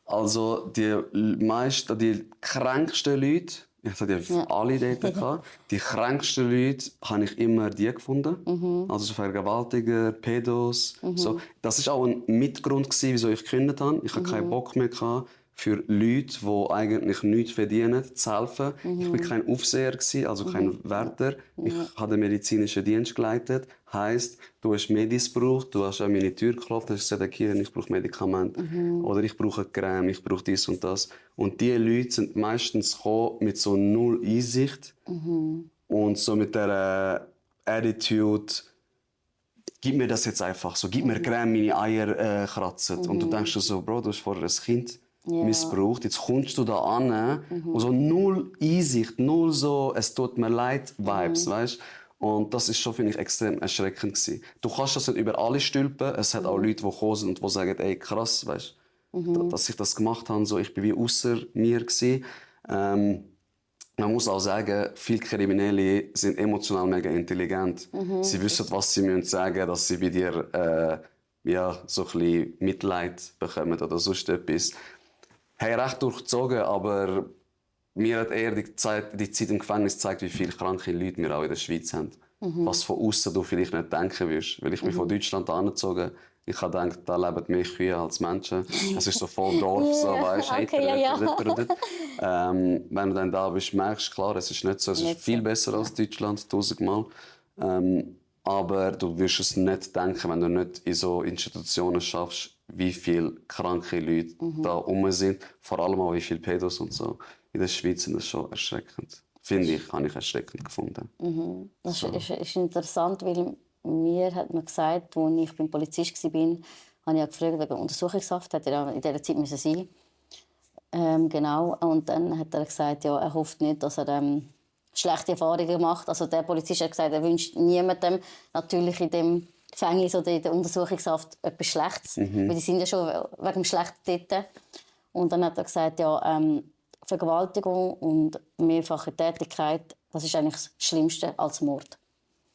Also die kränksten Leute, ich hatte alle dort gehabt, die kränksten Leute habe ich immer die gefunden. Also so Vergewaltiger, Pädos. So. Das war auch ein Mitgrund, wieso ich gekündigt habe. Ich hatte keinen Bock mehr gehabt, für Leute, die eigentlich nichts verdienen, zu helfen. Ich war kein Aufseher, also kein Wärter. Ich habe den medizinischen Dienst geleitet. Heisst, du hast Medis gebraucht, du hast an meine Tür geklopft, hast gesagt, Kirin, ich brauche Medikamente. Oder ich brauche Creme, ich brauche dies und das. Und diese Leute sind meistens gekommen mit so null Einsicht. Und so mit der Attitude, gib mir das jetzt einfach so, gib mir Creme, meine Eier kratzen. Und du denkst dir so, Bro, du hast vorher ein Kind missbraucht, jetzt kommst du da an und so null Einsicht, null so «es tut mir leid» Vibes, weißt? Und das ist schon, finde ich, extrem erschreckend gewesen. Du kannst das nicht über alle stülpen, es hat auch Leute, die kommen sind und die sagen «ey, krass, weißt? Dass ich das gemacht habe, so, ich bin wie ausser mir gewesen». Man muss auch sagen, viele Kriminelle sind emotional mega intelligent. Sie wissen, was sie sagen müssen, dass sie bei dir so ein bisschen Mitleid bekommen oder sonst etwas. Hey, recht durchgezogen, aber mir hat eher die Zeit im Gefängnis gezeigt, wie viele kranke Leute wir auch in der Schweiz haben. Was von außen du vielleicht nicht denken wirst. Weil ich bin von Deutschland angezogen. Ich habe gedacht, da leben mehr Kühe als Menschen. Es ist so voll Dorf, so, weißt du. Okay, wenn du dann da bist, merkst du, klar, es ist nicht so. Es ist viel besser als Deutschland, 1000-mal. Aber du wirst es nicht denken, wenn du nicht in so Institutionen schaffst, wie viele kranke Leute da rum sind. Vor allem auch wie viele Pädos und so. In der Schweiz sind das schon erschreckend. Finde ich, habe ich erschreckend gefunden. Das ist interessant, weil mir hat man gesagt, als ich beim Polizist war, habe ich ja gefragt wegen Untersuchungshaft, hätte er in dieser Zeit müssen sein. Genau. Und dann hat er gesagt, ja, er hofft nicht, dass er schlechte Erfahrungen macht. Also der Polizist hat gesagt, er wünscht niemandem natürlich in dem Gefängnis oder in der Untersuchungshaft etwas Schlechtes. Weil die sind ja schon wegen dem Schlechten dort. Und dann hat er gesagt, ja, Vergewaltigung und mehrfache Tätigkeit, das ist eigentlich das Schlimmste als Mord.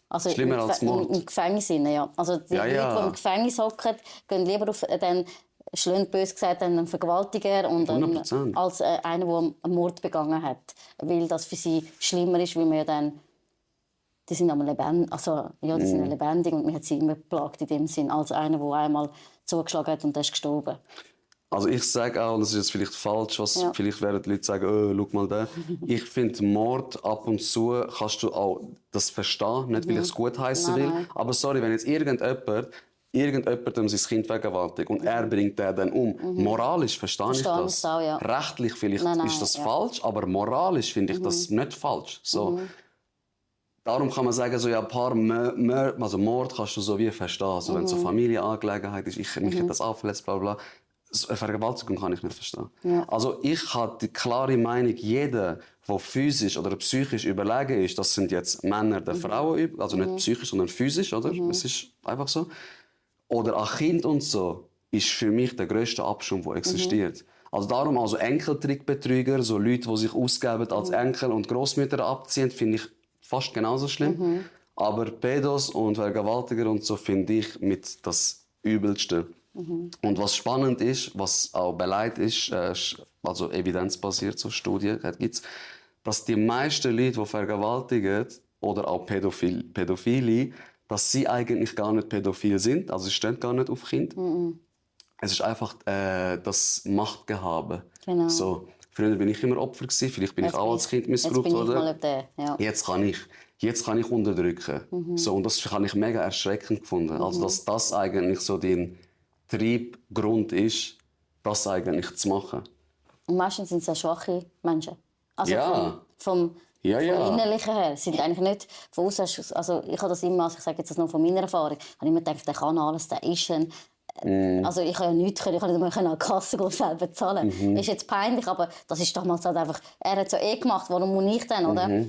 Also schlimmer als Mord? Im Gefängnis, ja. Also die Leute, die im Gefängnis hocken, gehen lieber auf den schlimm böse gesagt einen Vergewaltiger und als einer, der einen Mord begangen hat. Weil das für sie schlimmer ist, weil man ja dann die sind aber lebendig, also ja, die sind ja lebendig und man hat sie immer geplagt in dem Sinn, als einer, der einmal zugeschlagen hat und der ist gestorben. Also ich sage auch, und das ist jetzt vielleicht falsch, vielleicht werden die Leute sagen, oh, schau mal da. Ich finde, Mord ab und zu kannst du auch das verstehen, nicht weil ich es gut heißen will. Aber sorry, wenn jetzt irgendjemandem sein Kind vergewaltigt und er bringt den dann um. Moralisch verstehe ich das. Auch, ja. Rechtlich vielleicht ist das falsch, aber moralisch finde ich das nicht falsch. So. Darum kann man sagen, so, ja, ein paar Mord kannst du so wie verstehen. Also, wenn es so Familienangelegenheit ist, mich hat das auch verletzt, bla bla. Vergewaltigung kann ich nicht verstehen. Ja. Also ich habe die klare Meinung, jeder, der physisch oder psychisch überlegen ist, das sind jetzt Männer der Frauen, also nicht psychisch, sondern physisch, oder? Es ist einfach so. Oder ein Kind und so, ist für mich der grösste Abschaum, der existiert. Also darum, also Enkeltrickbetrüger, so Leute, die sich ausgeben als Enkel und Großmütter abziehen, finde ich fast genauso schlimm. Aber Pädos und Vergewaltiger und so finde ich mit das Übelste. Und was spannend ist, was auch beleidigt ist, also evidenzbasiert, so Studien gibt's, dass die meisten Leute, die vergewaltigen oder auch Pädophile, dass sie eigentlich gar nicht pädophil sind, also sie stehen gar nicht auf Kind. Es ist einfach das Machtgehabe. Genau. So, früher bin ich immer Opfer gewesen, vielleicht bin ich auch als Kind missbraucht worden. Jetzt kann ich unterdrücken. So, und das habe ich mega erschreckend gefunden. Also dass das eigentlich so den Triebgrund ist, das eigentlich zu machen. Und meistens sind es ja schwache Menschen. Also vom Innerlichen her. Sind eigentlich nicht von außen. Also ich habe das immer, also ich sage jetzt das noch von meiner Erfahrung, habe immer gedacht, der kann alles, der ist ein. Also ich kann ja nichts können, ich kann nicht an die Kasse selber zahlen. Das ist jetzt peinlich, aber das ist damals halt einfach, er hat es ja gemacht, warum muss ich denn, oder?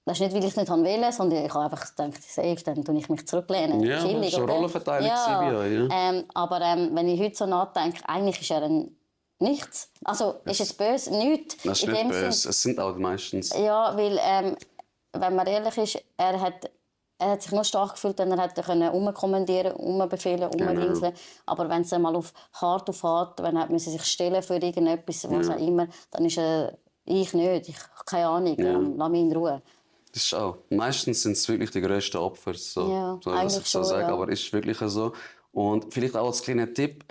Das ist nicht, weil ich es nicht wollte, sondern ich habe einfach gedacht, safe, dann tue ich mich zurücklehnen. Ja, chillig, das war schon Rollenverteilung. Aber wenn ich heute so nachdenke, eigentlich ist er ein Nichts. Also ist es böse? Nichts. Das ist in nicht dem böse, Sinn. es sind auch meistens. Ja, weil, wenn man ehrlich ist, er hat sich nur stark gefühlt, wenn er hätte umkommandieren, umbefehlen, umwinseln. Aber wenn es einmal hart auf hart, wenn er sich stellen für irgendetwas, was auch immer, dann ist ich nicht. Ich habe keine Ahnung. Lass mich in Ruhe. Das ist auch. Meistens sind es wirklich die grössten Opfer, so, Ja, so was ich so schon, sage, ja. aber ist wirklich so. Und vielleicht auch als kleiner Tipp,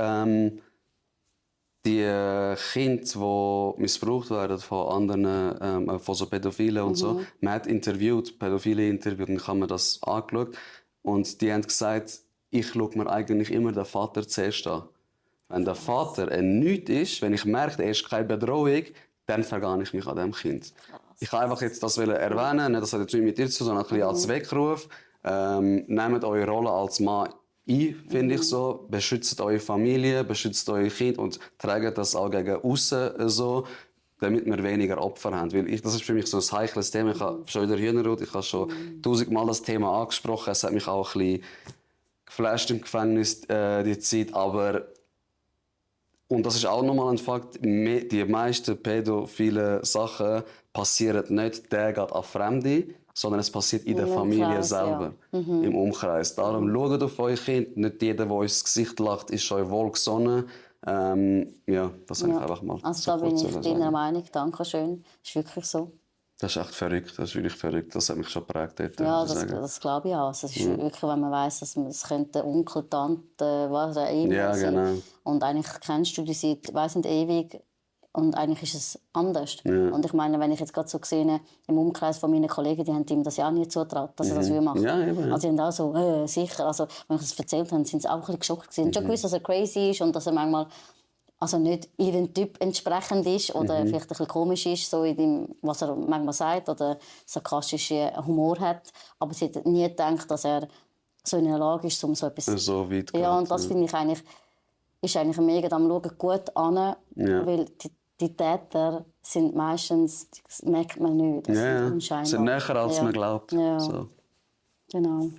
die Kinder, die missbraucht werden von anderen, von so Pädophilen und so, man hat Pädophile interviewt und ich habe mir das angeschaut und die haben gesagt, ich schaue mir eigentlich immer den Vater zuerst an. Wenn der Vater ein Nichts ist, wenn ich merke, er ist keine Bedrohung, dann vergehe ich mich an dem Kind. Ich wollte einfach jetzt das erwähnen, das hat jetzt nicht mit dir zu tun, sondern ein bisschen als Weckruf. Nehmt eure Rolle als Mann ein, finde ich so. Beschützt eure Familie, beschützt eure Kinder und tragt das auch gegen aussen so, damit wir weniger Opfer haben. Weil das ist für mich so ein heikles Thema. Ich habe schon wieder Hühnerhaut, ich habe schon 1000-mal das Thema angesprochen. Es hat mich auch ein bisschen geflasht im Gefängnis, die Zeit. Aber und das ist auch nochmal ein Fakt, die meisten pädophilen Sachen passieren nicht der geht an Fremde, sondern es passiert in der Familie Umkreis, selber, im Umkreis. Darum schaut auf euer Kind, nicht jeder, der euch ins Gesicht lacht, ist euch wohlgesonnen. Ja, das habe ich einfach mal Also da bin ich deiner Meinung, danke schön. Das ist wirklich so. Das ist echt verrückt, das ist wirklich verrückt. Das hat mich schon geprägt. Ja, das glaube ich auch. Also es ist wirklich, wenn man weiss, dass es könnte Onkel, Tante, was auch immer Ja, sein. genau. Und eigentlich kennst du die seit weiss nicht ewig und eigentlich ist es anders. Ja. Und ich meine, wenn ich jetzt gerade so gesehen im Umkreis von meinen Kollegen, die haben ihm das ja auch nie zugetraut, dass er das machen. Ja, eben, ja. Also die haben auch so, sicher. Also wenn ich es erzählt habe, sind sie auch ein bisschen geschockt gewesen. Schon gewusst, dass er crazy ist und dass er manchmal also nicht ihrem Typ entsprechend ist oder vielleicht ein bisschen komisch ist, so in dem, was er manchmal sagt oder sarkastischen Humor hat. Aber sie hat nie gedacht, dass er so in der Lage ist, um so etwas... So weit Ja, und geht, das finde ich eigentlich, ist eigentlich mega am Schauen gut an, weil die Täter sind meistens, das merkt man nicht, das sind unscheinbar. sind näher als man glaubt. Ja, So. genau.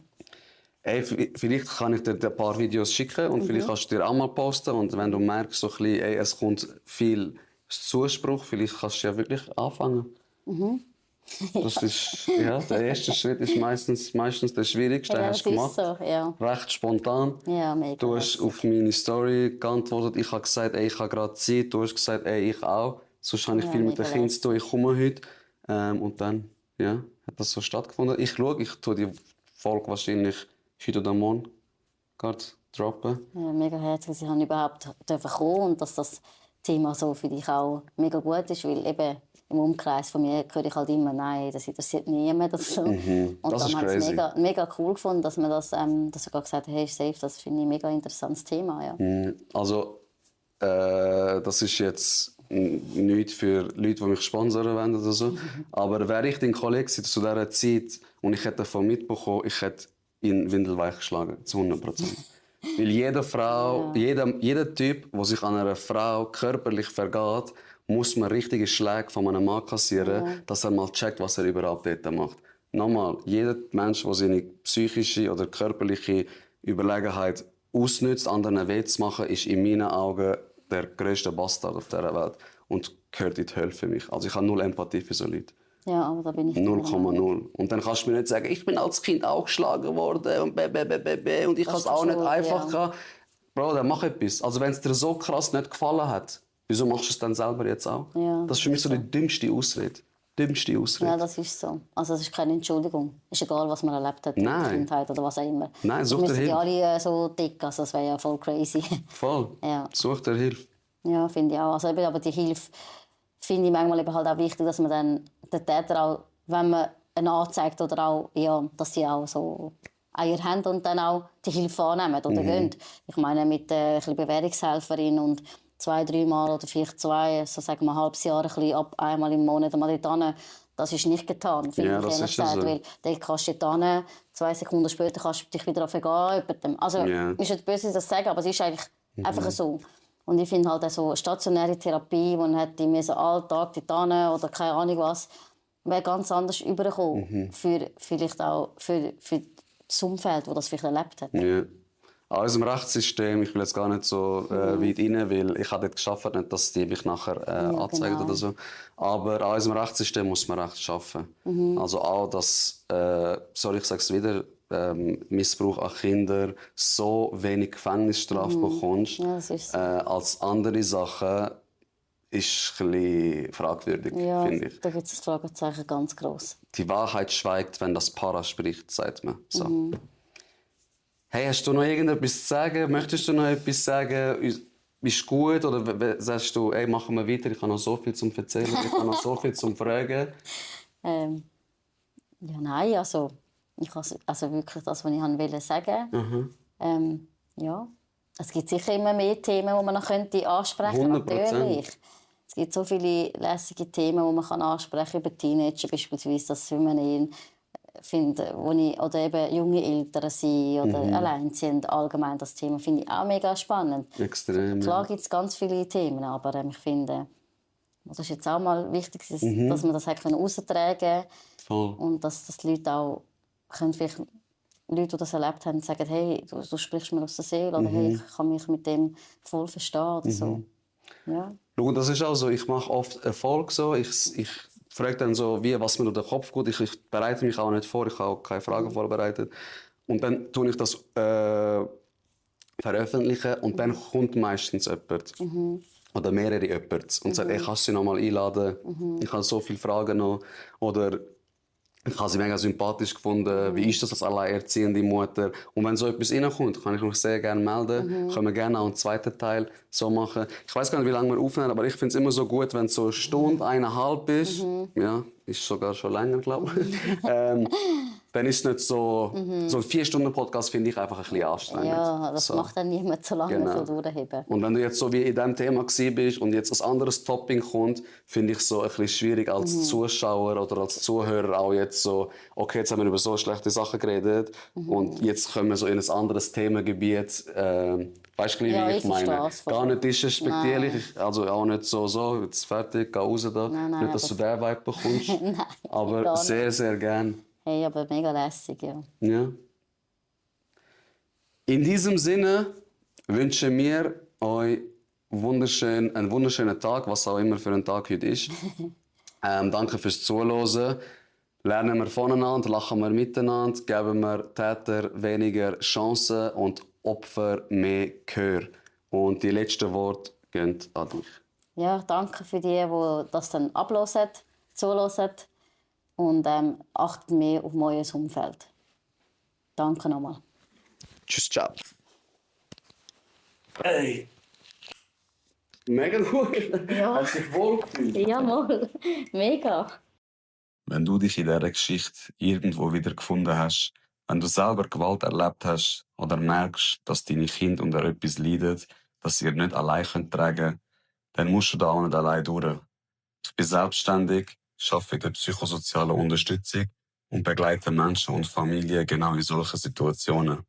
Ey, vielleicht kann ich dir ein paar Videos schicken und vielleicht kannst du dir auch mal posten. Und wenn du merkst, so ein bisschen, ey, es kommt viel Zuspruch, vielleicht kannst du ja wirklich anfangen. Das ist, ja, der erste Schritt ist meistens der schwierigste. Den Ja, hast das du ist gemacht. so, ja. Recht spontan. Ja, mega. Du hast auf meine Story geantwortet. Ich habe gesagt, ey, ich habe gerade Zeit. Du hast gesagt, ey, ich auch. Sonst habe ich viel mit den mega Kindern zu tun. Ich komme heute. Und dann ja, hat das so stattgefunden. Ich tue die Folge wahrscheinlich heute oder morgen gerade droppen. Ja, mega herzlich, dass ich überhaupt kommen und dass das Thema so für dich auch mega gut ist, weil eben im Umkreis von mir höre ich halt immer, nein, das interessiert niemand. So. Und Das ist dann habe ich crazy. es mega cool gefunden, dass man das, dass er gesagt hat, hey, safe, das finde ich ein mega interessantes Thema. Ja. Also, das ist jetzt nichts für Leute, die mich sponsern wollen oder so. Aber wäre ich dein Kollege zu dieser Zeit und ich hätte davon mitbekommen, ich hätte ihn windelweich geschlagen, zu 100%. Weil jede Frau, jeder Typ, der sich an einer Frau körperlich vergeht, muss man richtige Schläge von einem Mann kassieren, dass er mal checkt, was er überhaupt dort macht. Nochmal, jeder Mensch, der seine psychische oder körperliche Überlegenheit ausnützt, anderen weh zu machen, ist in meinen Augen der grösste Bastard auf dieser Welt und gehört in die Hölle für mich. Also ich habe null Empathie für so Leute. Ja, aber da bin ich 0,0. Und dann kannst du mir nicht sagen, ich bin als Kind auch geschlagen worden und und ich habe es auch nicht einfach gehabt. Bro, dann mach etwas. Also wenn es dir so krass nicht gefallen hat, wieso machst du es dann selber jetzt auch? Ja, das ist für mich so die dümmste Ausrede. Dümmste Ausrede. Ja, das ist so. Also das ist keine Entschuldigung. Ist egal, was man erlebt hat in der Kindheit oder was auch immer. Nein, such dir Hilfe. Hilfe. alle so dick, also das wäre ja voll crazy. Voll. Ja. Such dir Hilfe. Ja, finde ich auch. Also eben, aber die Hilfe finde ich manchmal eben halt auch wichtig, dass man dann den Täter auch, wenn man ihn anzeigt oder auch, ja, dass sie auch so Eier haben und dann auch die Hilfe annehmen oder gehen. Ich meine, mit ein bisschen Bewährungshelferin und 2-3 Mal oder vielleicht 2, so sagen wir ein halbes Jahr, ein bisschen ab einmal im Monat mal dort hin, das ist nicht getan, finde ich ehrlich gesagt. So. Weil dann kannst du dort hin, 2 Sekunden später kannst du dich wieder vergehen. Also, ist nicht böse, das zu sagen, aber es ist eigentlich einfach so. Und ich finde halt so stationäre Therapie, wo man hätte so Alltag dort hin oder keine Ahnung was, wäre ganz anders übergekommen. Für vielleicht auch für das Umfeld, das das vielleicht erlebt hat. Ja. An unserem Rechtssystem, ich will jetzt gar nicht so weit rein, weil ich habe dort gearbeitet, nicht, dass die mich nachher anzeigen genau. oder so. Aber an unserem Rechtssystem muss man Recht schaffen. Also auch, dass, ich sage es wieder, Missbrauch an Kindern so wenig Gefängnisstrafe bekommst, Ja, das ist so. als andere Sachen, ist ein bisschen fragwürdig, Ja, finde ich. da gibt es das Fragezeichen ganz groß. Die Wahrheit schweigt, wenn das Para spricht, sagt man. So. Hey, hast du noch irgendetwas zu sagen? Möchtest du noch etwas sagen? Ist gut? Oder sagst du, ey, machen wir weiter, ich habe noch so viel zum Erzählen, ich habe noch so viel zum Fragen? Ja, nein, also ich habe also wirklich das, was ich wollte sagen. Ja, es gibt sicher immer mehr Themen, die man noch ansprechen könnte. 100%. Natürlich. Es gibt so viele lässige Themen, die man ansprechen kann, über Teenager beispielsweise, das Feminin finde, oder eben junge Eltern sind oder Alleinziehende. Allgemein das Thema finde ich auch mega spannend. Extrem. Klar gibt es ganz viele Themen, aber ich finde, das ist jetzt auch mal wichtig, dass man das heraustragen kann. Voll. Und dass die Leute auch können vielleicht Leute, die das erlebt haben, sagen, hey, du sprichst mir aus der Seele oder hey, ich kann mich mit dem voll verstehen oder so. Ja. Schau, das ist auch so, ich mache oft Erfolg so, ich frage dann so, was mir durch den Kopf geht, ich bereite mich auch nicht vor, ich habe auch keine Fragen vorbereitet. Und dann tue ich das veröffentlichen und dann kommt meistens jemand. Oder mehrere jemand und sagt, ich kann sie noch mal einladen, ich habe so viele Fragen noch. Oder ich habe sie mega sympathisch gefunden. Wie ist das als alleinerziehende Mutter? Und wenn so etwas reinkommt, kann ich mich sehr gerne melden. Können wir gerne auch einen zweiten Teil so machen. Ich weiß gar nicht, wie lange wir aufnehmen, aber ich finde es immer so gut, wenn es so eine Stunde, 1,5 ist. Ja, ist sogar schon länger, glaube ich. Dann ist es nicht so... So ein 4-Stunden-Podcast finde ich einfach ein bisschen anstrengend. Ja, das macht dann niemand so lange Genau. so durchheben. Und wenn du jetzt so wie in diesem Thema bist und jetzt ein anderes Topping kommt, finde ich es so ein bisschen schwierig als Zuschauer oder als Zuhörer auch jetzt so, okay, jetzt haben wir über so schlechte Sachen geredet und jetzt kommen wir so in ein anderes Themengebiet. Weißt du, wie Ja, ich meine? verstehe es. Gar nicht disrespektierlich, also auch nicht so, jetzt fertig, geh raus da. Nein, nicht, dass du den Vibe bekommst, Nein, aber gar nicht. sehr, sehr gern. Hey, aber mega lässig, ja. Ja. In diesem Sinne wünschen wir euch einen wunderschönen Tag, was auch immer für ein Tag heute ist. Danke fürs Zuhören. Lernen wir voneinander, lachen wir miteinander, geben wir Täter weniger Chancen und Opfer mehr Gehör. Und die letzten Worte gehen an dich. Ja, danke für die das dann abhören, zuhören und achtet mehr auf euer Umfeld. Danke nochmal. Tschüss, ciao. Hey! Mega gut! Ja. Hast du dich wohl gefühlt? Jawohl, mega. Wenn du dich in dieser Geschichte irgendwo wieder gefunden hast, wenn du selber Gewalt erlebt hast oder merkst, dass deine Kinder unter etwas leiden, das ihr nicht allein tragen könnt, dann musst du da auch nicht allein durch. Ich bin selbstständig, arbeite in der psychosozialen Unterstützung und begleite Menschen und Familien genau in solchen Situationen.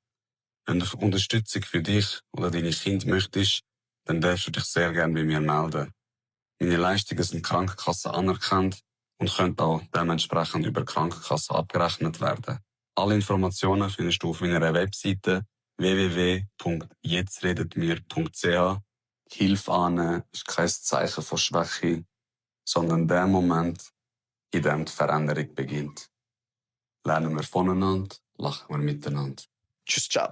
Wenn du Unterstützung für dich oder deine Kinder möchtest, dann darfst du dich sehr gerne bei mir melden. Meine Leistungen sind Krankenkassen anerkannt und können auch dementsprechend über die Krankenkasse abgerechnet werden. Alle Informationen findest du auf meiner Webseite www.jetztredetmir.ch. Hilfe annehmen ist kein Zeichen von Schwäche, sondern der Moment, in dem die Veränderung beginnt. Lernen wir voneinander, lachen wir miteinander. Tschüss, ciao.